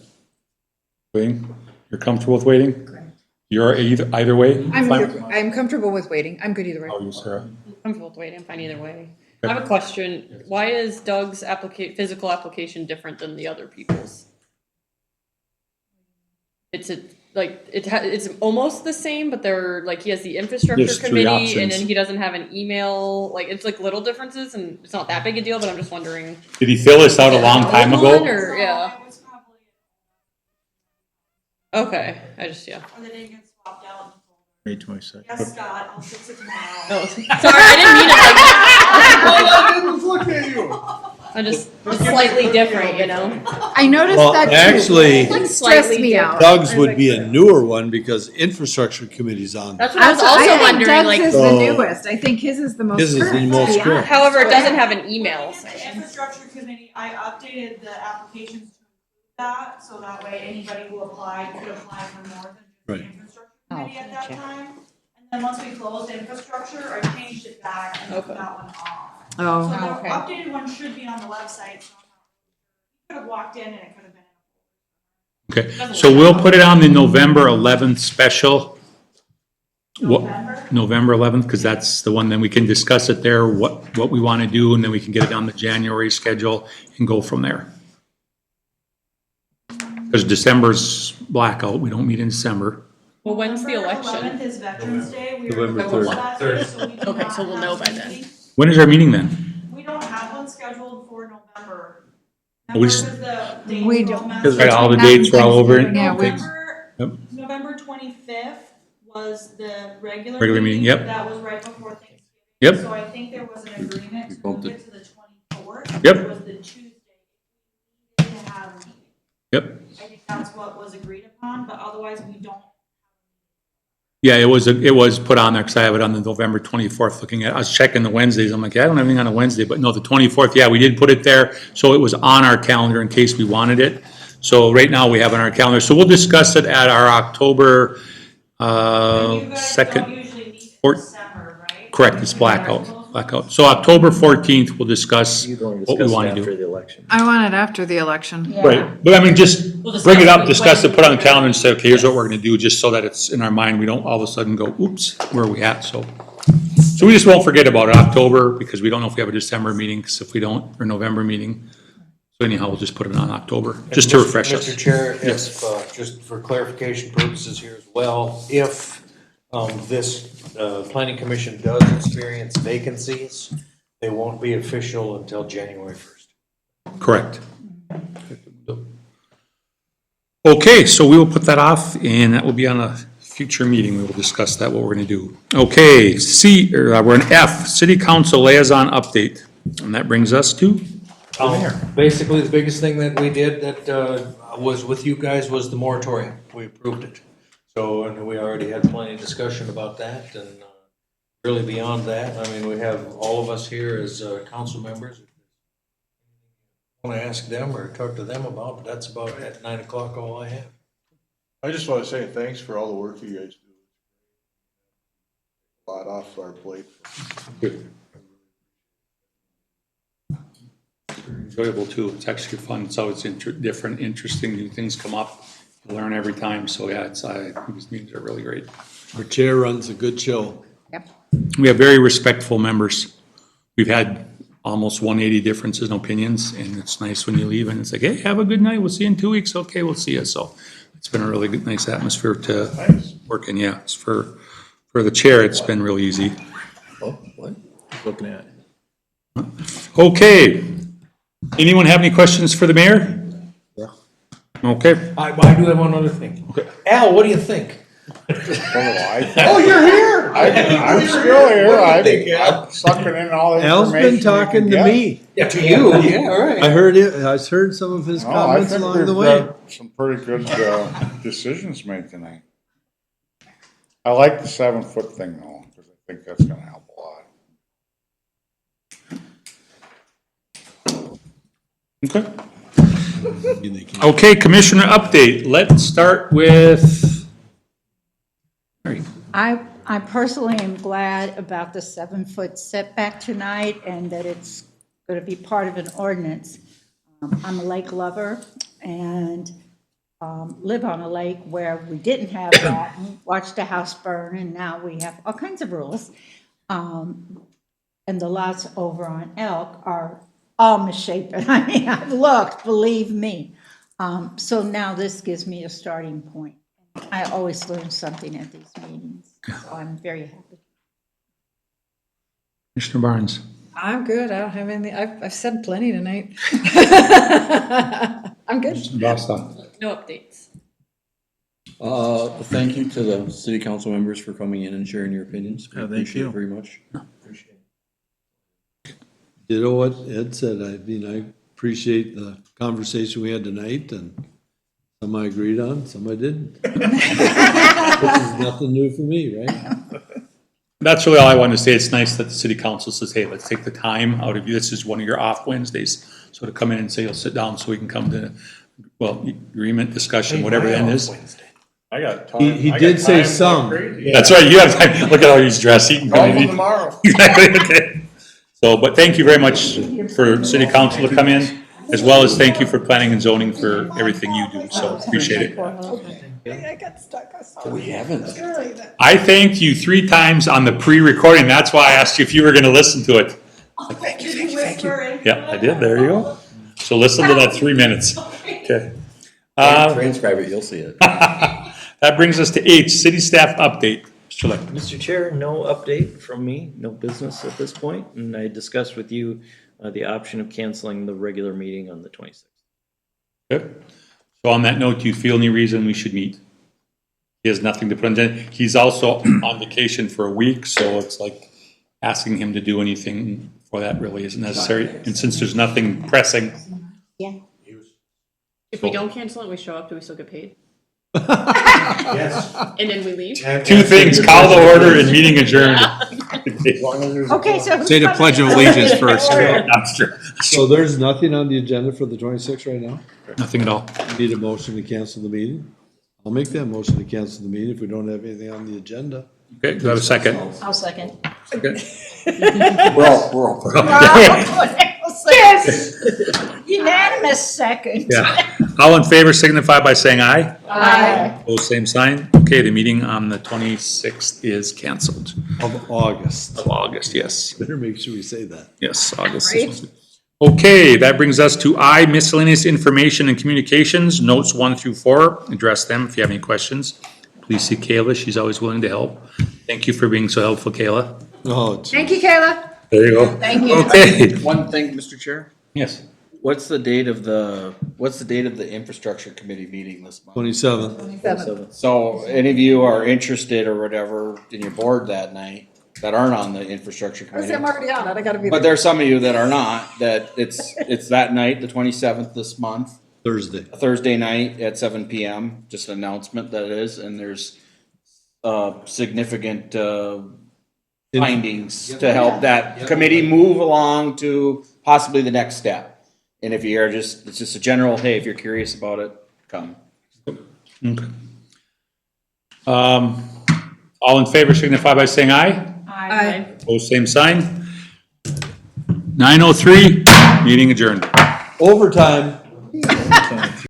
Waiting? You're comfortable with waiting? You're either way? I'm comfortable with waiting. I'm good either way. How are you, Sarah? I'm both waiting, I'm fine either way. I have a question. Why is Doug's physical application different than the other people's? It's almost the same, but they're like, he has the infrastructure There's 3 committee, and options. then he doesn't have an email, like, it's like little differences, and it's not that big a deal, but I'm just wondering. Did he fill this out a long time Old one, ago? or, yeah. Okay, I just, yeah. Or the name gets swapped out. May 22nd. Yes, Scott, I'll fix it tomorrow. Oh, sorry, I didn't mean it like that. Look at you! I'm just slightly different, you know? I noticed Well, that too. actually, It stressed me out. Doug's would be a newer one because infrastructure committee's on. That's what I was also wondering, Doug's like, is So- the newest. I think his is the most His is the current. most Yeah. current. however, it doesn't have an email The section. infrastructure committee, I updated the applications to include that, so that way anybody who applied could apply for more than just the Right. infrastructure committee at that gotcha. time. And then once we closed infrastructure, I changed it back and took Okay. that one off. Oh. So the Okay. updated one should be on the website, so you could have walked in and it could have been. Okay, so we'll put it on the November 11th special. What- November? November 11th, because that's the one, then we can discuss it there, what we want to do, and then we can get it on the January schedule and go from there. Because December's blackout, we don't meet in December. Well, when's the November election? 11th is Veterans Day. We November were 3rd. that day, so we do Okay, not so we'll have know a by then. meeting. When is our meeting then? We don't have one scheduled for November. We just- November is the date We we don't. don't. Right, all the dates are all over it? Yeah, we- November 25th was the regular. Regular meeting, yep. That was right before Thanksgiving. Yep. So I think there was an agreement to bumped move it. it to the 24th. Yep. Which was the Tuesday. We needed to have a meeting. Yep. I think that's what was agreed upon, but otherwise we don't. Yeah, it was put on there, because I have it on the November 24th, looking at, I was checking the Wednesdays, I'm like, yeah, I don't have anything on a Wednesday, but no, the 24th, yeah, we did put it there, so it was on our calendar in case we wanted it. So right now, we have it on our calendar, so we'll discuss it at our October, You guys don't second, usually meet in or- December, right? correct, it's blackout. So October 14th, we'll discuss You'd want to what we discuss it want to after do. the election. I want it after the election. Right, but I mean, just We'll discuss bring it up, it discuss it, when- put it on the calendar and say, okay, here's what we're gonna do, just so that it's in our mind, we don't all of a sudden go, oops, where are we at, so. So we just won't forget about it, October, because we don't know if we have a December meeting, because if we don't, or November meeting. So anyhow, we'll just put it on October, just to And refresh us. Mr. Chair, Yes. if, just for clarification purposes here as well, if this planning commission does experience vacancies, they won't be official until January 1st. Correct. Okay, so we will put that off, and that will be on a future meeting, we will discuss that, what we're gonna do. Okay, we're in F, City Council Liaison Update, and that brings us to Basically, the biggest thing that we did that was with you guys was the moratorium. We approved it. So, and we already had plenty of discussion about that, and really beyond that, I mean, we have all of us here as council members. Want to ask them or talk to them about, but that's about it. At 9 o'clock, all I have. I just want to say thanks for all the work you guys do. A lot off our plate. enjoyable too. It's actually fun. It's always different, interesting, new things come up. You learn every time. So yeah, I think these meetings are really great. Our chair runs a good show. Yep. We have very respectful members. We've had almost 180 differences in opinions, and it's nice when you leave and it's like, hey, have a good night. We'll see you in 2 weeks. Okay, we'll see you. So it's been a really good, nice atmosphere to work in. Yeah, it's for the chair, it's been real easy. Oh, what? Looking at. Okay. Anyone have any questions for the mayor? Yeah. Okay. I do have one other thing. Al, what do you think? Oh, you're here. I'm still here. I'm sucking in all the Al's information. been talking to me. Yeah, to you. Yeah, all right. I heard some of his No, I comments think along we've the way. got some pretty good decisions made tonight. I like the 7-foot thing though, because I think that's gonna help a lot. Okay. Okay, commissioner update. Let's start with Mary. I personally am glad about the 7-foot setback tonight and that it's going to be part of an ordinance. I'm a lake lover and live on a lake where we didn't have that, and watched a house burn, and now we have all kinds of rules. And the lots over on Elk are all misshapen. I mean, I've looked, believe me. So now this gives me a starting point. I always learn something at these meetings, so I'm very happy. Commissioner Barnes. I'm good. I don't have anything. I've said plenty tonight. I'm good. No updates. Thank you to the city council members for coming in and sharing your opinions. We Yeah, thank appreciate you. it very much. Ditto what Ed said. I mean, I appreciate the conversation we had tonight, and some I agreed on, some I didn't. Which is nothing new for me, right? That's really all I wanted to say. It's nice that the city council says, hey, let's take the time out of you. This is one of your off Wednesdays. So to come in and say, you'll sit down so we can come to, well, agreement, discussion, whatever the end is. I got time. He I got did say time some. like crazy. That's right, you have time. Look at how he's dressed. He can come Call in. him tomorrow. Exactly, okay. So, but thank you very much for city council to come in, as well as thank you for planning and zoning for everything you do. So appreciate it. I got stuck. I saw We haven't. I thanked you 3 times on the pre-recording. That's why I asked you if you were gonna listen to it. Thank you. Yeah, I did. There you go. So listen to that 3 minutes. Okay. Transcribe it, you'll see it. That brings us to H, city staff update. Mr. Leck. Mr. Chair, no update from me, no business at this point, and I discussed with you the option of canceling the regular meeting on the 26th. Good. So on that note, do you feel any reason we should meet? He has nothing to put on the agenda. He's also on vacation for a week, so it's like asking him to do anything for that really isn't necessary. And since there's nothing pressing, Yeah. If we don't cancel it, we show up, do we still get paid? Yes. And then we leave? 2 things, call the order and meeting adjourned. As long as there's a Okay, so. Say the Pledge of Allegiance first. That's true. So there's nothing on the agenda for the 26th right now? Nothing at all. Need a motion to cancel the meeting? I'll make that motion to cancel the meeting if we don't have anything on the agenda. Okay, do I have a second? I'll second. We're all. Yes. Unanimous second. Yeah. All in favor signify by saying aye. Aye. Opposed, same sign. Okay, the meeting on the 26th is canceled. Of August. Of August, yes. Better make sure we say that. Yes, August. Okay, that brings us to I, miscellaneous information and communications, notes 1 through 4. Address them if you have any questions. Please see Kayla, she's always willing to help. Thank you for being so helpful, Kayla. Oh, gee. Thank you, Kayla. There you go. Thank you. Okay, One thing, Mr. Chair, yes. what's the date of the infrastructure committee meeting this month? 27th. So any of you are interested or whatever in your board that night that aren't on the infrastructure committee? I'm already on it. I gotta be But there. there's some of you that are not, that it's that night, the 27th this month, Thursday. Thursday night at 7 PM, just an announcement that it is, and there's significant findings to help that committee move along to possibly the next step. And if you're it's just a general, hey, if you're curious about it, come. Okay. All in favor signify by saying aye. Aye. Opposed, same sign. 9:03, meeting adjourned. Overtime.